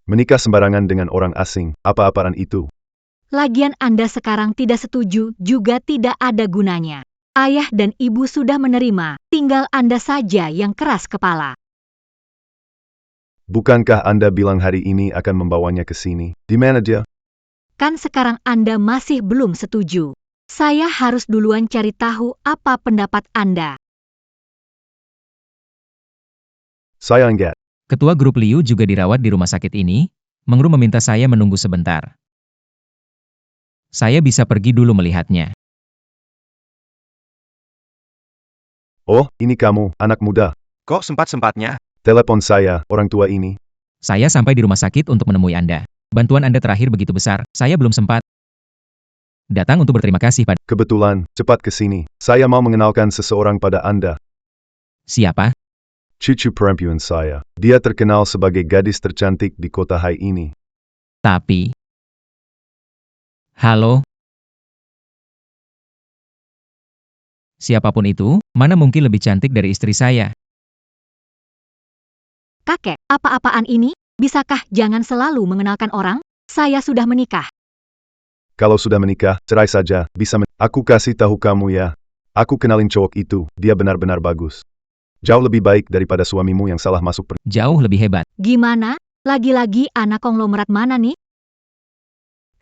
Speaker 8: Menikah sembarangan dengan orang asing, apa-apaan itu?
Speaker 7: Lagian Anda sekarang tidak setuju juga tidak ada gunanya. Ayah dan ibu sudah menerima, tinggal Anda saja yang keras kepala.
Speaker 8: Bukankah Anda bilang hari ini akan membawanya ke sini? Di mana dia?
Speaker 7: Kan sekarang Anda masih belum setuju. Saya harus duluan cari tahu apa pendapat Anda.
Speaker 8: Saya enggak.
Speaker 1: Ketua grup Liu juga dirawat di rumah sakit ini. Mengru meminta saya menunggu sebentar. Saya bisa pergi dulu melihatnya.
Speaker 8: Oh, ini kamu, anak muda.
Speaker 11: Kok sempat-sempatnya?
Speaker 8: Telepon saya, orang tua ini.
Speaker 1: Saya sampai di rumah sakit untuk menemui Anda. Bantuan Anda terakhir begitu besar, saya belum sempat datang untuk berterima kasih pada...
Speaker 8: Kebetulan, cepat ke sini. Saya mau mengenalkan seseorang pada Anda.
Speaker 1: Siapa?
Speaker 8: Cucu perempuan saya. Dia terkenal sebagai gadis tercantik di kota Hai ini.
Speaker 1: Tapi... Halo? Siapapun itu, mana mungkin lebih cantik dari istri saya?
Speaker 7: Kakek, apa-apaan ini? Bisakah jangan selalu mengenalkan orang? Saya sudah menikah.
Speaker 8: Kalau sudah menikah, cerai saja, bisa Aku kasih tahu kamu ya. Aku kenalin cowok itu, dia benar-benar bagus. Jauh lebih baik daripada suamimu yang salah masuk
Speaker 1: Jauh lebih hebat.
Speaker 7: Gimana? Lagi-lagi anak konglomerat mana nih?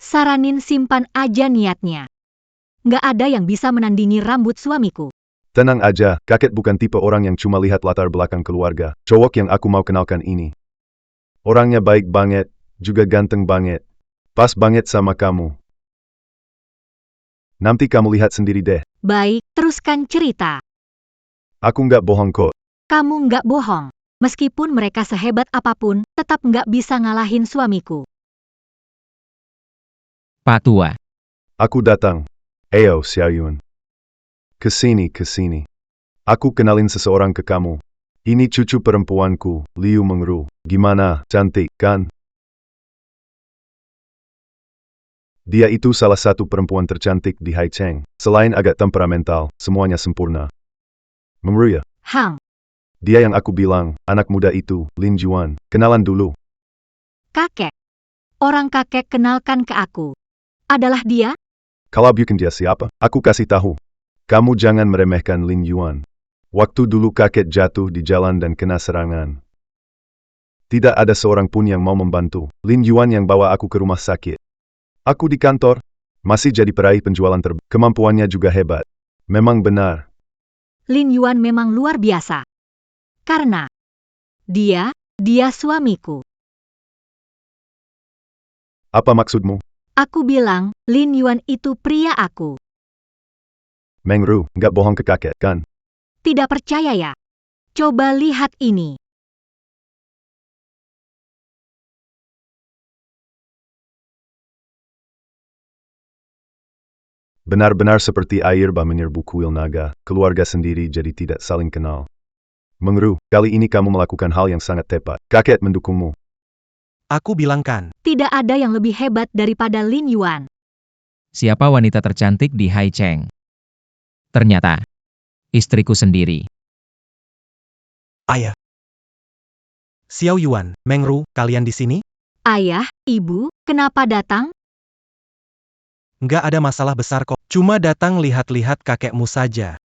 Speaker 7: Saranin simpan aja niatnya. Nggak ada yang bisa menandingi rambut suamiku.
Speaker 8: Tenang aja, kakek bukan tipe orang yang cuma lihat latar belakang keluarga. Cowok yang aku mau kenalkan ini. Orangnya baik banget, juga ganteng banget. Pas banget sama kamu. Nanti kamu lihat sendiri deh.
Speaker 7: Baik, teruskan cerita.
Speaker 8: Aku nggak bohong kok.
Speaker 7: Kamu nggak bohong. Meskipun mereka sehebat apapun, tetap nggak bisa ngalahin suamiku.
Speaker 1: Pak Tua.
Speaker 8: Aku datang. Ayo, Xiao Yuan. Kesini. Aku kenalin seseorang ke kamu. Ini cucu perempuanku, Liu Mengru. Gimana, cantik, kan? Dia itu salah satu perempuan tercantik di Haicheng. Selain agak temperamental, semuanya sempurna. Mengru ya?
Speaker 7: Hang,
Speaker 8: Dia yang aku bilang, anak muda itu, Lin Juan. Kenalan dulu.
Speaker 7: kakek. Orang kakek kenalkan ke aku. Adalah dia?
Speaker 8: Kalau bukan dia siapa, aku kasih tahu. Kamu jangan meremehkan Lin Yuan. Waktu dulu kakek jatuh di jalan dan kena serangan. Tidak ada seorang pun yang mau membantu. Lin Yuan yang bawa aku ke rumah sakit. Aku di kantor, masih jadi peraih penjualan terbaik. Kemampuannya juga hebat. Memang benar.
Speaker 7: Lin Yuan memang luar biasa. Karena dia suamiku.
Speaker 8: Apa maksudmu?
Speaker 7: Aku bilang, Lin Yuan itu pria aku.
Speaker 8: Mengru, nggak bohong ke kakek, kan?
Speaker 7: Tidak percaya ya? Coba lihat ini.
Speaker 8: Benar-benar seperti air bah menyerbu kuil naga, keluarga sendiri jadi tidak saling kenal. Mengru, kali ini kamu melakukan hal yang sangat tepat. Kakek mendukungmu.
Speaker 4: Aku bilang kan.
Speaker 7: Tidak ada yang lebih hebat daripada Lin Yuan.
Speaker 1: Siapa wanita tercantik di Haicheng? Ternyata, istriku sendiri.
Speaker 4: Ayah. Xiao Yuan, Mengru, kalian di sini?
Speaker 7: Ayah, ibu, kenapa datang?
Speaker 4: Nggak ada masalah besar kok. Cuma datang lihat-lihat kakekmu saja.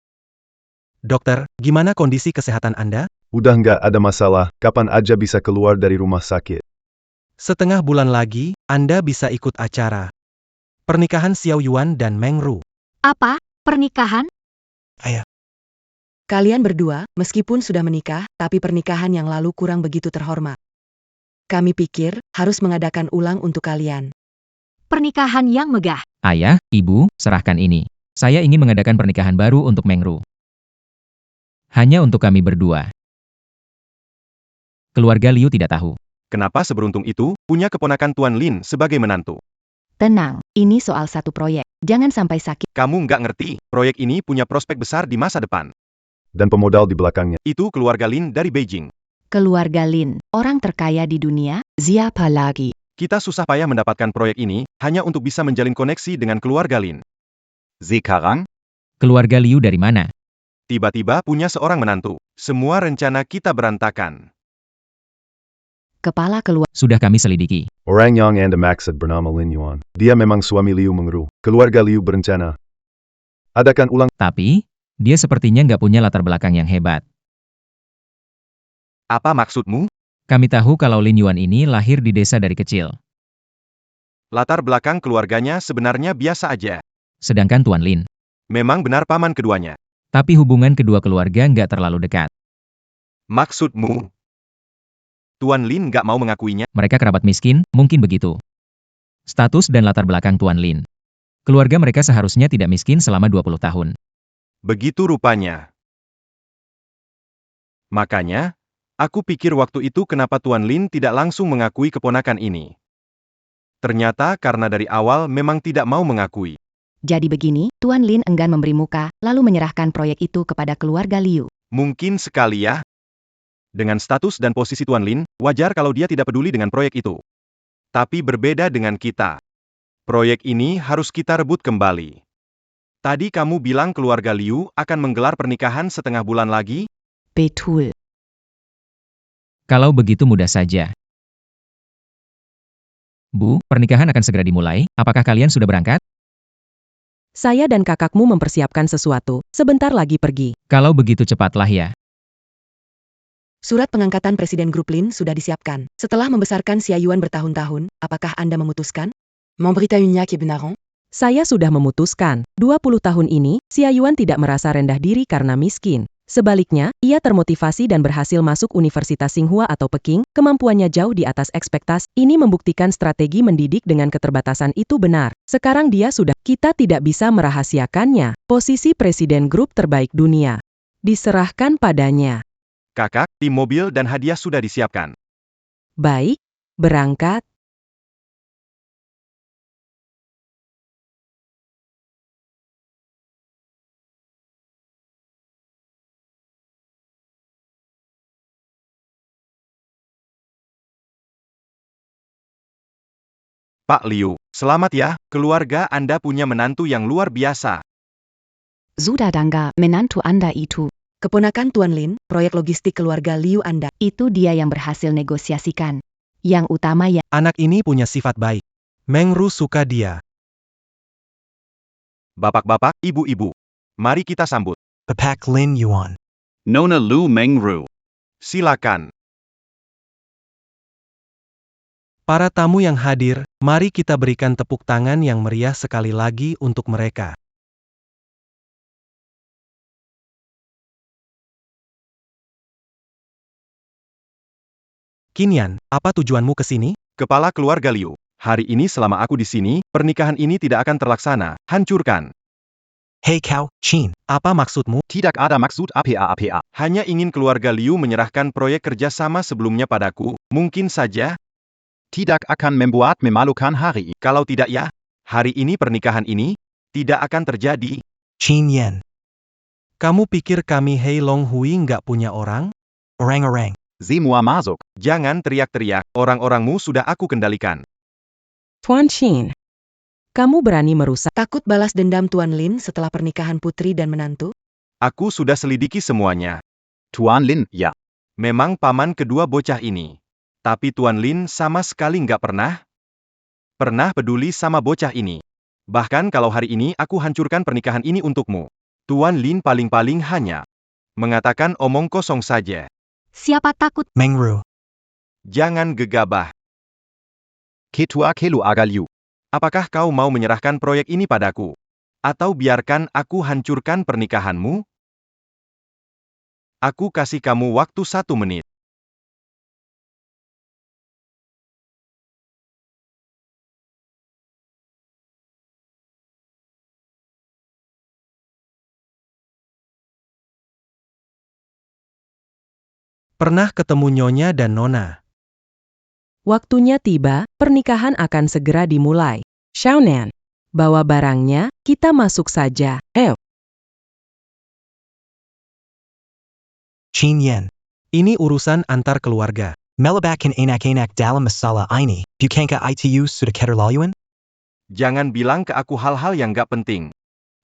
Speaker 4: Dokter, gimana kondisi kesehatan Anda?
Speaker 8: Udah nggak ada masalah, kapan aja bisa keluar dari rumah sakit.
Speaker 4: Setengah bulan lagi, Anda bisa ikut acara pernikahan Xiao Yuan dan Meng Ru.
Speaker 7: Apa? Pernikahan?
Speaker 6: Kalian berdua, meskipun sudah menikah, tapi pernikahan yang lalu kurang begitu terhormat. Kami pikir, harus mengadakan ulang untuk kalian.
Speaker 7: Pernikahan yang megah.
Speaker 1: Ayah, Ibu, serahkan ini. Saya ingin mengadakan pernikahan baru untuk Meng Ru. Hanya untuk kami berdua. Keluarga Liu tidak tahu.
Speaker 11: Kenapa seberuntung itu, punya keponakan Tuan Lin sebagai menantu?
Speaker 6: Tenang, ini soal satu proyek. Jangan sampai sakit.
Speaker 11: Kamu nggak ngerti, proyek ini punya prospek besar di masa depan.
Speaker 8: Dan pemodal di belakangnya.
Speaker 11: Itu keluarga Lin dari Beijing.
Speaker 6: Keluarga Lin, orang terkaya di dunia, siapa lagi?
Speaker 11: Kita susah payah mendapatkan proyek ini, hanya untuk bisa menjalin koneksi dengan keluarga Lin.
Speaker 3: Sekarang,
Speaker 1: Keluarga Liu dari mana?
Speaker 11: Tiba-tiba punya seorang menantu. Semua rencana kita berantakan.
Speaker 6: Kepala keluarga.
Speaker 1: Sudah kami selidiki.
Speaker 8: Orang yang Anda maksud bernama Lin Yuan. Dia memang suami Liu Mengru. Keluarga Liu berencana adakan ulang.
Speaker 1: Tapi, dia sepertinya nggak punya latar belakang yang hebat.
Speaker 11: Apa maksudmu?
Speaker 1: Kami tahu kalau Lin Yuan ini lahir di desa dari kecil.
Speaker 11: Latar belakang keluarganya sebenarnya biasa aja.
Speaker 1: Sedangkan Tuan Lin.
Speaker 11: Memang benar paman keduanya.
Speaker 1: Tapi hubungan kedua keluarga nggak terlalu dekat.
Speaker 11: Maksudmu? Tuan Lin nggak mau mengakuinya?
Speaker 1: Mereka kerabat miskin, mungkin begitu. Status dan latar belakang Tuan Lin. Keluarga mereka seharusnya tidak miskin selama 20 tahun.
Speaker 11: Begitu rupanya. Makanya, aku pikir waktu itu kenapa Tuan Lin tidak langsung mengakui keponakan ini. Ternyata karena dari awal memang tidak mau mengakui.
Speaker 6: Jadi begini, Tuan Lin enggan memberi muka, lalu menyerahkan proyek itu kepada keluarga Liu.
Speaker 11: Mungkin sekali ya. Dengan status dan posisi Tuan Lin, wajar kalau dia tidak peduli dengan proyek itu. Tapi berbeda dengan kita. Proyek ini harus kita rebut kembali. Tadi kamu bilang keluarga Liu akan menggelar pernikahan setengah bulan lagi?
Speaker 6: Betul.
Speaker 1: Kalau begitu mudah saja. Bu, pernikahan akan segera dimulai, apakah kalian sudah berangkat?
Speaker 9: Saya dan kakakmu mempersiapkan sesuatu, sebentar lagi pergi.
Speaker 1: Kalau begitu cepatlah ya.
Speaker 6: Surat pengangkatan Presiden Grup Lin sudah disiapkan. Setelah membesarkan Xia Yuan bertahun-tahun, apakah Anda memutuskan? Memberitahunya ke benaron?
Speaker 9: Saya sudah memutuskan, 20 tahun ini, Xia Yuan tidak merasa rendah diri karena miskin. Sebaliknya, ia termotivasi dan berhasil masuk Universitas Tsinghua atau Peking, kemampuannya jauh di atas ekspektasi. Ini membuktikan strategi mendidik dengan keterbatasan itu benar. Sekarang dia sudah, kita tidak bisa merahasiakannya. Posisi Presiden Grup terbaik dunia. Diserahkan padanya.
Speaker 11: Kakak, tim mobil dan hadiah sudah disiapkan.
Speaker 9: Baik, berangkat.
Speaker 11: Pak Liu, selamat ya, keluarga Anda punya menantu yang luar biasa.
Speaker 6: Sudah dangga, menantu Anda itu. Keponakan Tuan Lin, proyek logistik keluarga Liu Anda. Itu dia yang berhasil negosiasikan. Yang utama ya.
Speaker 4: Anak ini punya sifat baik. Meng Ru suka dia.
Speaker 11: Bapak-bapak, ibu-ibu. Mari kita sambut.
Speaker 12: Papak Lin Yuan.
Speaker 3: Nona Lu Meng Ru.
Speaker 11: Silakan.
Speaker 4: Para tamu yang hadir, mari kita berikan tepuk tangan yang meriah sekali lagi untuk mereka. Qinian, apa tujuanmu ke sini?
Speaker 11: Kepala keluarga Liu. Hari ini selama aku di sini, pernikahan ini tidak akan terlaksana. Hancurkan.
Speaker 12: Hey Cao, Chin.
Speaker 4: Apa maksudmu?
Speaker 3: Tidak ada maksud apa-apa.
Speaker 11: Hanya ingin keluarga Liu menyerahkan proyek kerjasama sebelumnya padaku. Mungkin saja.
Speaker 3: Tidak akan membuat memalukan hari ini.
Speaker 11: Kalau tidak ya, hari ini pernikahan ini tidak akan terjadi.
Speaker 12: Chin Yen.
Speaker 4: Kamu pikir kami Hei Long Hui nggak punya orang?
Speaker 12: Orang-orang.
Speaker 3: Semua masuk.
Speaker 11: Jangan teriak-teriak, orang-orangmu sudah aku kendalikan.
Speaker 9: Tuan Chin, kamu berani merusak.
Speaker 6: Takut balas dendam Tuan Lin setelah pernikahan putri dan menantu?
Speaker 11: Aku sudah selidiki semuanya.
Speaker 3: Tuan Lin, ya.
Speaker 11: Memang paman kedua bocah ini. Tapi Tuan Lin sama sekali nggak pernah peduli sama bocah ini. Bahkan kalau hari ini aku hancurkan pernikahan ini untukmu. Tuan Lin paling-paling hanya Mengatakan omong kosong saja.
Speaker 7: Siapa takut?
Speaker 12: Mengru.
Speaker 11: Jangan gegabah.
Speaker 3: Ketua Kelu Aga Liu.
Speaker 11: Apakah kau mau menyerahkan proyek ini padaku? Atau biarkan aku hancurkan pernikahanmu? Aku kasih kamu waktu 1 menit.
Speaker 4: Pernah ketemu Nyonya dan Nona.
Speaker 9: Waktunya tiba, pernikahan akan segera dimulai. Xiaonan, bawa barangnya, kita masuk saja.
Speaker 12: Qin Yen.
Speaker 4: Ini urusan antar keluarga.
Speaker 12: Melabakan anak-anak dalam masalah ini. Bukankah itu sudah keterlaluan?
Speaker 11: Jangan bilang ke aku hal-hal yang gak penting.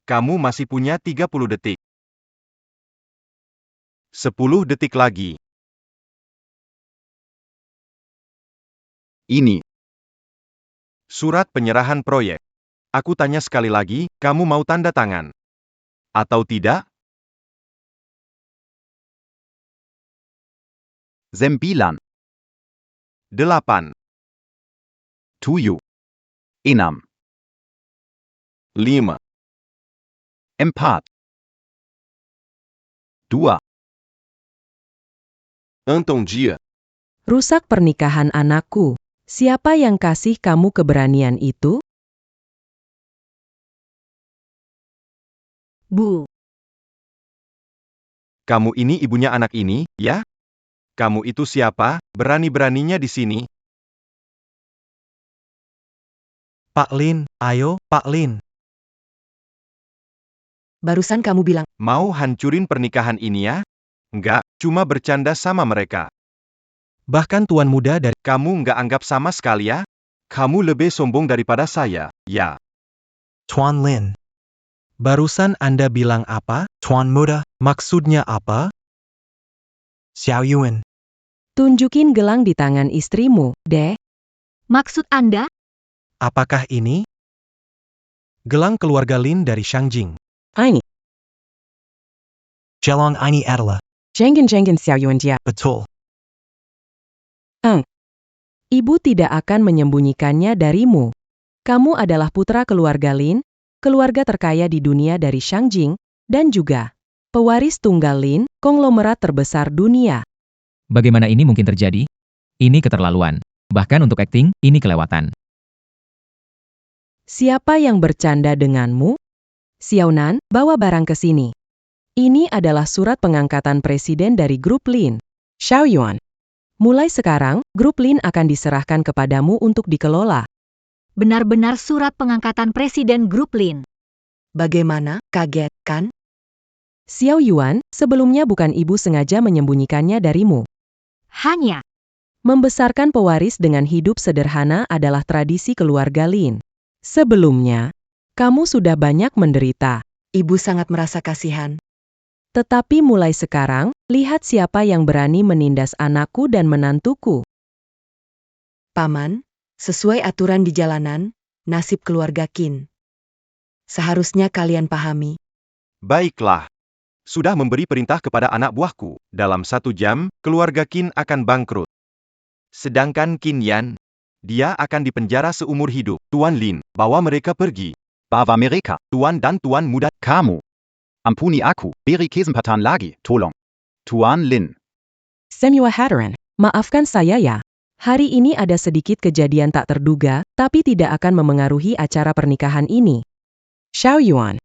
Speaker 11: Kamu masih punya 30 detik. 10 detik lagi.
Speaker 3: Ini.
Speaker 11: Surat penyerahan proyek. Aku tanya sekali lagi, kamu mau tanda tangan? Atau tidak?
Speaker 3: 9.
Speaker 11: 8,
Speaker 3: 7. 6.
Speaker 11: 5,
Speaker 3: 4. 2.
Speaker 11: Entendi.
Speaker 9: Rusak pernikahan anakku. Siapa yang kasih kamu keberanian itu?
Speaker 7: Bu.
Speaker 11: Kamu ini ibunya anak ini, ya? Kamu itu siapa? Berani-beraninya di sini?
Speaker 4: Pak Lin, ayo, Pak Lin.
Speaker 6: Barusan kamu bilang,
Speaker 11: Mau hancurin pernikahan ini ya? Enggak, cuma bercanda sama mereka.
Speaker 4: Bahkan tuan muda dari
Speaker 11: Kamu nggak anggap sama sekali ya? Kamu lebih sombong daripada saya, ya.
Speaker 12: Tuan Lin.
Speaker 4: barusan Anda bilang apa?
Speaker 12: Tuan Muda.
Speaker 4: Maksudnya apa?
Speaker 12: Xiao Yuan.
Speaker 9: Tunjukin gelang di tangan istrimu, deh.
Speaker 7: Maksud Anda?
Speaker 4: Apakah ini? Gelang keluarga Lin dari Shangjing.
Speaker 9: Ini,
Speaker 12: Jelong ini adalah.
Speaker 9: jenggen Xiao Yuan dia.
Speaker 12: Betul.
Speaker 9: Ibu tidak akan menyembunyikannya darimu. Kamu adalah putra keluarga Lin, keluarga terkaya di dunia dari Shangjing, dan juga pewaris tunggal Lin, konglomerat terbesar dunia.
Speaker 1: Bagaimana ini mungkin terjadi? Ini keterlaluan. Bahkan untuk akting, ini kelewatan.
Speaker 9: Siapa yang bercanda denganmu? Xiaonan, bawa barang ke sini. Ini adalah surat pengangkatan presiden dari grup Lin. Xiao Yuan. Mulai sekarang, grup Lin akan diserahkan kepadamu untuk dikelola.
Speaker 7: Benar-benar surat pengangkatan Presiden Grup Lin.
Speaker 6: bagaimana, kaget, kan?
Speaker 9: Xiao Yuan, sebelumnya bukan ibu sengaja menyembunyikannya darimu.
Speaker 7: Hanya.
Speaker 9: Membesarkan pewaris dengan hidup sederhana adalah tradisi keluarga Lin. Sebelumnya, kamu sudah banyak menderita.
Speaker 6: Ibu sangat merasa kasihan.
Speaker 9: Tetapi mulai sekarang, lihat siapa yang berani menindas anakku dan menantuku.
Speaker 6: Paman, sesuai aturan di jalanan, nasib keluarga Qin. Seharusnya kalian pahami.
Speaker 11: Baiklah. Sudah memberi perintah kepada anak buahku. Dalam 1 jam, keluarga Qin akan bangkrut. Sedangkan Qin Yan, dia akan dipenjara seumur hidup. Tuan Lin, bawa mereka pergi.
Speaker 3: Bawa mereka.
Speaker 11: Tuan dan Tuan Muda.
Speaker 3: Kamu. Ampuni aku. Beri kesempatan lagi. Tolong. Tuan Lin.
Speaker 9: Semua hadirin, maafkan saya ya. Hari ini ada sedikit kejadian tak terduga, tapi tidak akan memengaruhi acara pernikahan ini. Xiao Yuan.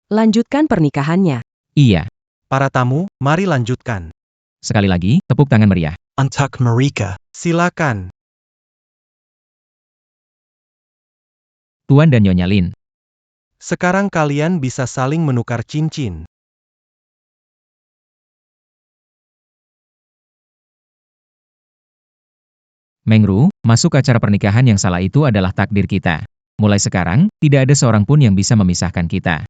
Speaker 9: Lanjutkan pernikahannya.
Speaker 1: Iya.
Speaker 4: Para tamu, mari lanjutkan.
Speaker 1: Sekali lagi, tepuk tangan meriah.
Speaker 12: Untuk mereka.
Speaker 4: Silakan.
Speaker 1: Tuan dan Nyonya Lin.
Speaker 4: Sekarang kalian bisa saling menukar cincin.
Speaker 1: Mengru, masuk acara pernikahan yang salah itu adalah takdir kita. Mulai sekarang, tidak ada seorang pun yang bisa memisahkan kita.